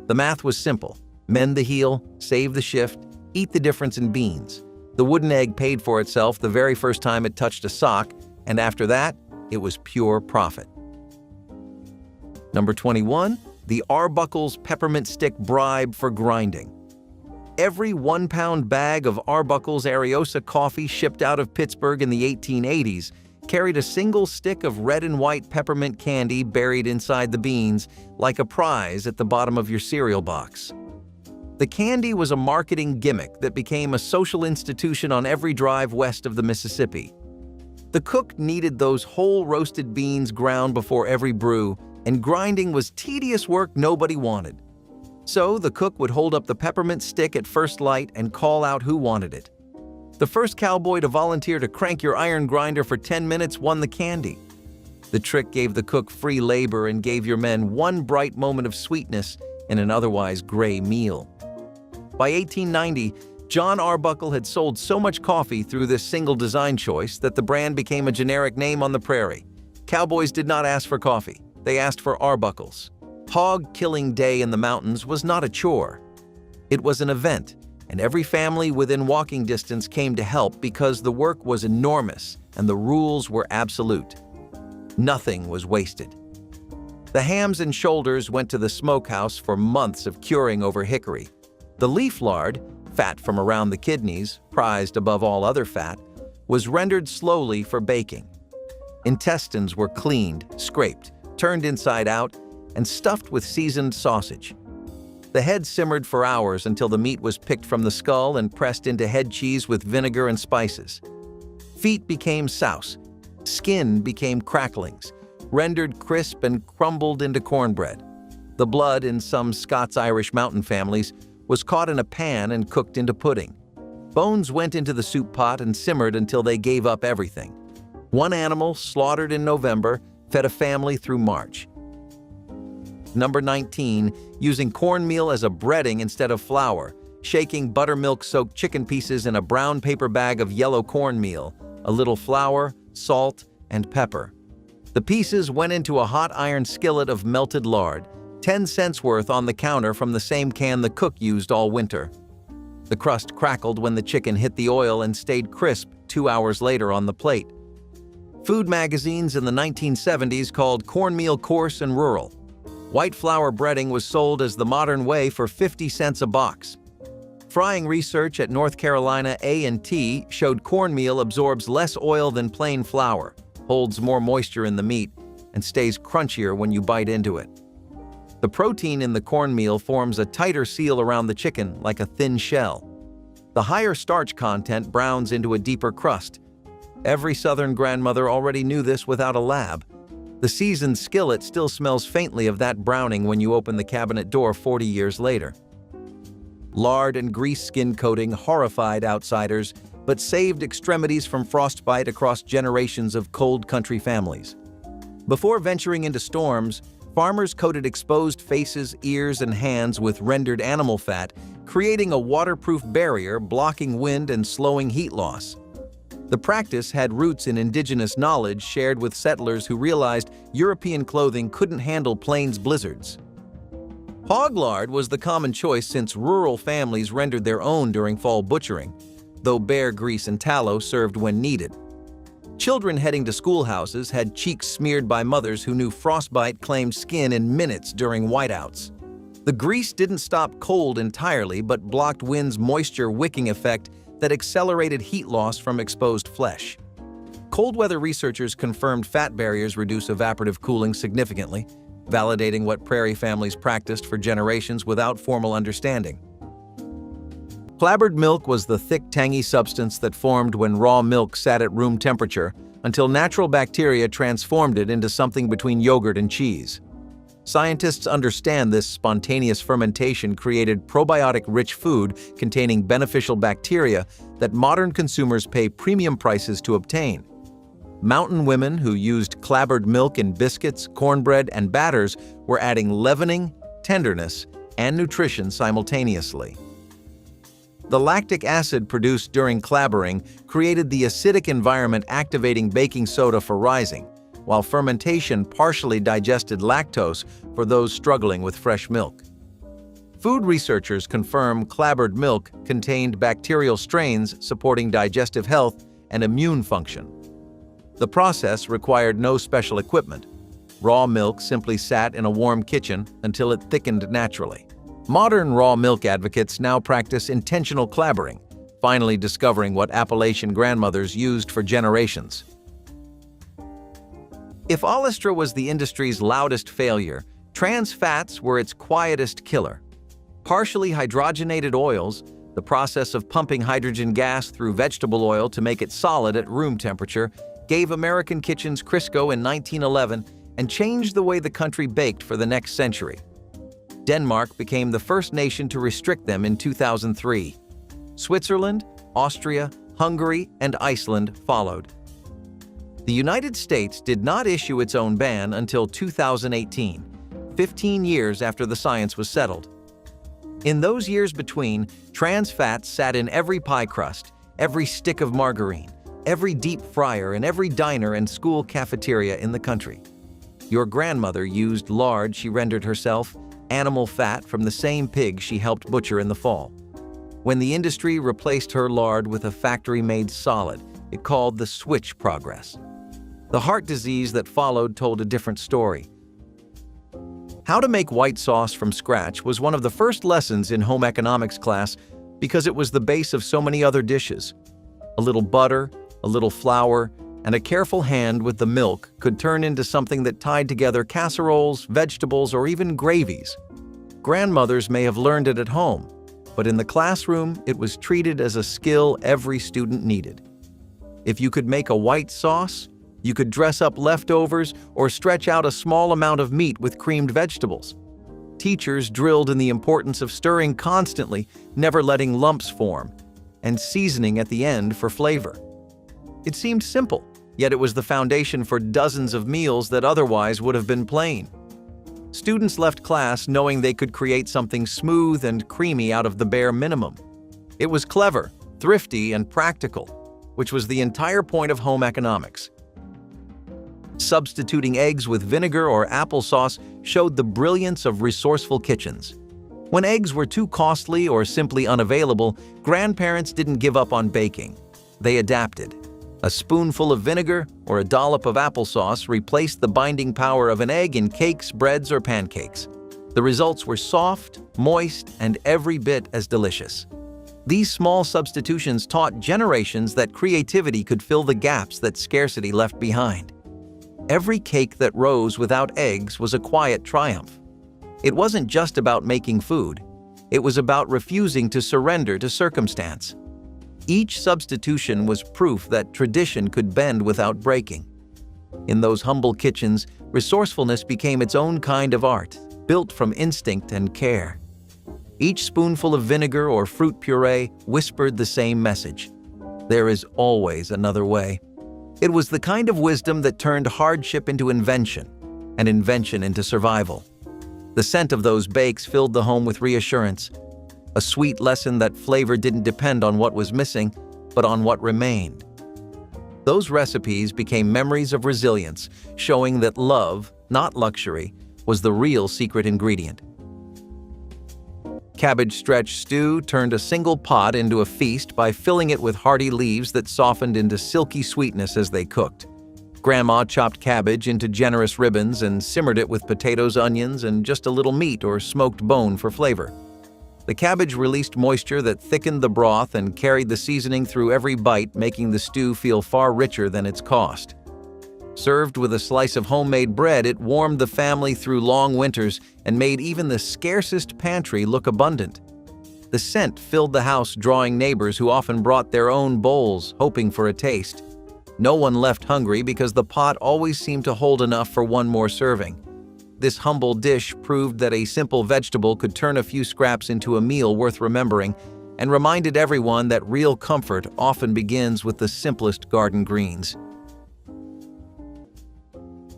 The math was simple. Mend the heel, save the shift, eat the difference in beans. The wooden egg paid for itself the very first time it touched a sock, and after that, it was pure profit. Number 21. The Arbuckle's peppermint stick bribe for grinding. Every 1-pound bag of Arbuckle's Ariosa coffee shipped out of Pittsburgh in the 1880s carried a single stick of red and white peppermint candy buried inside the beans, like a prize at the bottom of your cereal box. The candy was a marketing gimmick that became a social institution on every drive west of the Mississippi. The cook needed those whole roasted beans ground before every brew, and grinding was tedious work nobody wanted. So the cook would hold up the peppermint stick at first light and call out who wanted it. The first cowboy to volunteer to crank your iron grinder for 10 minutes won the candy. The trick gave the cook free labor and gave your men one bright moment of sweetness in an otherwise gray meal. By 1890, John Arbuckle had sold so much coffee through this single design choice that the brand became a generic name on the prairie. Cowboys did not ask for coffee, they asked for Arbuckles. Hog killing day in the mountains was not a chore. It was an event, and every family within walking distance came to help because the work was enormous and the rules were absolute. Nothing was wasted. The hams and shoulders went to the smokehouse for months of curing over hickory. The leaf lard, fat from around the kidneys, prized above all other fat, was rendered slowly for baking. Intestines were cleaned, scraped, turned inside out, and stuffed with seasoned sausage. The head simmered for hours until the meat was picked from the skull and pressed into head cheese with vinegar and spices. Feet became souse, skin became cracklings, rendered crisp and crumbled into cornbread. The blood in some Scots-Irish mountain families was caught in a pan and cooked into pudding. Bones went into the soup pot and simmered until they gave up everything. One animal, slaughtered in November, fed a family through March. Number 19, using cornmeal as a breading instead of flour, shaking buttermilk-soaked chicken pieces in a brown paper bag of yellow cornmeal, a little flour, salt, and pepper. The pieces went into a hot iron skillet of melted lard, 10 cents worth on the counter from the same can the cook used all winter. The crust crackled when the chicken hit the oil and stayed crisp 2 hours later on the plate. Food magazines in the 1970s called cornmeal coarse and rural. White flour breading was sold as the modern way for 50 cents a box. Frying research at North Carolina A&T showed cornmeal absorbs less oil than plain flour, holds more moisture in the meat, and stays crunchier when you bite into it. The protein in the cornmeal forms a tighter seal around the chicken, like a thin shell. The higher starch content browns into a deeper crust. Every Southern grandmother already knew this without a lab. The seasoned skillet still smells faintly of that browning when you open the cabinet door 40 years later. Lard and grease skin coating horrified outsiders, but saved extremities from frostbite across generations of cold country families. Before venturing into storms, farmers coated exposed faces, ears, and hands with rendered animal fat, creating a waterproof barrier blocking wind and slowing heat loss. The practice had roots in indigenous knowledge shared with settlers who realized European clothing couldn't handle plains blizzards. Hog lard was the common choice since rural families rendered their own during fall butchering, though bear grease and tallow served when needed. Children heading to schoolhouses had cheeks smeared by mothers who knew frostbite claimed skin in minutes during whiteouts. The grease didn't stop cold entirely, but blocked wind's moisture wicking effect that accelerated heat loss from exposed flesh. Cold weather researchers confirmed fat barriers reduce evaporative cooling significantly, validating what prairie families practiced for generations without formal understanding. Clabbered milk was the thick, tangy substance that formed when raw milk sat at room temperature until natural bacteria transformed it into something between yogurt and cheese. Scientists understand this spontaneous fermentation created probiotic-rich food containing beneficial bacteria that modern consumers pay premium prices to obtain. Mountain women who used clabbered milk in biscuits, cornbread, and batters were adding leavening, tenderness, and nutrition simultaneously. The lactic acid produced during clabbering created the acidic environment activating baking soda for rising, while fermentation partially digested lactose for those struggling with fresh milk. Food researchers confirm clabbered milk contained bacterial strains supporting digestive health and immune function. The process required no special equipment. Raw milk simply sat in a warm kitchen until it thickened naturally. Modern raw milk advocates now practice intentional clabbering, finally discovering what Appalachian grandmothers used for generations. If olestra was the industry's loudest failure, trans fats were its quietest killer. Partially hydrogenated oils, the process of pumping hydrogen gas through vegetable oil to make it solid at room temperature, gave American kitchens Crisco in 1911 and changed the way the country baked for the next century. Denmark became the first nation to restrict them in 2003. Switzerland, Austria, Hungary, and Iceland followed. The United States did not issue its own ban until 2018, 15 years after the science was settled. In those years between, trans fats sat in every pie crust, every stick of margarine, every deep fryer, and every diner and school cafeteria in the country. Your grandmother used lard she rendered herself, animal fat from the same pig she helped butcher in the fall. When the industry replaced her lard with a factory-made solid, it called the switch progress. The heart disease that followed told a different story. How to make white sauce from scratch was one of the first lessons in home economics class because it was the base of so many other dishes. A little butter, a little flour, and a careful hand with the milk could turn into something that tied together casseroles, vegetables, or even gravies. Grandmothers may have learned it at home, but in the classroom, it was treated as a skill every student needed. If you could make a white sauce, you could dress up leftovers or stretch out a small amount of meat with creamed vegetables. Teachers drilled in the importance of stirring constantly, never letting lumps form, and seasoning at the end for flavor. It seemed simple, yet it was the foundation for dozens of meals that otherwise would have been plain. Students left class knowing they could create something smooth and creamy out of the bare minimum. It was clever, thrifty, and practical, which was the entire point of home economics. Substituting eggs with vinegar or applesauce showed the brilliance of resourceful kitchens. When eggs were too costly or simply unavailable, grandparents didn't give up on baking. They adapted. A spoonful of vinegar or a dollop of applesauce replaced the binding power of an egg in cakes, breads, or pancakes. The results were soft, moist, and every bit as delicious. These small substitutions taught generations that creativity could fill the gaps that scarcity left behind. Every cake that rose without eggs was a quiet triumph. It wasn't just about making food. It was about refusing to surrender to circumstance. Each substitution was proof that tradition could bend without breaking. In those humble kitchens, resourcefulness became its own kind of art, built from instinct and care. Each spoonful of vinegar or fruit puree whispered the same message: there is always another way. It was the kind of wisdom that turned hardship into invention, and invention into survival. The scent of those bakes filled the home with reassurance, a sweet lesson that flavor didn't depend on what was missing, but on what remained. Those recipes became memories of resilience, showing that love, not luxury, was the real secret ingredient. Cabbage stretch stew turned a single pot into a feast by filling it with hearty leaves that softened into silky sweetness as they cooked. Grandma chopped cabbage into generous ribbons and simmered it with potatoes, onions, and just a little meat or smoked bone for flavor. The cabbage released moisture that thickened the broth and carried the seasoning through every bite, making the stew feel far richer than its cost. Served with a slice of homemade bread, it warmed the family through long winters and made even the scarcest pantry look abundant. The scent filled the house, drawing neighbors who often brought their own bowls, hoping for a taste. No one left hungry because the pot always seemed to hold enough for one more serving. This humble dish proved that a simple vegetable could turn a few scraps into a meal worth remembering, and reminded everyone that real comfort often begins with the simplest garden greens.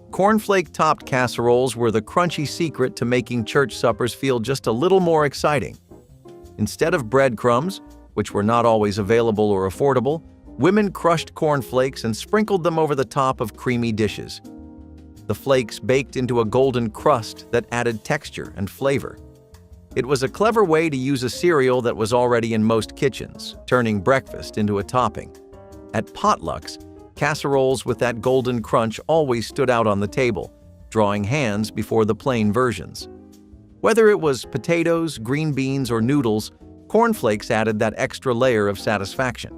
Cornflake-topped casseroles were the crunchy secret to making church suppers feel just a little more exciting. Instead of breadcrumbs, which were not always available or affordable, women crushed cornflakes and sprinkled them over the top of creamy dishes. The flakes baked into a golden crust that added texture and flavor. It was a clever way to use a cereal that was already in most kitchens, turning breakfast into a topping. At potlucks, casseroles with that golden crunch always stood out on the table, drawing hands before the plain versions. Whether it was potatoes, green beans, or noodles, cornflakes added that extra layer of satisfaction.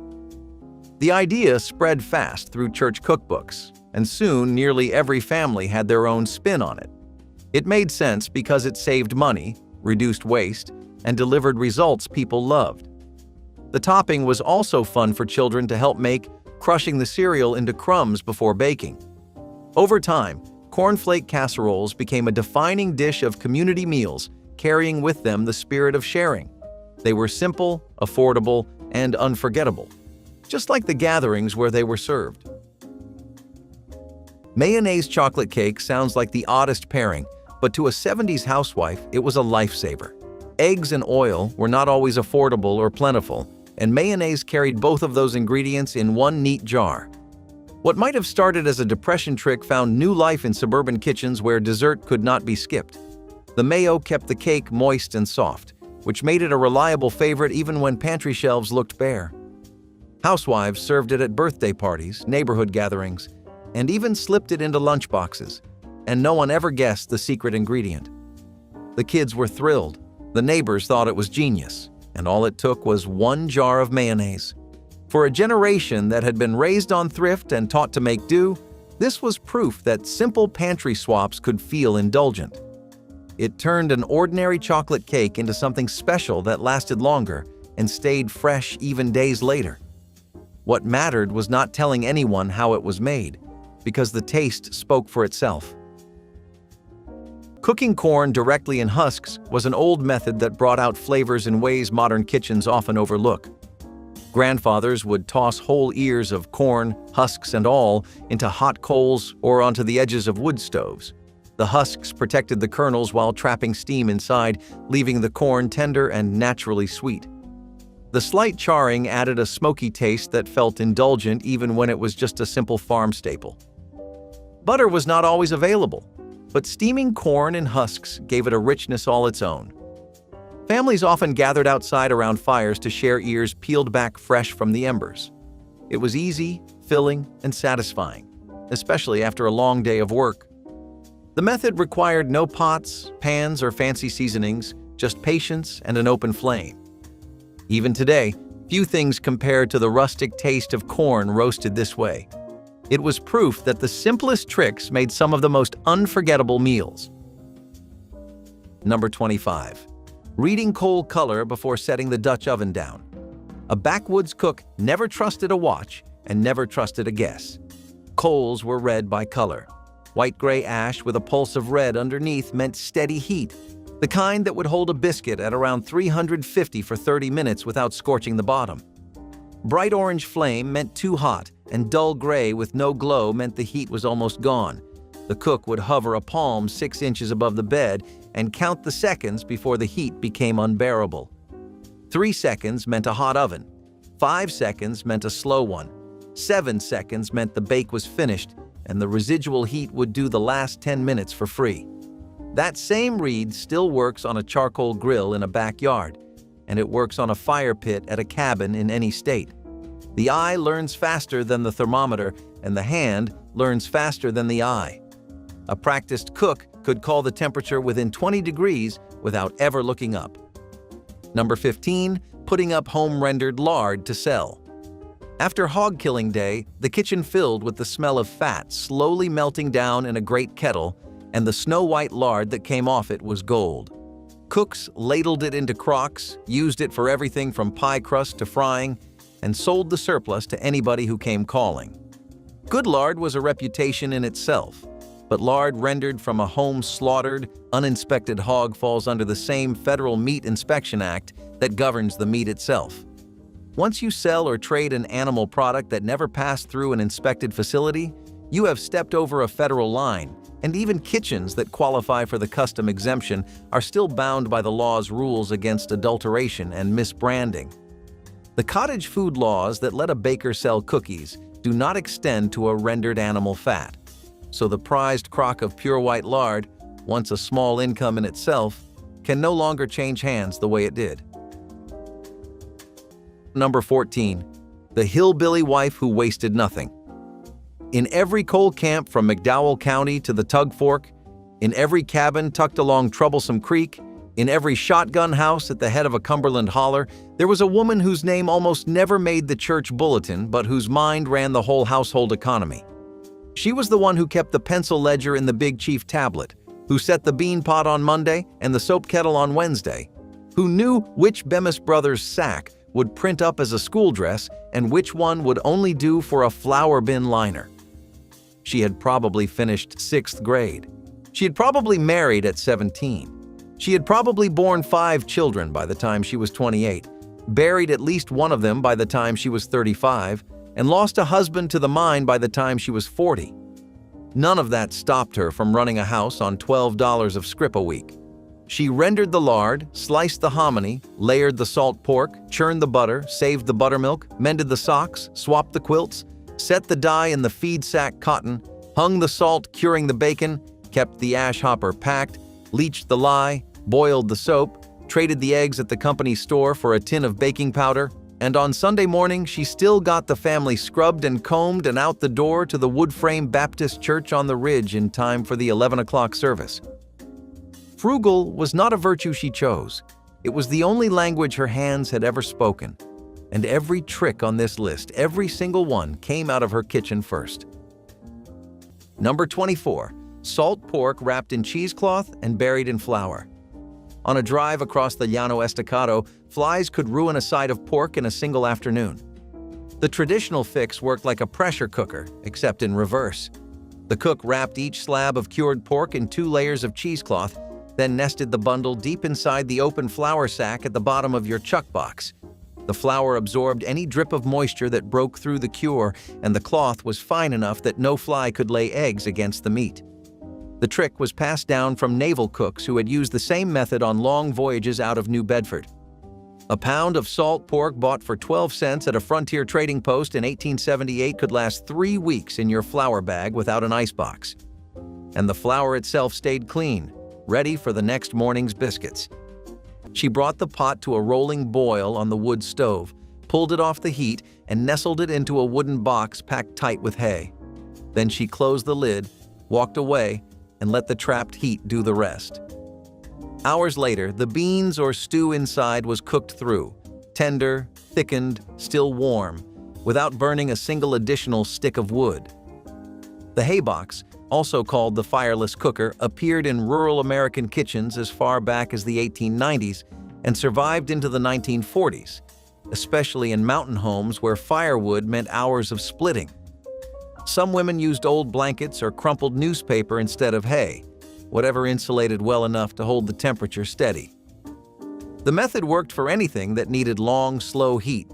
The idea spread fast through church cookbooks, and soon nearly every family had their own spin on it. It made sense because it saved money, reduced waste, and delivered results people loved. The topping was also fun for children to help make, crushing the cereal into crumbs before baking. Over time, cornflake casseroles became a defining dish of community meals, carrying with them the spirit of sharing. They were simple, affordable, and unforgettable, just like the gatherings where they were served. Mayonnaise chocolate cake sounds like the oddest pairing, but to a 70s housewife, it was a lifesaver. Eggs and oil were not always affordable or plentiful, and mayonnaise carried both of those ingredients in one neat jar. What might have started as a depression trick found new life in suburban kitchens where dessert could not be skipped. The mayo kept the cake moist and soft, which made it a reliable favorite even when pantry shelves looked bare. Housewives served it at birthday parties, neighborhood gatherings, and even slipped it into lunchboxes, and no one ever guessed the secret ingredient. The kids were thrilled, the neighbors thought it was genius, and all it took was one jar of mayonnaise. For a generation that had been raised on thrift and taught to make do, this was proof that simple pantry swaps could feel indulgent. It turned an ordinary chocolate cake into something special that lasted longer and stayed fresh even days later. What mattered was not telling anyone how it was made, because the taste spoke for itself. Cooking corn directly in husks was an old method that brought out flavors in ways modern kitchens often overlook. Grandfathers would toss whole ears of corn, husks and all, into hot coals or onto the edges of wood stoves. The husks protected the kernels while trapping steam inside, leaving the corn tender and naturally sweet. The slight charring added a smoky taste that felt indulgent even when it was just a simple farm staple. Butter was not always available, but steaming corn in husks gave it a richness all its own. Families often gathered outside around fires to share ears peeled back fresh from the embers. It was easy, filling, and satisfying, especially after a long day of work. The method required no pots, pans, or fancy seasonings, just patience and an open flame. Even today, few things compare to the rustic taste of corn roasted this way. It was proof that the simplest tricks made some of the most unforgettable meals. Number 25. Reading coal color before setting the Dutch oven down. A backwoods cook never trusted a watch and never trusted a guess. Coals were read by color. White-gray ash with a pulse of red underneath meant steady heat, the kind that would hold a biscuit at around 350 for 30 minutes without scorching the bottom. Bright orange flame meant too hot, and dull gray with no glow meant the heat was almost gone. The cook would hover a palm 6 inches above the bed and count the seconds before the heat became unbearable. 3 seconds meant a hot oven. 5 seconds meant a slow one. 7 seconds meant the bake was finished, and the residual heat would do the last 10 minutes for free. That same reed still works on a charcoal grill in a backyard, and it works on a fire pit at a cabin in any state. The eye learns faster than the thermometer, and the hand learns faster than the eye. A practiced cook could call the temperature within 20 degrees without ever looking up. Number 15. Putting up home-rendered lard to sell. After hog killing day, the kitchen filled with the smell of fat slowly melting down in a great kettle, and the snow-white lard that came off it was gold. Cooks ladled it into crocks, used it for everything from pie crust to frying, and sold the surplus to anybody who came calling. Good lard was a reputation in itself, but lard rendered from a home-slaughtered, uninspected hog falls under the same Federal Meat Inspection Act that governs the meat itself. Once you sell or trade an animal product that never passed through an inspected facility, you have stepped over a federal line, and even kitchens that qualify for the custom exemption are still bound by the law's rules against adulteration and misbranding. The cottage food laws that let a baker sell cookies do not extend to a rendered animal fat, so the prized crock of pure white lard, once a small income in itself, can no longer change hands the way it did. Number 14. The hillbilly wife who wasted nothing. In every coal camp from McDowell County to the Tug Fork, in every cabin tucked along Troublesome Creek, in every shotgun house at the head of a Cumberland holler, there was a woman whose name almost never made the church bulletin, but whose mind ran the whole household economy. She was the one who kept the pencil ledger in the Big Chief tablet, who set the bean pot on Monday and the soap kettle on Wednesday, who knew which Bemis Brothers sack would print up as a school dress and which one would only do for a flour bin liner. She had probably finished 6th grade. She had probably married at 17. She had probably borne 5 children by the time she was 28, buried at least one of them by the time she was 35, and lost a husband to the mine by the time she was 40. None of that stopped her from running a house on $12 of scrip a week. She rendered the lard, sliced the hominy, layered the salt pork, churned the butter, saved the buttermilk, mended the socks, swapped the quilts, set the dye in the feed sack cotton, hung the salt curing the bacon, kept the ash hopper packed, leached the lye, boiled the soap, traded the eggs at the company store for a tin of baking powder, and on Sunday morning she still got the family scrubbed and combed and out the door to the wood-frame Baptist church on the ridge in time for the 11 o'clock service. Frugal was not a virtue she chose. It was the only language her hands had ever spoken. And every trick on this list, every single one, came out of her kitchen first. Number 24. Salt pork wrapped in cheesecloth and buried in flour. On a drive across the Llano Estacado, flies could ruin a side of pork in a single afternoon. The traditional fix worked like a pressure cooker, except in reverse. The cook wrapped each slab of cured pork in 2 layers of cheesecloth, then nested the bundle deep inside the open flour sack at the bottom of your chuck box. The flour absorbed any drip of moisture that broke through the cure, and the cloth was fine enough that no fly could lay eggs against the meat. The trick was passed down from naval cooks who had used the same method on long voyages out of New Bedford. A pound of salt pork bought for 12 cents at a frontier trading post in 1878 could last 3 weeks in your flour bag without an icebox. And the flour itself stayed clean, ready for the next morning's biscuits. She brought the pot to a rolling boil on the wood stove, pulled it off the heat, and nestled it into a wooden box packed tight with hay. Then she closed the lid, walked away, and let the trapped heat do the rest. Hours later, the beans or stew inside was cooked through, tender, thickened, still warm, without burning a single additional stick of wood. The hay box, also called the fireless cooker, appeared in rural American kitchens as far back as the 1890s and survived into the 1940s, especially in mountain homes where firewood meant hours of splitting. Some women used old blankets or crumpled newspaper instead of hay, whatever insulated well enough to hold the temperature steady. The method worked for anything that needed long, slow heat: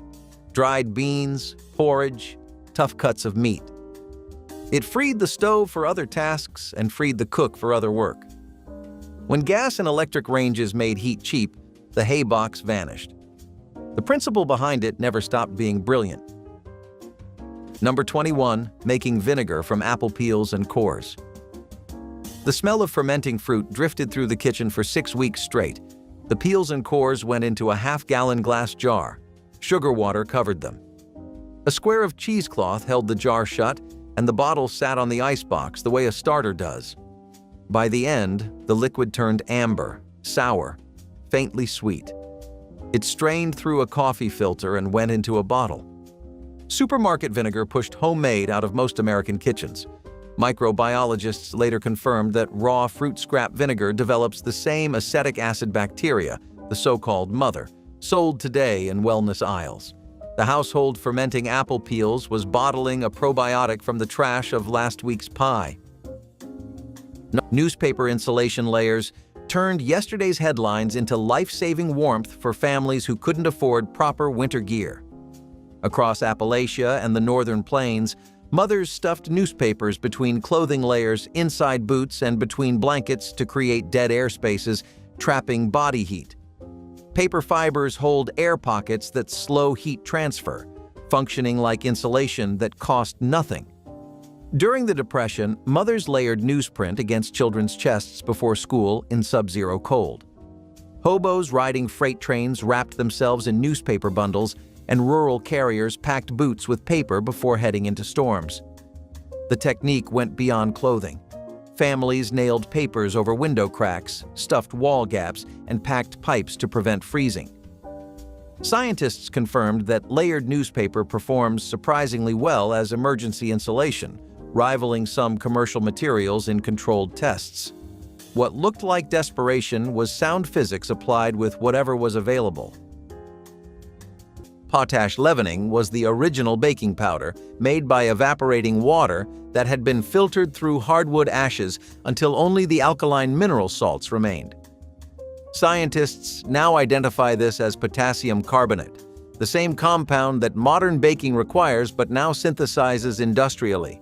dried beans, porridge, tough cuts of meat. It freed the stove for other tasks and freed the cook for other work. When gas and electric ranges made heat cheap, the hay box vanished. The principle behind it never stopped being brilliant. Number 21. Making vinegar from apple peels and cores. The smell of fermenting fruit drifted through the kitchen for 6 weeks straight. The peels and cores went into a half-gallon glass jar. Sugar water covered them. A square of cheesecloth held the jar shut, and the bottle sat on the icebox the way a starter does. By the end, the liquid turned amber, sour, faintly sweet. It strained through a coffee filter and went into a bottle. Supermarket vinegar pushed homemade out of most American kitchens. Microbiologists later confirmed that raw fruit scrap vinegar develops the same acetic acid bacteria, the so-called mother, sold today in wellness aisles. The household fermenting apple peels was bottling a probiotic from the trash of last week's pie. Newspaper insulation layers turned yesterday's headlines into life-saving warmth for families who couldn't afford proper winter gear. Across Appalachia and the northern plains, mothers stuffed newspapers between clothing layers, inside boots, and between blankets to create dead air spaces, trapping body heat. Paper fibers hold air pockets that slow heat transfer, functioning like insulation that cost nothing. During the Depression, mothers layered newsprint against children's chests before school in sub-zero cold. Hobos riding freight trains wrapped themselves in newspaper bundles, and rural carriers packed boots with paper before heading into storms. The technique went beyond clothing. Families nailed papers over window cracks, stuffed wall gaps, and packed pipes to prevent freezing. Scientists confirmed that layered newspaper performs surprisingly well as emergency insulation, rivaling some commercial materials in controlled tests. What looked like desperation was sound physics applied with whatever was available. Potash leavening was the original baking powder, made by evaporating water that had been filtered through hardwood ashes until only the alkaline mineral salts remained. Scientists now identify this as potassium carbonate, the same compound that modern baking requires but now synthesizes industrially.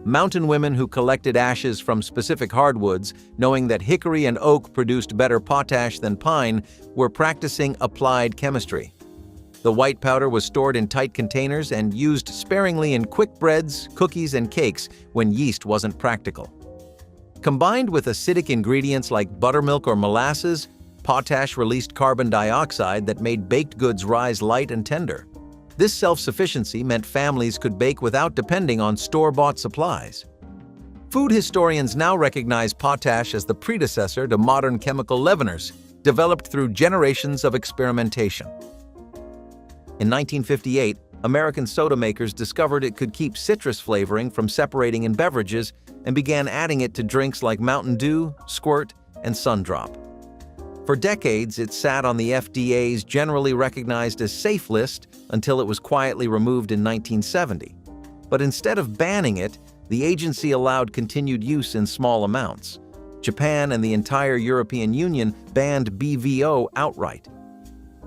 Mountain women who collected ashes from specific hardwoods, knowing that hickory and oak produced better potash than pine, were practicing applied chemistry. The white powder was stored in tight containers and used sparingly in quick breads, cookies, and cakes when yeast wasn't practical. Combined with acidic ingredients like buttermilk or molasses, potash released carbon dioxide that made baked goods rise light and tender. This self-sufficiency meant families could bake without depending on store-bought supplies. Food historians now recognize potash as the predecessor to modern chemical leaveners, developed through generations of experimentation. In 1958, American soda makers discovered it could keep citrus flavoring from separating in beverages and began adding it to drinks like Mountain Dew, Squirt, and Sundrop. For decades, it sat on the FDA's generally recognized as safe list until it was quietly removed in 1970. But instead of banning it, the agency allowed continued use in small amounts. Japan and the entire European Union banned BVO outright.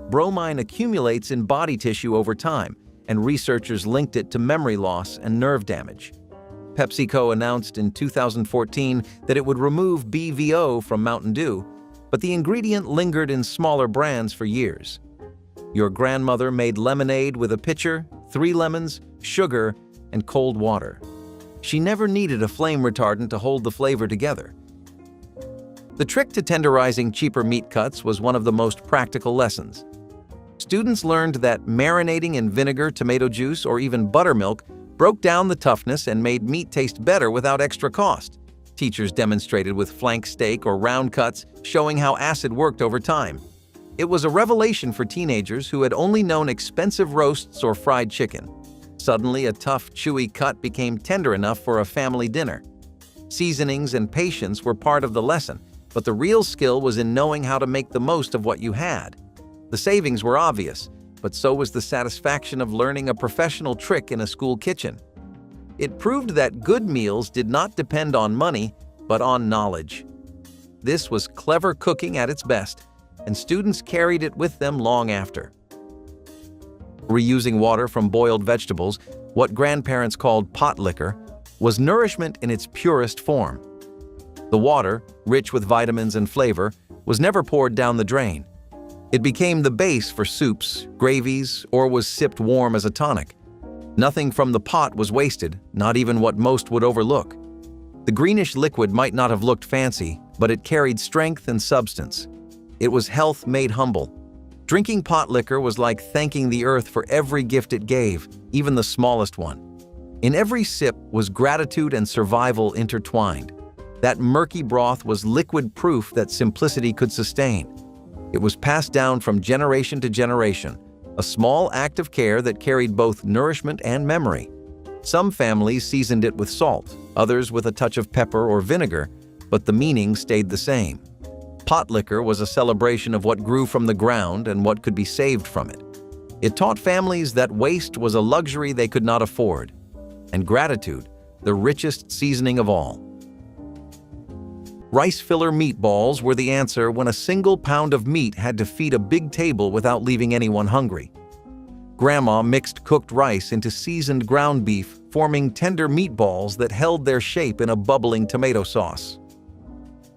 Bromine accumulates in body tissue over time, and researchers linked it to memory loss and nerve damage. PepsiCo announced in 2014 that it would remove BVO from Mountain Dew, but the ingredient lingered in smaller brands for years. Your grandmother made lemonade with a pitcher, 3 lemons, sugar, and cold water. She never needed a flame retardant to hold the flavor together. The trick to tenderizing cheaper meat cuts was one of the most practical lessons. Students learned that marinating in vinegar, tomato juice, or even buttermilk broke down the toughness and made meat taste better without extra cost. Teachers demonstrated with flank steak or round cuts, showing how acid worked over time. It was a revelation for teenagers who had only known expensive roasts or fried chicken. Suddenly, a tough, chewy cut became tender enough for a family dinner. Seasonings and patience were part of the lesson, but the real skill was in knowing how to make the most of what you had. The savings were obvious, but so was the satisfaction of learning a professional trick in a school kitchen. It proved that good meals did not depend on money, but on knowledge. This was clever cooking at its best, and students carried it with them long after. Reusing water from boiled vegetables, what grandparents called pot liquor, was nourishment in its purest form. The water, rich with vitamins and flavor, was never poured down the drain. It became the base for soups, gravies, or was sipped warm as a tonic. Nothing from the pot was wasted, not even what most would overlook. The greenish liquid might not have looked fancy, but it carried strength and substance. It was health made humble. Drinking pot liquor was like thanking the earth for every gift it gave, even the smallest one. In every sip was gratitude and survival intertwined. That murky broth was liquid proof that simplicity could sustain. It was passed down from generation to generation, a small act of care that carried both nourishment and memory. Some families seasoned it with salt, others with a touch of pepper or vinegar, but the meaning stayed the same. Pot liquor was a celebration of what grew from the ground and what could be saved from it. It taught families that waste was a luxury they could not afford, and gratitude, the richest seasoning of all. Rice filler meatballs were the answer when a single pound of meat had to feed a big table without leaving anyone hungry. Grandma mixed cooked rice into seasoned ground beef, forming tender meatballs that held their shape in a bubbling tomato sauce.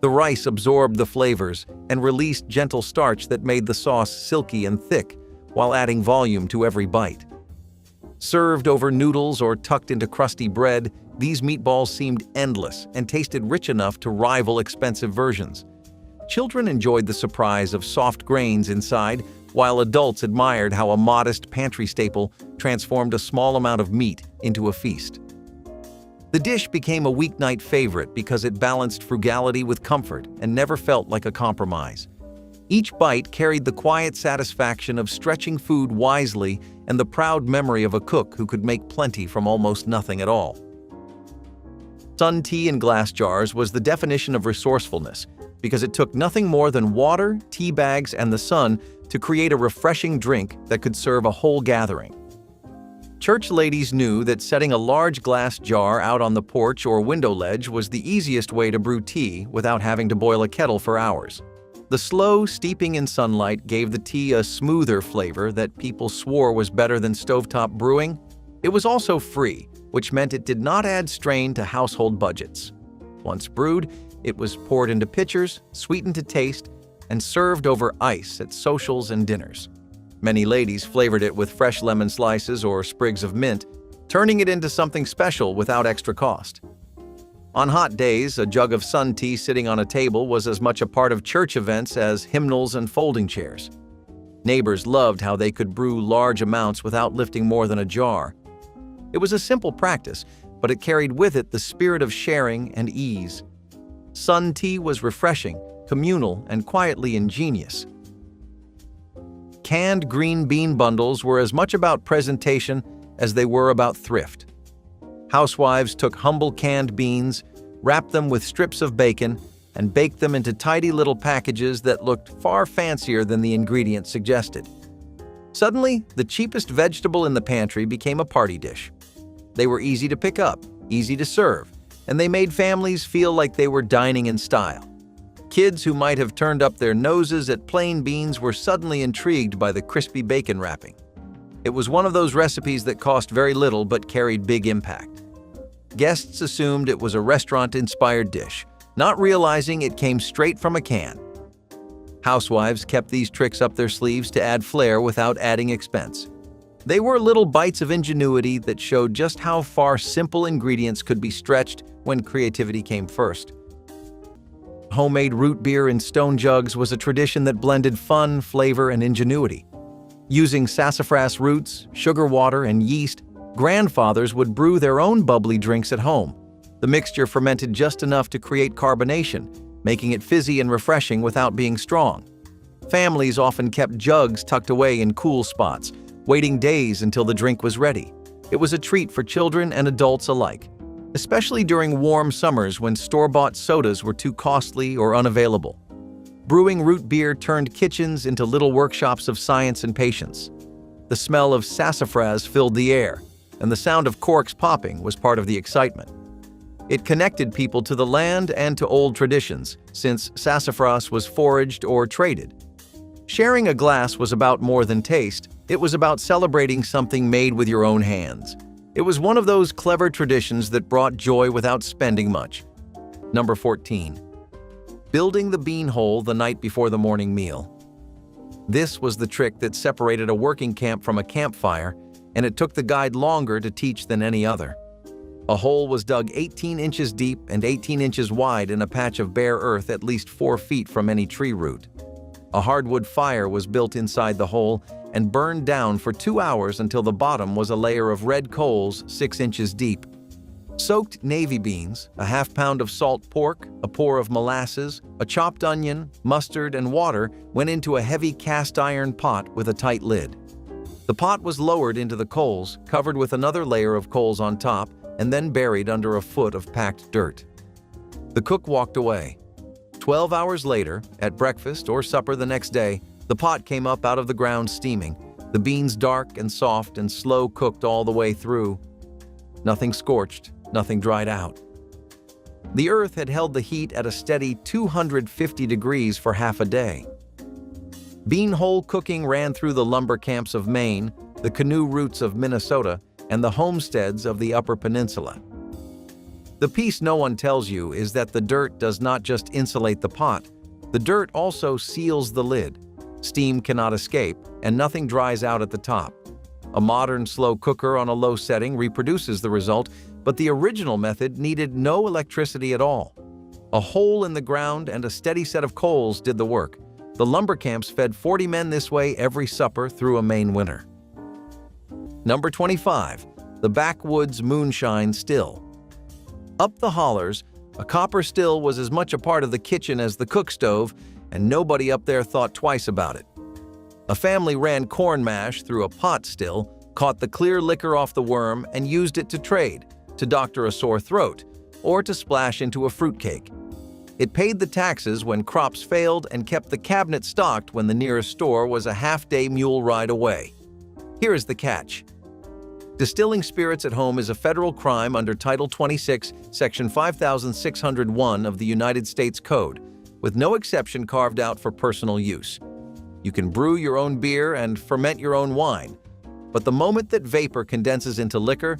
The rice absorbed the flavors and released gentle starch that made the sauce silky and thick, while adding volume to every bite. Served over noodles or tucked into crusty bread, these meatballs seemed endless and tasted rich enough to rival expensive versions. Children enjoyed the surprise of soft grains inside, while adults admired how a modest pantry staple transformed a small amount of meat into a feast. The dish became a weeknight favorite because it balanced frugality with comfort and never felt like a compromise. Each bite carried the quiet satisfaction of stretching food wisely and the proud memory of a cook who could make plenty from almost nothing at all. Sun tea in glass jars was the definition of resourcefulness because it took nothing more than water, tea bags, and the sun to create a refreshing drink that could serve a whole gathering. Church ladies knew that setting a large glass jar out on the porch or window ledge was the easiest way to brew tea without having to boil a kettle for hours. The slow steeping in sunlight gave the tea a smoother flavor that people swore was better than stovetop brewing. It was also free, which meant it did not add strain to household budgets. Once brewed, it was poured into pitchers, sweetened to taste, and served over ice at socials and dinners. Many ladies flavored it with fresh lemon slices or sprigs of mint, turning it into something special without extra cost. On hot days, a jug of sun tea sitting on a table was as much a part of church events as hymnals and folding chairs. Neighbors loved how they could brew large amounts without lifting more than a jar. It was a simple practice, but it carried with it the spirit of sharing and ease. Sun tea was refreshing, communal, and quietly ingenious. Canned green bean bundles were as much about presentation as they were about thrift. Housewives took humble canned beans, wrapped them with strips of bacon, and baked them into tidy little packages that looked far fancier than the ingredients suggested. Suddenly, the cheapest vegetable in the pantry became a party dish. They were easy to pick up, easy to serve, and they made families feel like they were dining in style. Kids who might have turned up their noses at plain beans were suddenly intrigued by the crispy bacon wrapping. It was one of those recipes that cost very little but carried big impact. Guests assumed it was a restaurant-inspired dish, not realizing it came straight from a can. Housewives kept these tricks up their sleeves to add flair without adding expense. They were little bites of ingenuity that showed just how far simple ingredients could be stretched when creativity came first. Homemade root beer in stone jugs was a tradition that blended fun, flavor, and ingenuity. Using sassafras roots, sugar water, and yeast, grandfathers would brew their own bubbly drinks at home. The mixture fermented just enough to create carbonation, making it fizzy and refreshing without being strong. Families often kept jugs tucked away in cool spots, waiting days until the drink was ready. It was a treat for children and adults alike, especially during warm summers when store-bought sodas were too costly or unavailable. Brewing root beer turned kitchens into little workshops of science and patience. The smell of sassafras filled the air, and the sound of corks popping was part of the excitement. It connected people to the land and to old traditions, since sassafras was foraged or traded. Sharing a glass was about more than taste, it was about celebrating something made with your own hands. It was one of those clever traditions that brought joy without spending much. Number 14. Building the bean hole the night before the morning meal. This was the trick that separated a working camp from a campfire, and it took the guide longer to teach than any other. A hole was dug 18 inches deep and 18 inches wide in a patch of bare earth at least 4 feet from any tree root. A hardwood fire was built inside the hole and burned down for 2 hours until the bottom was a layer of red coals 6 inches deep. Soaked navy beans, a half-pound of salt pork, a pour of molasses, a chopped onion, mustard, and water went into a heavy cast-iron pot with a tight lid. The pot was lowered into the coals, covered with another layer of coals on top, and then buried under a foot of packed dirt. The cook walked away. 12 hours later, at breakfast or supper the next day, the pot came up out of the ground steaming, the beans dark and soft and slow cooked all the way through. Nothing scorched, nothing dried out. The earth had held the heat at a steady 250 degrees for half a day. Bean hole cooking ran through the lumber camps of Maine, the canoe routes of Minnesota, and the homesteads of the Upper Peninsula. The piece no one tells you is that the dirt does not just insulate the pot, the dirt also seals the lid. Steam cannot escape, and nothing dries out at the top. A modern slow cooker on a low setting reproduces the result, but the original method needed no electricity at all. A hole in the ground and a steady set of coals did the work. The lumber camps fed 40 men this way every supper through a Maine winter. Number 25. The backwoods moonshine still. Up the hollers, a copper still was as much a part of the kitchen as the cook stove, and nobody up there thought twice about it. A family ran corn mash through a pot still, caught the clear liquor off the worm, and used it to trade, to doctor a sore throat, or to splash into a fruitcake. It paid the taxes when crops failed and kept the cabinet stocked when the nearest store was a half-day mule ride away. Here is the catch. Distilling spirits at home is a federal crime under Title 26, Section 5601 of the United States Code, with no exception carved out for personal use. You can brew your own beer and ferment your own wine, but the moment that vapor condenses into liquor,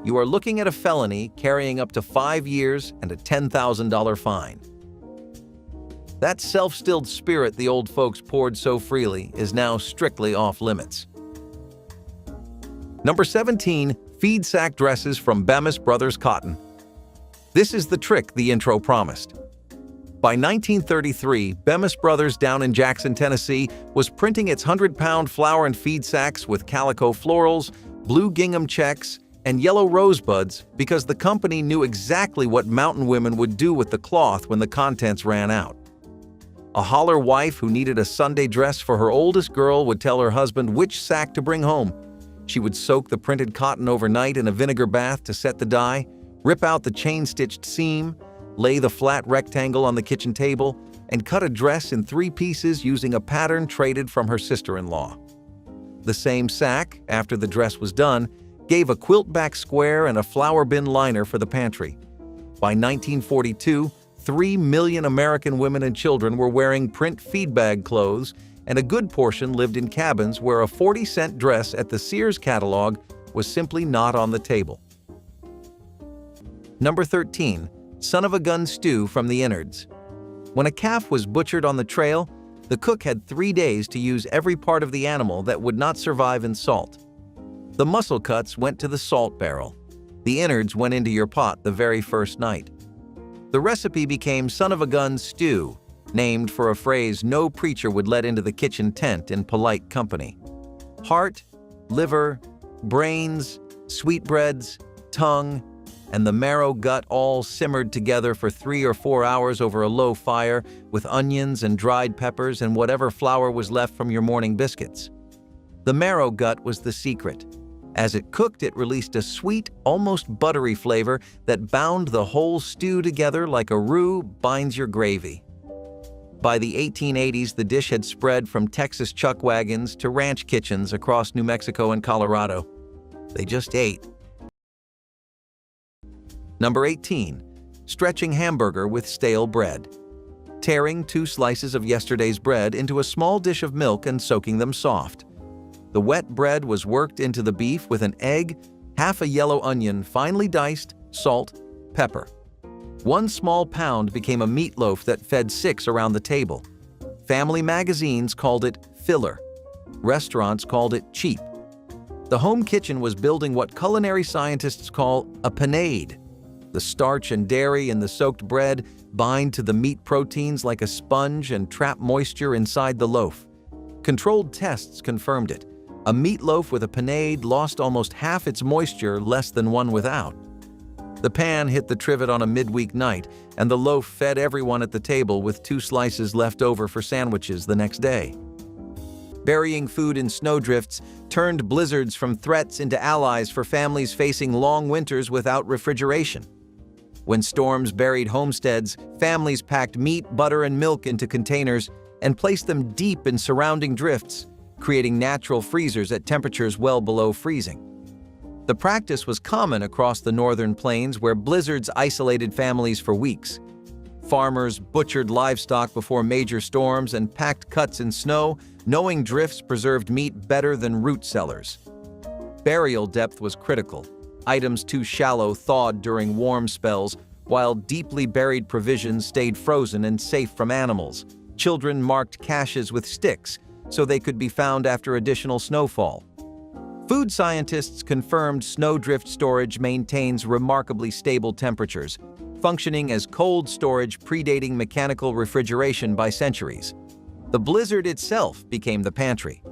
you are looking at a felony carrying up to 5 years and a $10,000 fine. That self-stilled spirit the old folks poured so freely is now strictly off-limits. Number 17. Feed sack dresses from Bemis Brothers cotton. This is the trick the intro promised. By 1933, Bemis Brothers down in Jackson, Tennessee, was printing its 100-pound flour and feed sacks with calico florals, blue gingham checks, and yellow rosebuds because the company knew exactly what mountain women would do with the cloth when the contents ran out. A holler wife who needed a Sunday dress for her oldest girl would tell her husband which sack to bring home. She would soak the printed cotton overnight in a vinegar bath to set the dye, rip out the chain-stitched seam, lay the flat rectangle on the kitchen table, and cut a dress in 3 pieces using a pattern traded from her sister-in-law. The same sack, after the dress was done, gave a quilt-back square and a flour bin liner for the pantry. By 1942, 3 million American women and children were wearing print feed bag clothes, and a good portion lived in cabins where a 40-cent dress at the Sears catalog was simply not on the table. Number 13. Son-of-a-gun stew from the innards. When a calf was butchered on the trail, the cook had 3 days to use every part of the animal that would not survive in salt. The muscle cuts went to the salt barrel. The innards went into your pot the very first night. The recipe became son-of-a-gun stew, named for a phrase no preacher would let into the kitchen tent in polite company. Heart, liver, brains, sweetbreads, tongue, and the marrow gut all simmered together for 3 or 4 hours over a low fire with onions and dried peppers and whatever flour was left from your morning biscuits. The marrow gut was the secret. As it cooked, it released a sweet, almost buttery flavor that bound the whole stew together like a roux binds your gravy. By the 1880s, the dish had spread from Texas chuck wagons to ranch kitchens across New Mexico and Colorado. They just ate. Number 18. Stretching hamburger with stale bread. Tearing 2 slices of yesterday's bread into a small dish of milk and soaking them soft. The wet bread was worked into the beef with an egg, half a yellow onion finely diced, salt, pepper. 1 small pound became a meatloaf that fed 6 around the table. Family magazines called it filler. Restaurants called it cheap. The home kitchen was building what culinary scientists call a panade. The starch and dairy in the soaked bread bind to the meat proteins like a sponge and trap moisture inside the loaf. Controlled tests confirmed it. A meatloaf with a panade lost almost half its moisture less than one without. The pan hit the trivet on a midweek night, and the loaf fed everyone at the table with 2 slices left over for sandwiches the next day. Burying food in snowdrifts turned blizzards from threats into allies for families facing long winters without refrigeration. When storms buried homesteads, families packed meat, butter, and milk into containers and placed them deep in surrounding drifts, creating natural freezers at temperatures well below freezing. The practice was common across the northern plains where blizzards isolated families for weeks. Farmers butchered livestock before major storms and packed cuts in snow, knowing drifts preserved meat better than root cellars. Burial depth was critical. Items too shallow thawed during warm spells, while deeply buried provisions stayed frozen and safe from animals. Children marked caches with sticks so they could be found after additional snowfall. Food scientists confirmed snowdrift storage maintains remarkably stable temperatures, functioning as cold storage predating mechanical refrigeration by centuries. The blizzard itself became the pantry.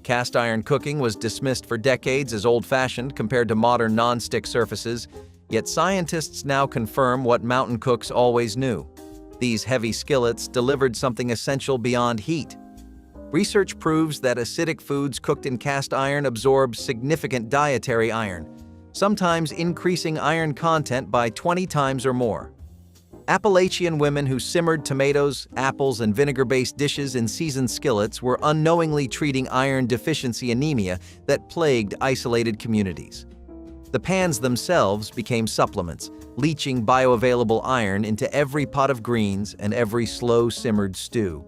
Cast iron cooking was dismissed for decades as old-fashioned compared to modern non-stick surfaces, yet scientists now confirm what mountain cooks always knew. These heavy skillets delivered something essential beyond heat. Research proves that acidic foods cooked in cast iron absorb significant dietary iron, sometimes increasing iron content by 20 times or more. Appalachian women who simmered tomatoes, apples, and vinegar-based dishes in seasoned skillets were unknowingly treating iron deficiency anemia that plagued isolated communities. The pans themselves became supplements, leaching bioavailable iron into every pot of greens and every slow-simmered stew.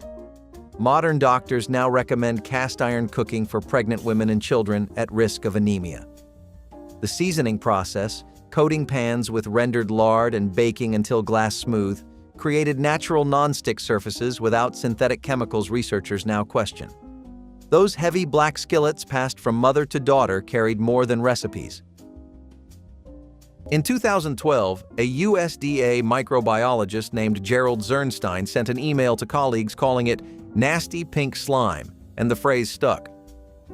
Modern doctors now recommend cast iron cooking for pregnant women and children at risk of anemia. The seasoning process, coating pans with rendered lard and baking until glass smooth, created natural non-stick surfaces without synthetic chemicals researchers now question. Those heavy black skillets passed from mother to daughter carried more than recipes. In 2012, a USDA microbiologist named Gerald Zernstein sent an email to colleagues calling it nasty pink slime, and the phrase stuck.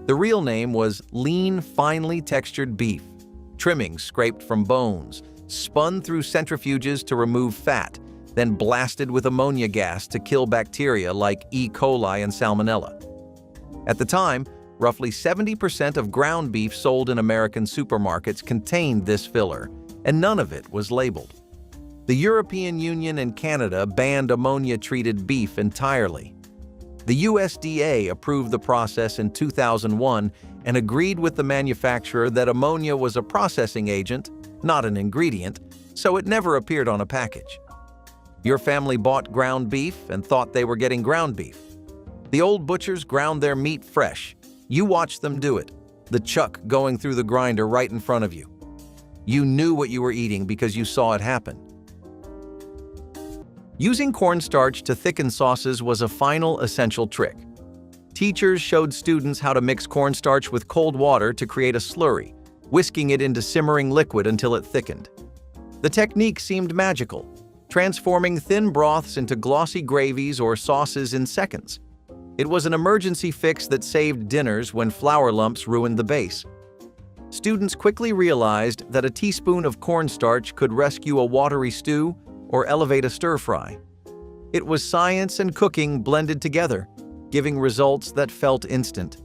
The real name was lean, finely textured beef. Trimmings scraped from bones, spun through centrifuges to remove fat, then blasted with ammonia gas to kill bacteria like E. coli and Salmonella. At the time, roughly 70% of ground beef sold in American supermarkets contained this filler, and none of it was labeled. The European Union and Canada banned ammonia-treated beef entirely. The USDA approved the process in 2001 and agreed with the manufacturer that ammonia was a processing agent, not an ingredient, so it never appeared on a package. Your family bought ground beef and thought they were getting ground beef. The old butchers ground their meat fresh. You watched them do it, the chuck going through the grinder right in front of you. You knew what you were eating because you saw it happen. Using cornstarch to thicken sauces was a final essential trick. Teachers showed students how to mix cornstarch with cold water to create a slurry, whisking it into simmering liquid until it thickened. The technique seemed magical, transforming thin broths into glossy gravies or sauces in seconds. It was an emergency fix that saved dinners when flour lumps ruined the base. Students quickly realized that a teaspoon of cornstarch could rescue a watery stew or elevate a stir-fry. It was science and cooking blended together, giving results that felt instant.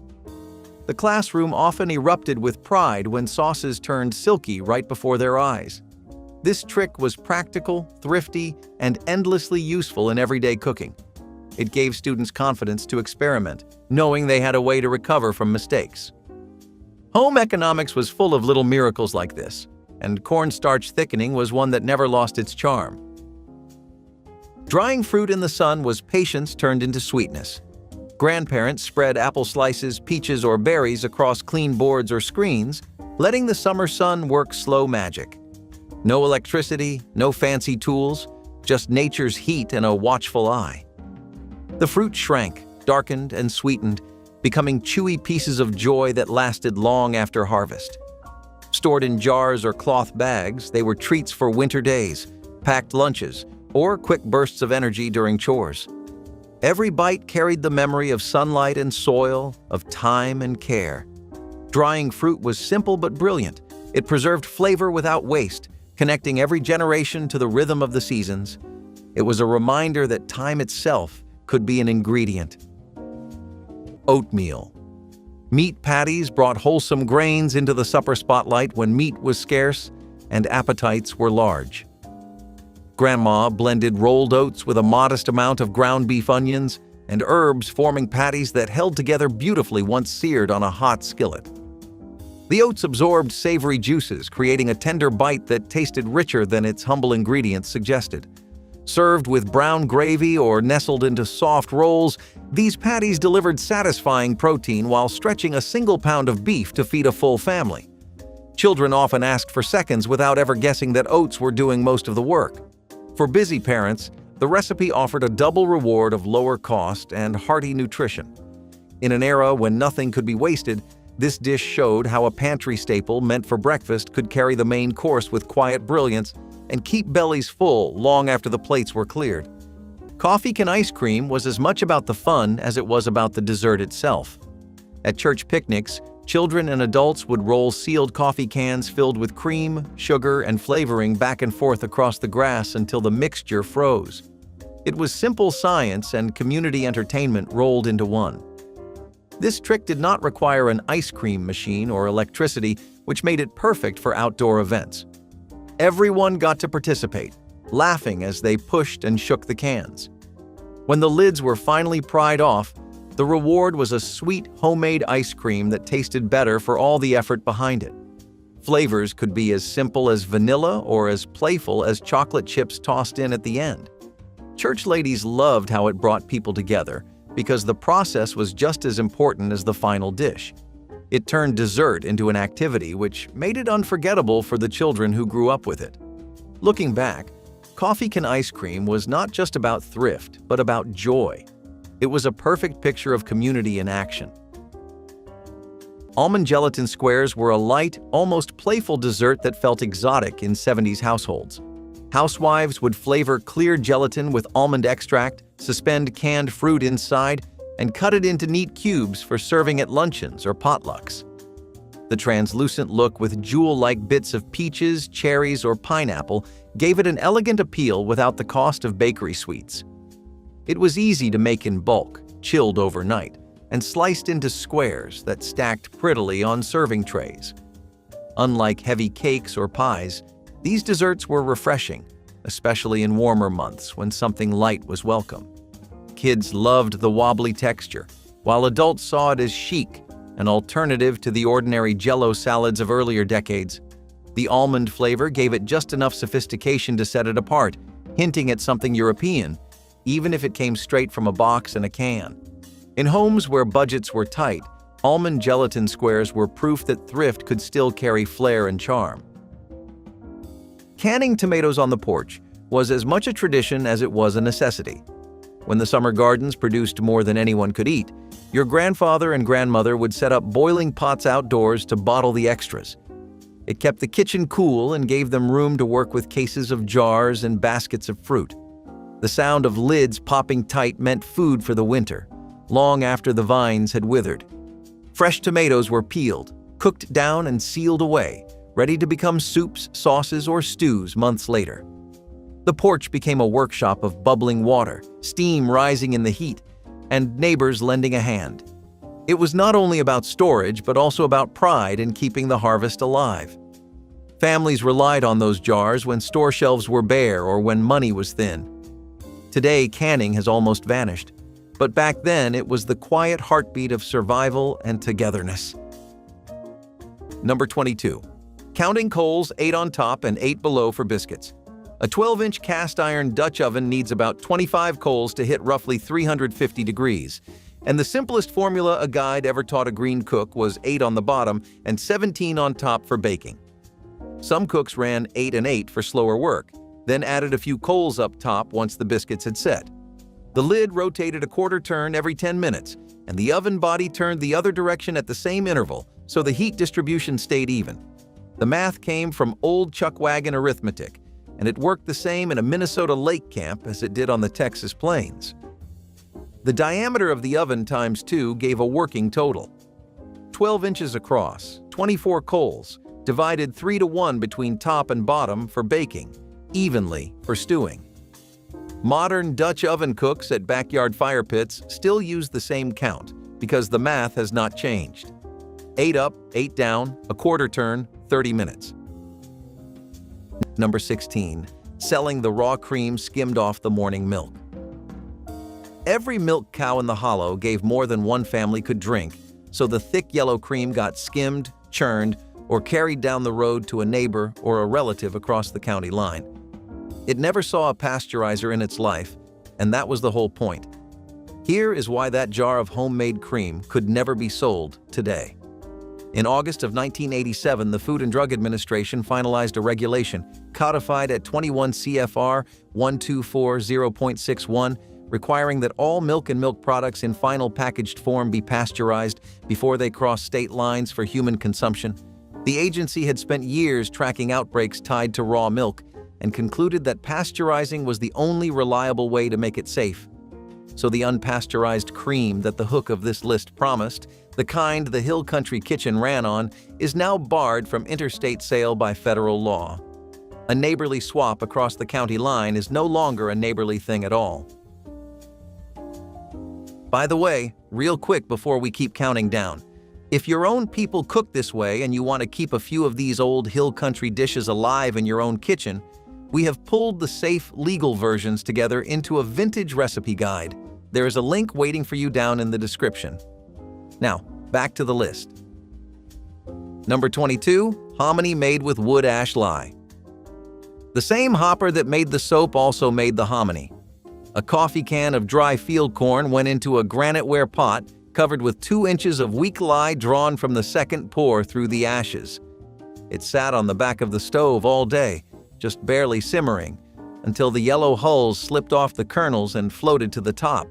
The classroom often erupted with pride when sauces turned silky right before their eyes. This trick was practical, thrifty, and endlessly useful in everyday cooking. It gave students confidence to experiment, knowing they had a way to recover from mistakes. Home economics was full of little miracles like this, and cornstarch thickening was one that never lost its charm. Drying fruit in the sun was patience turned into sweetness. Grandparents spread apple slices, peaches, or berries across clean boards or screens, letting the summer sun work slow magic. No electricity, no fancy tools, just nature's heat and a watchful eye. The fruit shrank, darkened, and sweetened, becoming chewy pieces of joy that lasted long after harvest. Stored in jars or cloth bags, they were treats for winter days, packed lunches, or quick bursts of energy during chores. Every bite carried the memory of sunlight and soil, of time and care. Drying fruit was simple but brilliant. It preserved flavor without waste, connecting every generation to the rhythm of the seasons. It was a reminder that time itself could be an ingredient. Oatmeal. Meat patties brought wholesome grains into the supper spotlight when meat was scarce and appetites were large. Grandma blended rolled oats with a modest amount of ground beef onions and herbs, forming patties that held together beautifully once seared on a hot skillet. The oats absorbed savory juices, creating a tender bite that tasted richer than its humble ingredients suggested. Served with brown gravy or nestled into soft rolls, these patties delivered satisfying protein while stretching a single pound of beef to feed a full family. Children often asked for seconds without ever guessing that oats were doing most of the work. For busy parents, the recipe offered a double reward of lower cost and hearty nutrition. In an era when nothing could be wasted, this dish showed how a pantry staple meant for breakfast could carry the main course with quiet brilliance and keep bellies full long after the plates were cleared. Coffee can ice cream was as much about the fun as it was about the dessert itself. At church picnics, children and adults would roll sealed coffee cans filled with cream, sugar, and flavoring back and forth across the grass until the mixture froze. It was simple science and community entertainment rolled into one. This trick did not require an ice cream machine or electricity, which made it perfect for outdoor events. Everyone got to participate, laughing as they pushed and shook the cans. When the lids were finally pried off, the reward was a sweet homemade ice cream that tasted better for all the effort behind it. Flavors could be as simple as vanilla or as playful as chocolate chips tossed in at the end. Church ladies loved how it brought people together because the process was just as important as the final dish. It turned dessert into an activity which made it unforgettable for the children who grew up with it. Looking back, coffee can ice cream was not just about thrift, but about joy. It was a perfect picture of community in action. Almond gelatin squares were a light, almost playful dessert that felt exotic in 70s households. Housewives would flavor clear gelatin with almond extract, suspend canned fruit inside, and cut it into neat cubes for serving at luncheons or potlucks. The translucent look with jewel-like bits of peaches, cherries, or pineapple gave it an elegant appeal without the cost of bakery sweets. It was easy to make in bulk, chilled overnight, and sliced into squares that stacked prettily on serving trays. Unlike heavy cakes or pies, these desserts were refreshing, especially in warmer months when something light was welcome. Kids loved the wobbly texture, while adults saw it as chic, an alternative to the ordinary Jell-O salads of earlier decades. The almond flavor gave it just enough sophistication to set it apart, hinting at something European, even if it came straight from a box and a can. In homes where budgets were tight, almond gelatin squares were proof that thrift could still carry flair and charm. Canning tomatoes on the porch was as much a tradition as it was a necessity. When the summer gardens produced more than anyone could eat, your grandfather and grandmother would set up boiling pots outdoors to bottle the extras. It kept the kitchen cool and gave them room to work with cases of jars and baskets of fruit. The sound of lids popping tight meant food for the winter, long after the vines had withered. Fresh tomatoes were peeled, cooked down and sealed away, ready to become soups, sauces, or stews months later. The porch became a workshop of bubbling water, steam rising in the heat, and neighbors lending a hand. It was not only about storage, but also about pride in keeping the harvest alive. Families relied on those jars when store shelves were bare or when money was thin. Today, canning has almost vanished, but back then it was the quiet heartbeat of survival and togetherness. Number 22. Counting coals, 8 on top and 8 below for biscuits. A 12-inch cast iron Dutch oven needs about 25 coals to hit roughly 350 degrees. And the simplest formula a guide ever taught a green cook was 8 on the bottom and 17 on top for baking. Some cooks ran 8 and 8 for slower work, then added a few coals up top once the biscuits had set. The lid rotated a quarter turn every 10 minutes, and the oven body turned the other direction at the same interval, so the heat distribution stayed even. The math came from old chuckwagon arithmetic, and it worked the same in a Minnesota lake camp as it did on the Texas plains. The diameter of the oven times 2 gave a working total. 12 inches across, 24 coals, divided 3 to 1 between top and bottom for baking, evenly for stewing. Modern Dutch oven cooks at backyard fire pits still use the same count because the math has not changed. 8 up, 8 down, a quarter turn, 30 minutes. Number 16. Selling the raw cream skimmed off the morning milk. Every milk cow in the hollow gave more than one family could drink, so the thick yellow cream got skimmed, churned, or carried down the road to a neighbor or a relative across the county line. It never saw a pasteurizer in its life, and that was the whole point. Here is why that jar of homemade cream could never be sold today. In August of 1987, the Food and Drug Administration finalized a regulation codified at 21 CFR 1240.61, requiring that all milk and milk products in final packaged form be pasteurized before they cross state lines for human consumption. The agency had spent years tracking outbreaks tied to raw milk and concluded that pasteurizing was the only reliable way to make it safe. So the unpasteurized cream that the hook of this list promised, the kind the Hill Country Kitchen ran on, is now barred from interstate sale by federal law. A neighborly swap across the county line is no longer a neighborly thing at all. By the way, real quick before we keep counting down, if your own people cook this way and you want to keep a few of these old Hill Country dishes alive in your own kitchen, we have pulled the safe, legal versions together into a vintage recipe guide. There is a link waiting for you down in the description. Now, back to the list. Number 22, hominy made with wood ash lye. The same hopper that made the soap also made the hominy. A coffee can of dry field corn went into a graniteware pot covered with 2 inches of weak lye drawn from the second pour through the ashes. It sat on the back of the stove all day, just barely simmering, until the yellow hulls slipped off the kernels and floated to the top.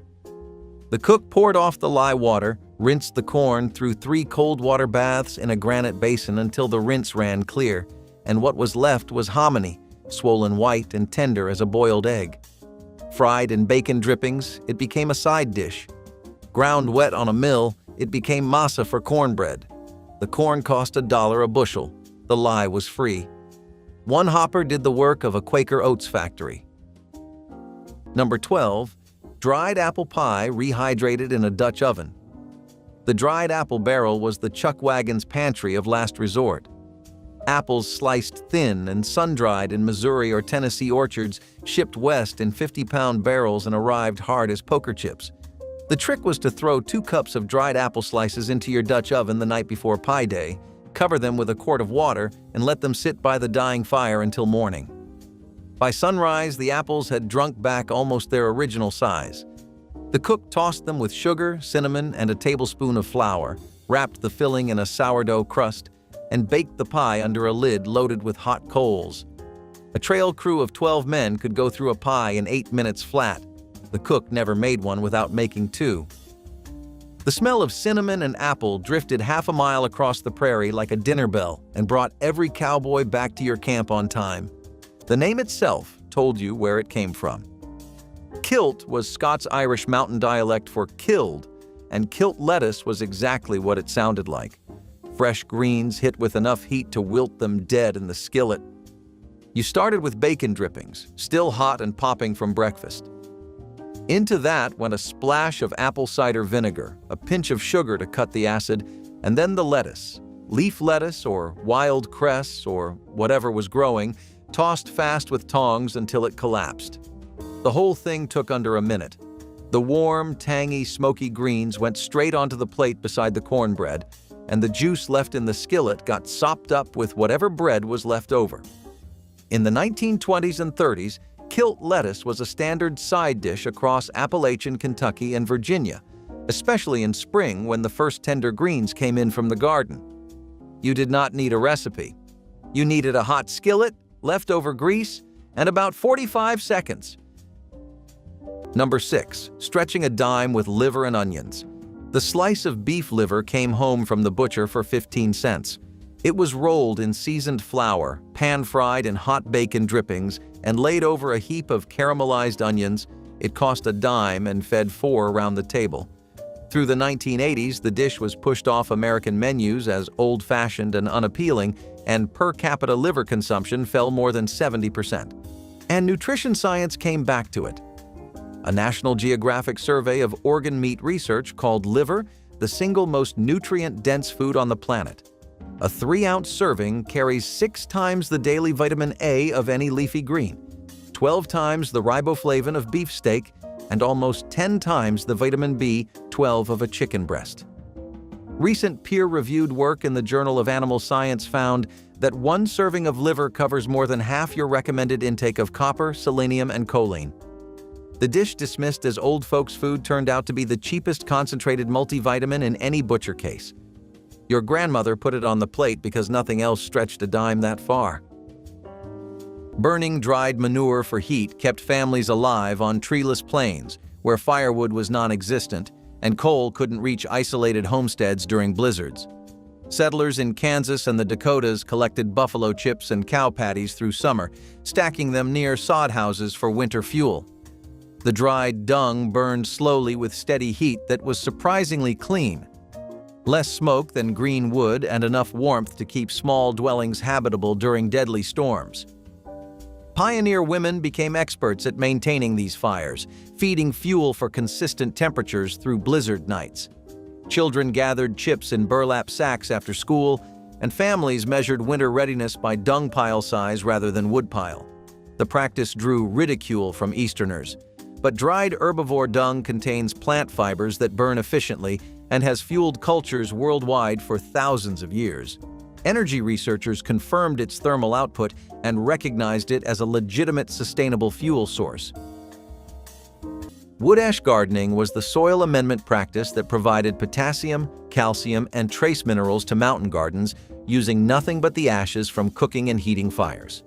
The cook poured off the lye water, rinsed the corn through 3 cold water baths in a granite basin until the rinse ran clear, and what was left was hominy, swollen white and tender as a boiled egg. Fried in bacon drippings, it became a side dish. Ground wet on a mill, it became masa for cornbread. The corn cost $1 a bushel. The lye was free. One hopper did the work of a Quaker Oats factory. Number 12, dried apple pie rehydrated in a Dutch oven. The dried apple barrel was the chuckwagon's pantry of last resort. Apples sliced thin and sun-dried in Missouri or Tennessee orchards, shipped west in 50-pound barrels and arrived hard as poker chips. The trick was to throw 2 cups of dried apple slices into your Dutch oven the night before pie day, cover them with a quart of water, and let them sit by the dying fire until morning. By sunrise, the apples had drunk back almost their original size. The cook tossed them with sugar, cinnamon, and a tablespoon of flour, wrapped the filling in a sourdough crust, and baked the pie under a lid loaded with hot coals. A trail crew of 12 men could go through a pie in 8 minutes flat. The cook never made one without making 2. The smell of cinnamon and apple drifted half a mile across the prairie like a dinner bell and brought every cowboy back to your camp on time. The name itself told you where it came from. Kilt was Scots-Irish mountain dialect for killed, and kilt lettuce was exactly what it sounded like. Fresh greens hit with enough heat to wilt them dead in the skillet. You started with bacon drippings, still hot and popping from breakfast. Into that went a splash of apple cider vinegar, a pinch of sugar to cut the acid, and then the lettuce. Leaf lettuce or wild cress or whatever was growing, tossed fast with tongs until it collapsed. The whole thing took under a minute. The warm, tangy, smoky greens went straight onto the plate beside the cornbread, and the juice left in the skillet got sopped up with whatever bread was left over. In the 1920s and 30s, kilt lettuce was a standard side dish across Appalachian, Kentucky, and Virginia, especially in spring when the first tender greens came in from the garden. You did not need a recipe. You needed a hot skillet, leftover grease, and about 45 seconds. Number 6. Stretching a dime with liver and onions. The slice of beef liver came home from the butcher for 15 cents. It was rolled in seasoned flour, pan-fried in hot bacon drippings, and laid over a heap of caramelized onions. It cost a dime and fed 4 around the table. Through the 1980s, the dish was pushed off American menus as old-fashioned and unappealing, and per capita liver consumption fell more than 70%. And nutrition science came back to it. A National Geographic survey of organ meat research called liver the single most nutrient-dense food on the planet. A 3-ounce serving carries 6 times the daily vitamin A of any leafy green, 12 times the riboflavin of beef steak, and almost 10 times the vitamin B12 of a chicken breast. Recent peer-reviewed work in the Journal of Animal Science found that 1 serving of liver covers more than half your recommended intake of copper, selenium, and choline. The dish dismissed as old folks' food turned out to be the cheapest concentrated multivitamin in any butcher case. Your grandmother put it on the plate because nothing else stretched a dime that far. Burning dried manure for heat kept families alive on treeless plains where firewood was non-existent and coal couldn't reach isolated homesteads during blizzards. Settlers in Kansas and the Dakotas collected buffalo chips and cow patties through summer, stacking them near sod houses for winter fuel. The dried dung burned slowly with steady heat that was surprisingly clean. Less smoke than green wood and enough warmth to keep small dwellings habitable during deadly storms. Pioneer women became experts at maintaining these fires, feeding fuel for consistent temperatures through blizzard nights. Children gathered chips in burlap sacks after school, and families measured winter readiness by dung pile size rather than wood pile. The practice drew ridicule from Easterners, but dried herbivore dung contains plant fibers that burn efficiently and has fueled cultures worldwide for thousands of years. Energy researchers confirmed its thermal output and recognized it as a legitimate sustainable fuel source. Wood ash gardening was the soil amendment practice that provided potassium, calcium, and trace minerals to mountain gardens using nothing but the ashes from cooking and heating fires.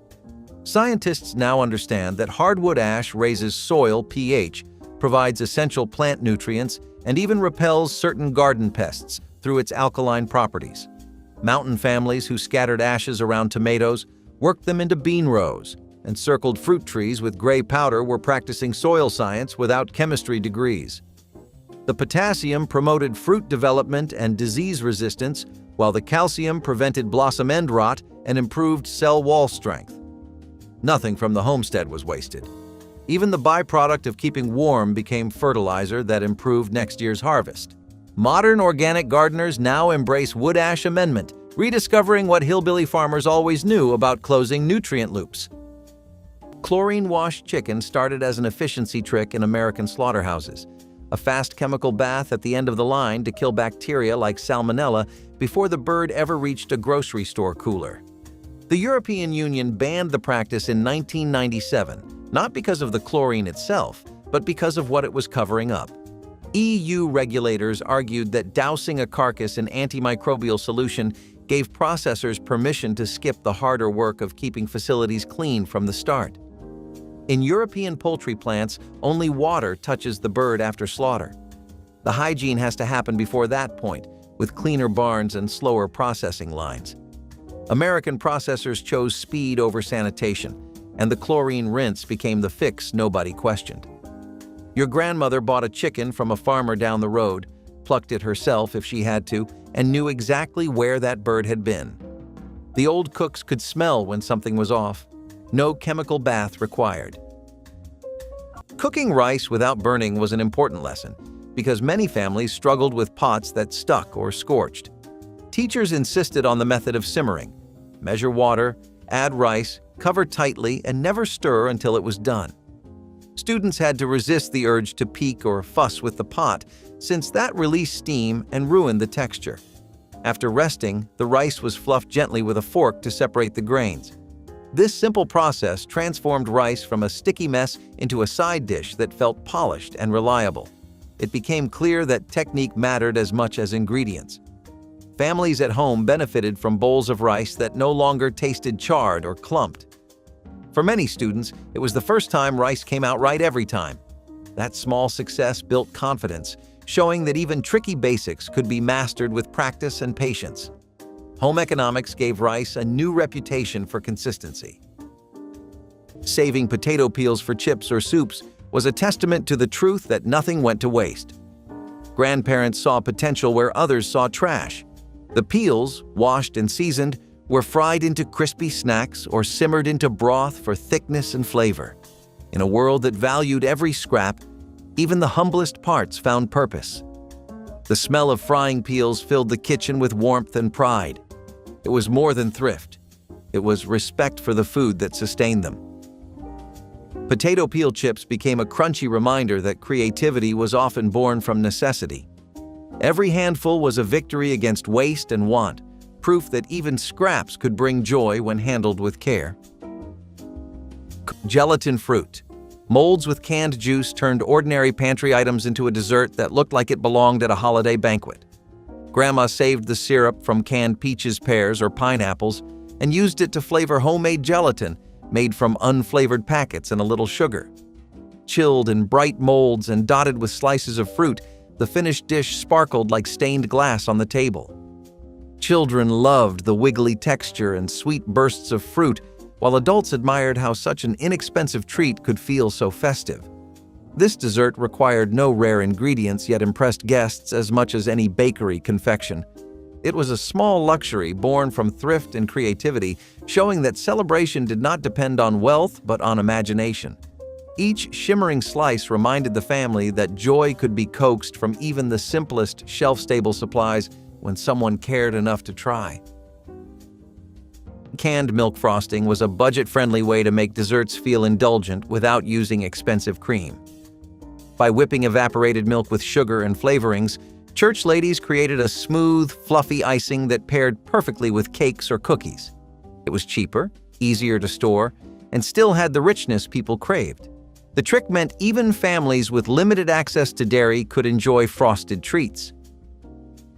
Scientists now understand that hardwood ash raises soil pH, provides essential plant nutrients, and even repels certain garden pests through its alkaline properties. Mountain families who scattered ashes around tomatoes worked them into bean rows, and circled fruit trees with gray powder were practicing soil science without chemistry degrees. The potassium promoted fruit development and disease resistance, while the calcium prevented blossom end rot and improved cell wall strength. Nothing from the homestead was wasted. Even the byproduct of keeping warm became fertilizer that improved next year's harvest. Modern organic gardeners now embrace wood ash amendment, rediscovering what hillbilly farmers always knew about closing nutrient loops. Chlorine-washed chicken started as an efficiency trick in American slaughterhouses, a fast chemical bath at the end of the line to kill bacteria like salmonella before the bird ever reached a grocery store cooler. The European Union banned the practice in 1997, not because of the chlorine itself, but because of what it was covering up. EU regulators argued that dousing a carcass in antimicrobial solution gave processors permission to skip the harder work of keeping facilities clean from the start. In European poultry plants, only water touches the bird after slaughter. The hygiene has to happen before that point, with cleaner barns and slower processing lines. American processors chose speed over sanitation, and the chlorine rinse became the fix nobody questioned. Your grandmother bought a chicken from a farmer down the road, plucked it herself if she had to, and knew exactly where that bird had been. The old cooks could smell when something was off. No chemical bath required. Cooking rice without burning was an important lesson, because many families struggled with pots that stuck or scorched. Teachers insisted on the method of simmering. Measure water, add rice, cover tightly, and never stir until it was done. Students had to resist the urge to peek or fuss with the pot, since that released steam and ruined the texture. After resting, the rice was fluffed gently with a fork to separate the grains. This simple process transformed rice from a sticky mess into a side dish that felt polished and reliable. It became clear that technique mattered as much as ingredients. Families at home benefited from bowls of rice that no longer tasted charred or clumped. For many students, it was the first time rice came out right every time. That small success built confidence, showing that even tricky basics could be mastered with practice and patience. Home economics gave rice a new reputation for consistency. Saving potato peels for chips or soups was a testament to the truth that nothing went to waste. Grandparents saw potential where others saw trash. The peels, washed and seasoned, were fried into crispy snacks or simmered into broth for thickness and flavor. In a world that valued every scrap, even the humblest parts found purpose. The smell of frying peels filled the kitchen with warmth and pride. It was more than thrift. It was respect for the food that sustained them. Potato peel chips became a crunchy reminder that creativity was often born from necessity. Every handful was a victory against waste and want, proof that even scraps could bring joy when handled with care. Gelatin fruit. Molds with canned juice turned ordinary pantry items into a dessert that looked like it belonged at a holiday banquet. Grandma saved the syrup from canned peaches, pears, or pineapples and used it to flavor homemade gelatin made from unflavored packets and a little sugar. Chilled in bright molds and dotted with slices of fruit, the finished dish sparkled like stained glass on the table. Children loved the wiggly texture and sweet bursts of fruit, while adults admired how such an inexpensive treat could feel so festive. This dessert required no rare ingredients, yet impressed guests as much as any bakery confection. It was a small luxury born from thrift and creativity, showing that celebration did not depend on wealth but on imagination. Each shimmering slice reminded the family that joy could be coaxed from even the simplest shelf-stable supplies when someone cared enough to try. Canned milk frosting was a budget-friendly way to make desserts feel indulgent without using expensive cream. By whipping evaporated milk with sugar and flavorings, church ladies created a smooth, fluffy icing that paired perfectly with cakes or cookies. It was cheaper, easier to store, and still had the richness people craved. The trick meant even families with limited access to dairy could enjoy frosted treats.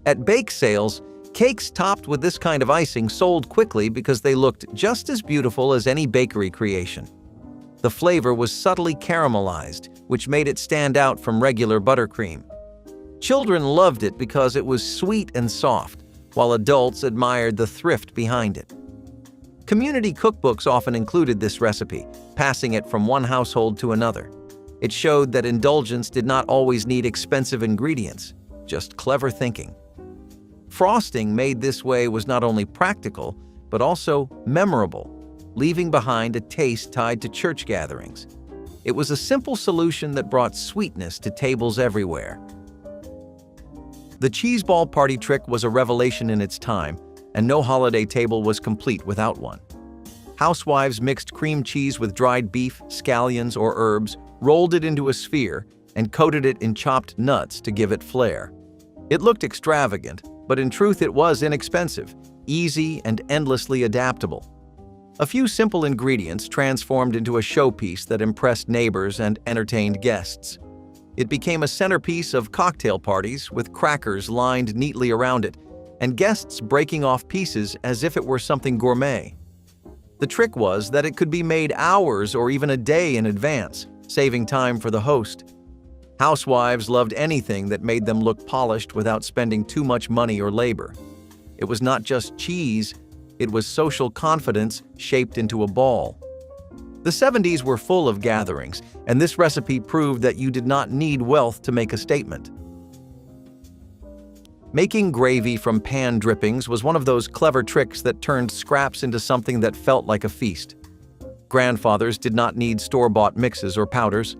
At bake sales, cakes topped with this kind of icing sold quickly because they looked just as beautiful as any bakery creation. The flavor was subtly caramelized, which made it stand out from regular buttercream. Children loved it because it was sweet and soft, while adults admired the thrift behind it. Community cookbooks often included this recipe, passing it from one household to another. It showed that indulgence did not always need expensive ingredients, just clever thinking. Frosting made this way was not only practical, but also memorable, leaving behind a taste tied to church gatherings. It was a simple solution that brought sweetness to tables everywhere. The cheese ball party trick was a revelation in its time, and no holiday table was complete without one. Housewives mixed cream cheese with dried beef, scallions, or herbs, rolled it into a sphere, and coated it in chopped nuts to give it flair. It looked extravagant, but in truth it was inexpensive, easy, and endlessly adaptable. A few simple ingredients transformed into a showpiece that impressed neighbors and entertained guests. It became a centerpiece of cocktail parties with crackers lined neatly around it, and guests breaking off pieces as if it were something gourmet. The trick was that it could be made hours or even a day in advance, saving time for the host. Housewives loved anything that made them look polished without spending too much money or labor. It was not just cheese, it was social confidence shaped into a ball. The 70s were full of gatherings, and this recipe proved that you did not need wealth to make a statement. Making gravy from pan drippings was one of those clever tricks that turned scraps into something that felt like a feast. Grandfathers did not need store-bought mixes or powders.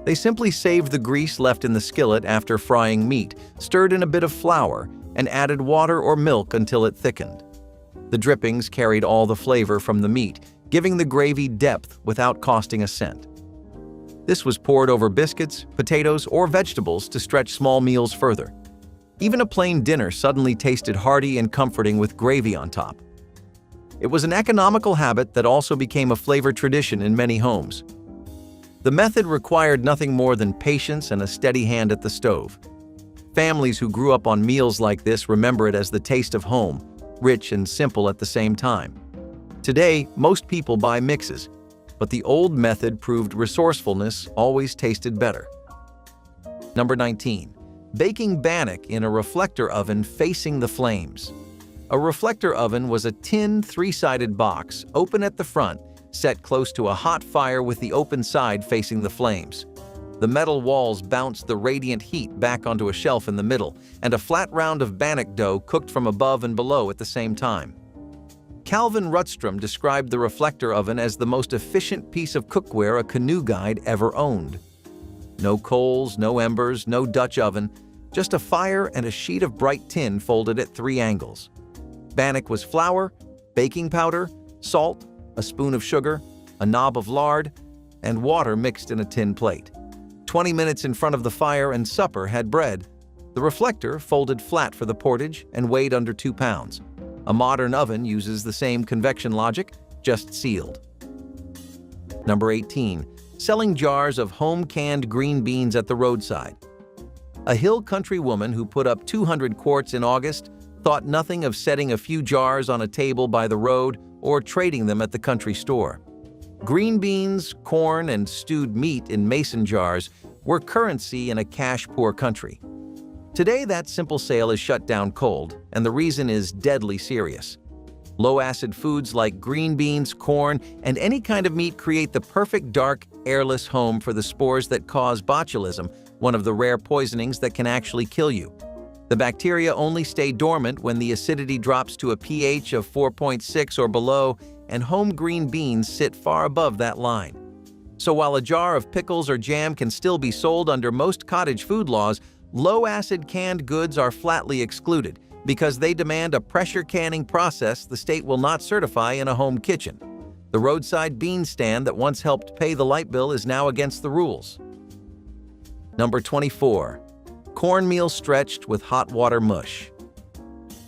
They simply saved the grease left in the skillet after frying meat, stirred in a bit of flour, and added water or milk until it thickened. The drippings carried all the flavor from the meat, giving the gravy depth without costing a cent. This was poured over biscuits, potatoes, or vegetables to stretch small meals further. Even a plain dinner suddenly tasted hearty and comforting with gravy on top. It was an economical habit that also became a flavor tradition in many homes. The method required nothing more than patience and a steady hand at the stove. Families who grew up on meals like this remember it as the taste of home, rich and simple at the same time. Today, most people buy mixes, but the old method proved resourcefulness always tasted better. Number 19. Baking bannock in a reflector oven facing the flames. A reflector oven was a tin, three-sided box, open at the front, set close to a hot fire with the open side facing the flames. The metal walls bounced the radiant heat back onto a shelf in the middle, and a flat round of bannock dough cooked from above and below at the same time. Calvin Rutstrom described the reflector oven as the most efficient piece of cookware a canoe guide ever owned. No coals, no embers, no Dutch oven, just a fire and a sheet of bright tin folded at 3 angles. Bannock was flour, baking powder, salt, a spoon of sugar, a knob of lard, and water mixed in a tin plate. 20 minutes in front of the fire and supper had bread. The reflector folded flat for the portage and weighed under 2 pounds. A modern oven uses the same convection logic, just sealed. Number 18. Selling jars of home-canned green beans at the roadside. A hill country woman who put up 200 quarts in August thought nothing of setting a few jars on a table by the road or trading them at the country store. Green beans, corn, and stewed meat in mason jars were currency in a cash-poor country. Today, that simple sale is shut down cold, and the reason is deadly serious. Low-acid foods like green beans, corn, and any kind of meat create the perfect dark, airless home for the spores that cause botulism, one of the rare poisonings that can actually kill you. The bacteria only stay dormant when the acidity drops to a pH of 4.6 or below, and home green beans sit far above that line. So while a jar of pickles or jam can still be sold under most cottage food laws, low-acid canned goods are flatly excluded because they demand a pressure canning process the state will not certify in a home kitchen. The roadside bean stand that once helped pay the light bill is now against the rules. Number 24. Cornmeal stretched with hot water mush.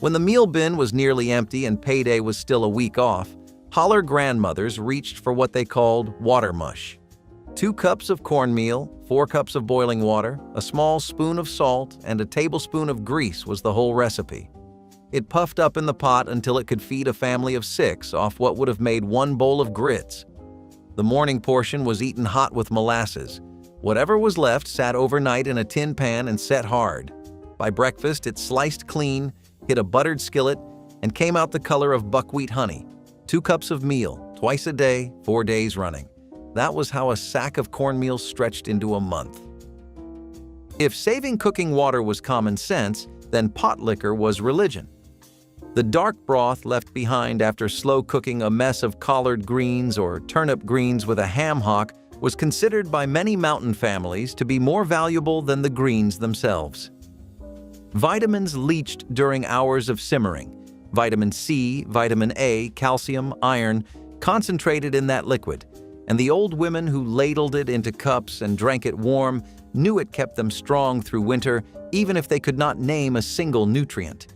When the meal bin was nearly empty and payday was still a week off, holler grandmothers reached for what they called water mush. 2 cups of cornmeal, 4 cups of boiling water, a small spoon of salt, and a tablespoon of grease was the whole recipe. It puffed up in the pot until it could feed a family of 6 off what would have made 1 bowl of grits. The morning portion was eaten hot with molasses. Whatever was left sat overnight in a tin pan and set hard. By breakfast, it sliced clean, hit a buttered skillet, and came out the color of buckwheat honey. 2 cups of meal, twice a day, 4 days running. That was how a sack of cornmeal stretched into a month. If saving cooking water was common sense, then pot liquor was religion. The dark broth left behind after slow cooking a mess of collard greens or turnip greens with a ham hock was considered by many mountain families to be more valuable than the greens themselves. Vitamins leached during hours of simmering. Vitamin C, vitamin A, calcium, iron, concentrated in that liquid, and the old women who ladled it into cups and drank it warm knew it kept them strong through winter, even if they could not name a single nutrient.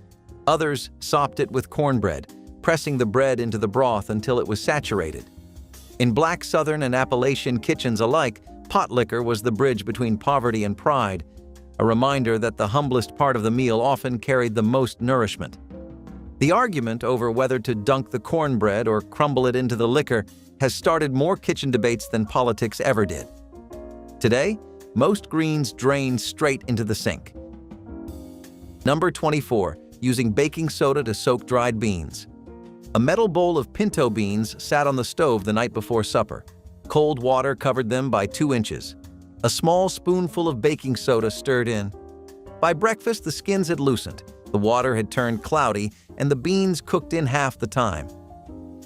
Others sopped it with cornbread, pressing the bread into the broth until it was saturated. In black Southern and Appalachian kitchens alike, pot liquor was the bridge between poverty and pride, a reminder that the humblest part of the meal often carried the most nourishment. The argument over whether to dunk the cornbread or crumble it into the liquor has started more kitchen debates than politics ever did. Today, Most greens drain straight into the sink. Number 24. Using baking soda to soak dried beans. A metal bowl of pinto beans sat on the stove the night before supper. Cold water covered them by 2 inches. A small spoonful of baking soda stirred in. By breakfast, the skins had loosened, the water had turned cloudy, and the beans cooked in half the time.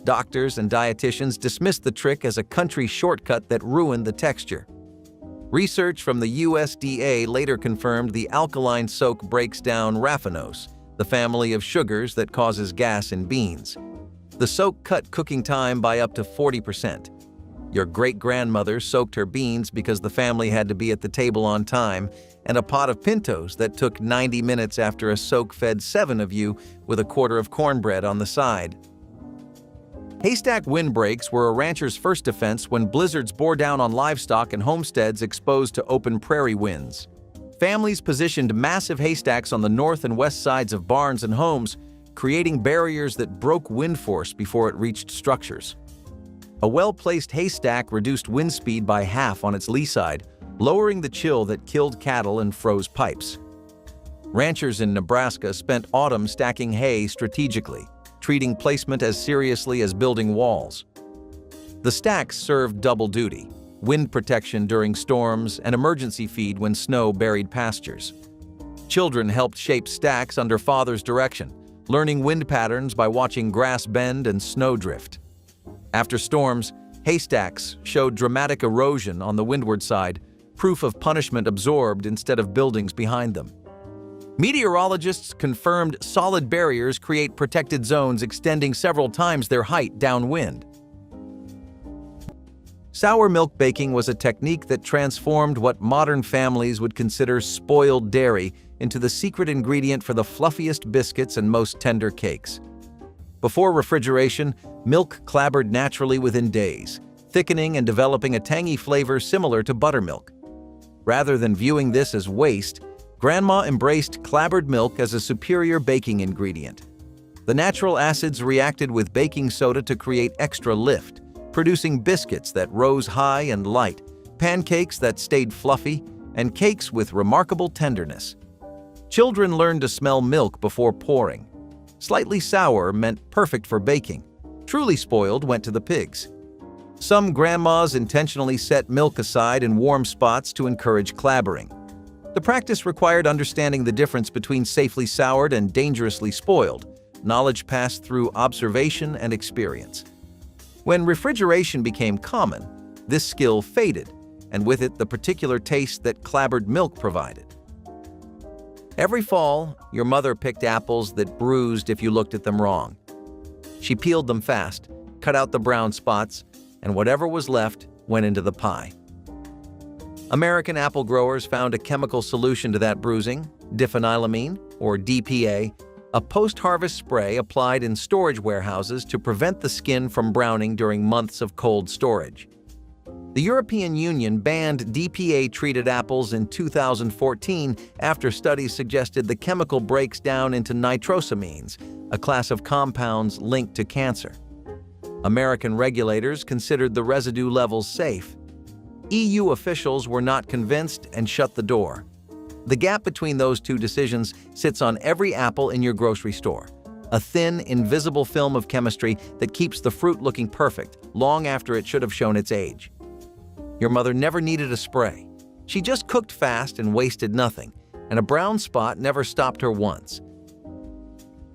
Doctors and dietitians dismissed the trick as a country shortcut that ruined the texture. Research from the USDA later confirmed the alkaline soak breaks down raffinose, the family of sugars that causes gas in beans. The soak cut cooking time by up to 40%. Your great-grandmother soaked her beans because the family had to be at the table on time, and a pot of pintos that took 90 minutes after a soak fed 7 of you with a quarter of cornbread on the side. Haystack windbreaks were a rancher's first defense when blizzards bore down on livestock and homesteads exposed to open prairie winds. Families positioned massive haystacks on the north and west sides of barns and homes, creating barriers that broke wind force before it reached structures. A well-placed haystack reduced wind speed by half on its lee side, lowering the chill that killed cattle and froze pipes. Ranchers in Nebraska spent autumn stacking hay strategically, treating placement as seriously as building walls. The stacks served double duty: wind protection during storms and emergency feed when snow buried pastures. Children helped shape stacks under father's direction, learning wind patterns by watching grass bend and snow drift. After storms, haystacks showed dramatic erosion on the windward side, proof of punishment absorbed instead of buildings behind them. Meteorologists confirmed solid barriers create protected zones extending several times their height downwind. Sour milk baking was a technique that transformed what modern families would consider spoiled dairy into the secret ingredient for the fluffiest biscuits and most tender cakes. Before refrigeration, milk clabbered naturally within days, thickening and developing a tangy flavor similar to buttermilk. Rather than viewing this as waste, Grandma embraced clabbered milk as a superior baking ingredient. The natural acids reacted with baking soda to create extra lift, producing biscuits that rose high and light, pancakes that stayed fluffy, and cakes with remarkable tenderness. Children learned to smell milk before pouring. Slightly sour meant perfect for baking. Truly spoiled went to the pigs. Some grandmas intentionally set milk aside in warm spots to encourage clabbering. The practice required understanding the difference between safely soured and dangerously spoiled, knowledge passed through observation and experience. When refrigeration became common, this skill faded, and with it the particular taste that clabbered milk provided. Every fall, your mother picked apples that bruised if you looked at them wrong. She peeled them fast, cut out the brown spots, and whatever was left went into the pie. American apple growers found a chemical solution to that bruising, diphenylamine, or DPA, a post-harvest spray applied in storage warehouses to prevent the skin from browning during months of cold storage. The European Union banned DPA-treated apples in 2014 after studies suggested the chemical breaks down into nitrosamines, a class of compounds linked to cancer. American regulators considered the residue levels safe. EU officials were not convinced and shut the door. The gap between those two decisions sits on every apple in your grocery store, a thin, invisible film of chemistry that keeps the fruit looking perfect long after it should have shown its age. Your mother never needed a spray. She just cooked fast and wasted nothing, and a brown spot never stopped her once.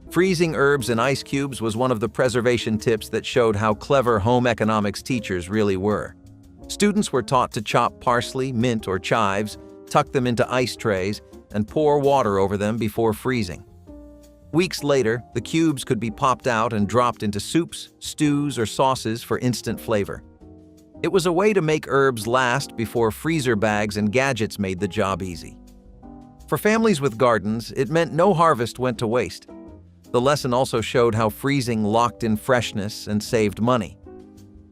Freezing herbs in ice cubes was one of the preservation tips that showed how clever home economics teachers really were. Students were taught to chop parsley, mint, or chives, tuck them into ice trays, and pour water over them before freezing. Weeks later, the cubes could be popped out and dropped into soups, stews, or sauces for instant flavor. It was a way to make herbs last before freezer bags and gadgets made the job easy. For families with gardens, it meant no harvest went to waste. The lesson also showed how freezing locked in freshness and saved money.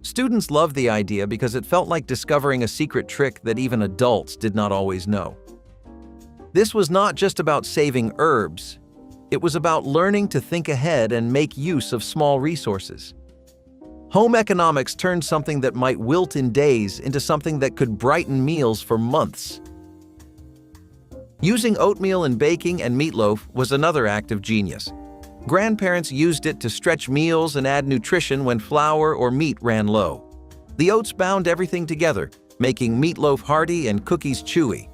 Students loved the idea because it felt like discovering a secret trick that even adults did not always know. This was not just about saving herbs. It was about learning to think ahead and make use of small resources. Home economics turned something that might wilt in days into something that could brighten meals for months. Using oatmeal in baking and meatloaf was another act of genius. Grandparents used it to stretch meals and add nutrition when flour or meat ran low. The oats bound everything together, making meatloaf hearty and cookies chewy.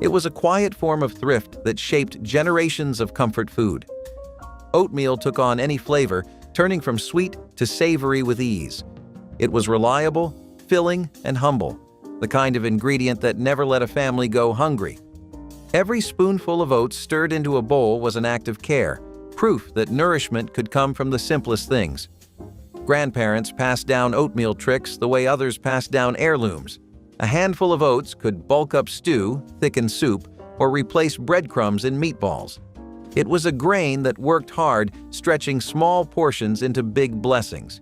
It was a quiet form of thrift that shaped generations of comfort food. Oatmeal took on any flavor, turning from sweet to savory with ease. It was reliable, filling, and humble, the kind of ingredient that never let a family go hungry. Every spoonful of oats stirred into a bowl was an act of care, proof that nourishment could come from the simplest things. Grandparents passed down oatmeal tricks the way others passed down heirlooms. A handful of oats could bulk up stew, thicken soup, or replace breadcrumbs in meatballs. It was a grain that worked hard, stretching small portions into big blessings.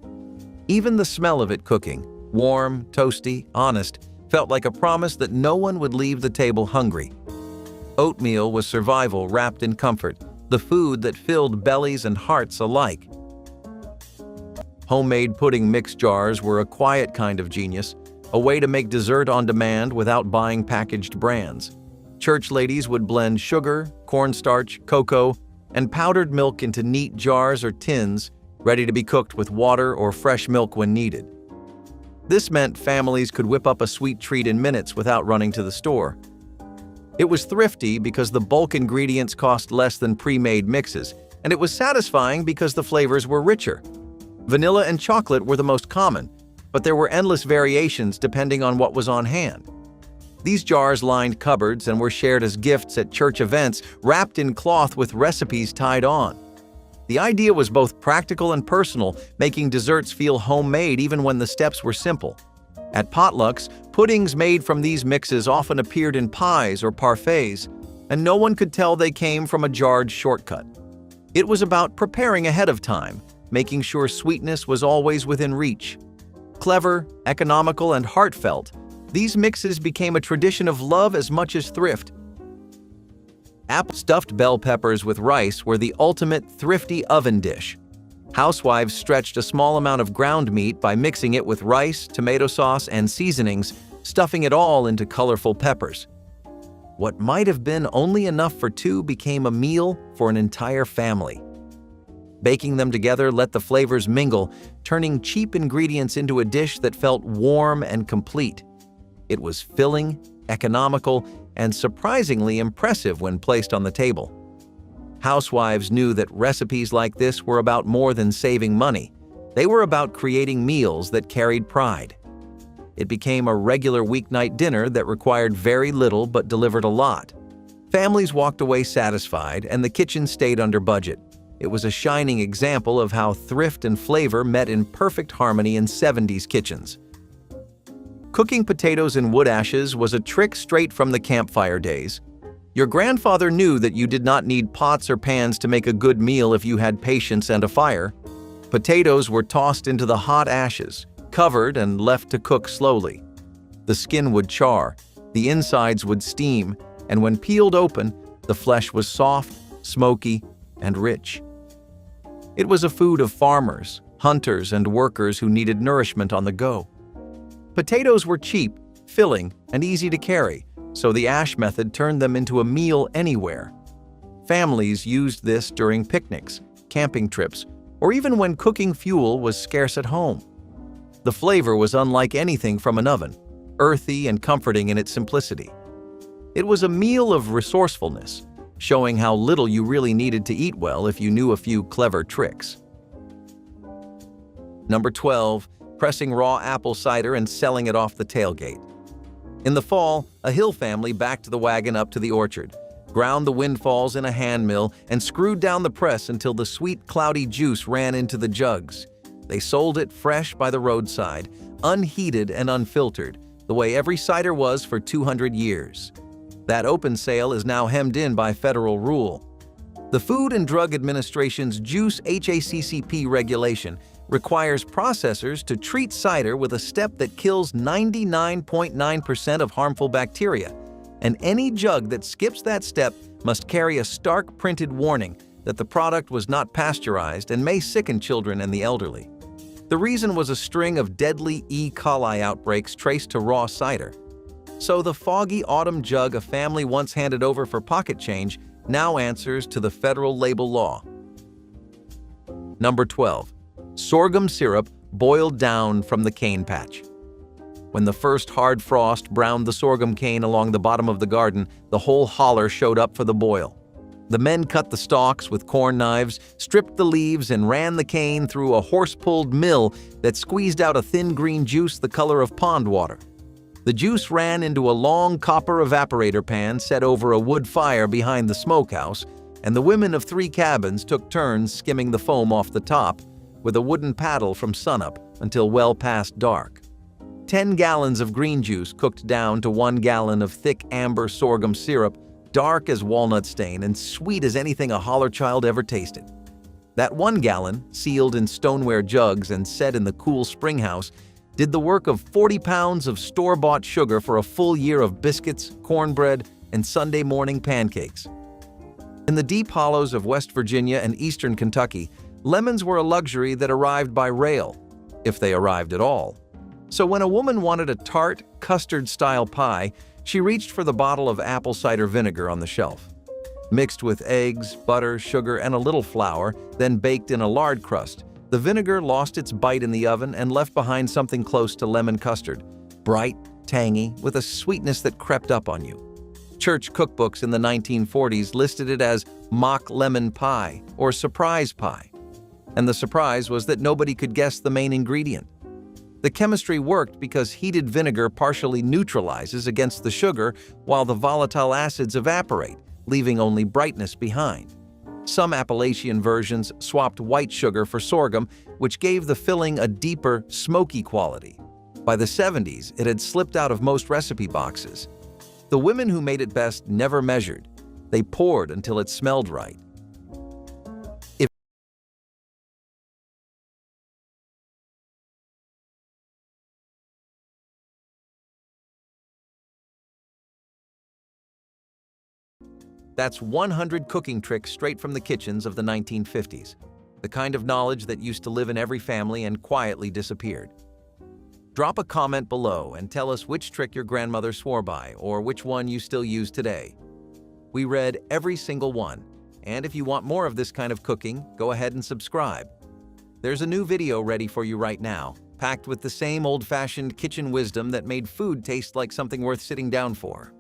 Even the smell of it cooking, warm, toasty, honest, felt like a promise that no one would leave the table hungry. Oatmeal was survival wrapped in comfort, the food that filled bellies and hearts alike. Homemade pudding mix jars were a quiet kind of genius, a way to make dessert on demand without buying packaged brands. Church ladies would blend sugar, cornstarch, cocoa, and powdered milk into neat jars or tins, ready to be cooked with water or fresh milk when needed. This meant families could whip up a sweet treat in minutes without running to the store. It was thrifty because the bulk ingredients cost less than pre-made mixes, and it was satisfying because the flavors were richer. Vanilla and chocolate were the most common, but there were endless variations depending on what was on hand. These jars lined cupboards and were shared as gifts at church events, wrapped in cloth with recipes tied on. The idea was both practical and personal, making desserts feel homemade even when the steps were simple. At potlucks, puddings made from these mixes often appeared in pies or parfaits, and no one could tell they came from a jarred shortcut. It was about preparing ahead of time, making sure sweetness was always within reach. Clever, economical, and heartfelt, these mixes became a tradition of love as much as thrift. Stuffed bell peppers with rice were the ultimate thrifty oven dish. Housewives stretched a small amount of ground meat by mixing it with rice, tomato sauce, and seasonings, stuffing it all into colorful peppers. What might have been only enough for two became a meal for an entire family. Baking them together let the flavors mingle, turning cheap ingredients into a dish that felt warm and complete. It was filling, economical, and surprisingly impressive when placed on the table. Housewives knew that recipes like this were about more than saving money. They were about creating meals that carried pride. It became a regular weeknight dinner that required very little but delivered a lot. Families walked away satisfied, and the kitchen stayed under budget. It was a shining example of how thrift and flavor met in perfect harmony in 70s kitchens. Cooking potatoes in wood ashes was a trick straight from the campfire days. Your grandfather knew that you did not need pots or pans to make a good meal if you had patience and a fire. Potatoes were tossed into the hot ashes, covered and left to cook slowly. The skin would char, the insides would steam, and when peeled open, the flesh was soft, smoky, and rich. It was a food of farmers, hunters, and workers who needed nourishment on the go. Potatoes were cheap, filling, and easy to carry, so the ash method turned them into a meal anywhere. Families used this during picnics, camping trips, or even when cooking fuel was scarce at home. The flavor was unlike anything from an oven, earthy and comforting in its simplicity. It was a meal of resourcefulness, showing how little you really needed to eat well if you knew a few clever tricks. Number 12. Pressing raw apple cider and selling it off the tailgate. In the fall, a Hill family backed the wagon up to the orchard, ground the windfalls in a hand mill, and screwed down the press until the sweet, cloudy juice ran into the jugs. They sold it fresh by the roadside, unheated and unfiltered, the way every cider was for 200 years. That open sale is now hemmed in by federal rule. The Food and Drug Administration's Juice HACCP regulation requires processors to treat cider with a step that kills 99.9% of harmful bacteria, and any jug that skips that step must carry a stark printed warning that the product was not pasteurized and may sicken children and the elderly. The reason was a string of deadly E. coli outbreaks traced to raw cider. So the foggy autumn jug a family once handed over for pocket change now answers to the federal label law. Number 12. Sorghum syrup boiled down from the cane patch. When the first hard frost browned the sorghum cane along the bottom of the garden, the whole holler showed up for the boil. The men cut the stalks with corn knives, stripped the leaves, and ran the cane through a horse-pulled mill that squeezed out a thin green juice the color of pond water. The juice ran into a long copper evaporator pan set over a wood fire behind the smokehouse, and the women of 3 cabins took turns skimming the foam off the top with a wooden paddle from sunup until well past dark. 10 gallons of green juice cooked down to 1 gallon of thick amber sorghum syrup, dark as walnut stain and sweet as anything a holler child ever tasted. That 1 gallon, sealed in stoneware jugs and set in the cool spring house, did the work of 40 pounds of store-bought sugar for a full year of biscuits, cornbread, and Sunday morning pancakes. In the deep hollows of West Virginia and eastern Kentucky, lemons were a luxury that arrived by rail, if they arrived at all. So when a woman wanted a tart, custard-style pie, she reached for the bottle of apple cider vinegar on the shelf. Mixed with eggs, butter, sugar, and a little flour, then baked in a lard crust, the vinegar lost its bite in the oven and left behind something close to lemon custard, bright, tangy, with a sweetness that crept up on you. Church cookbooks in the 1940s listed it as mock lemon pie or surprise pie. And the surprise was that nobody could guess the main ingredient. The chemistry worked because heated vinegar partially neutralizes against the sugar while the volatile acids evaporate, leaving only brightness behind. Some Appalachian versions swapped white sugar for sorghum, which gave the filling a deeper, smoky quality. By the 70s, it had slipped out of most recipe boxes. The women who made it best never measured. They poured until it smelled right. That's 100 cooking tricks straight from the kitchens of the 1950s, the kind of knowledge that used to live in every family and quietly disappeared. Drop a comment below and tell us which trick your grandmother swore by or which one you still use today. We read every single one, and if you want more of this kind of cooking, go ahead and subscribe. There's a new video ready for you right now, packed with the same old-fashioned kitchen wisdom that made food taste like something worth sitting down for.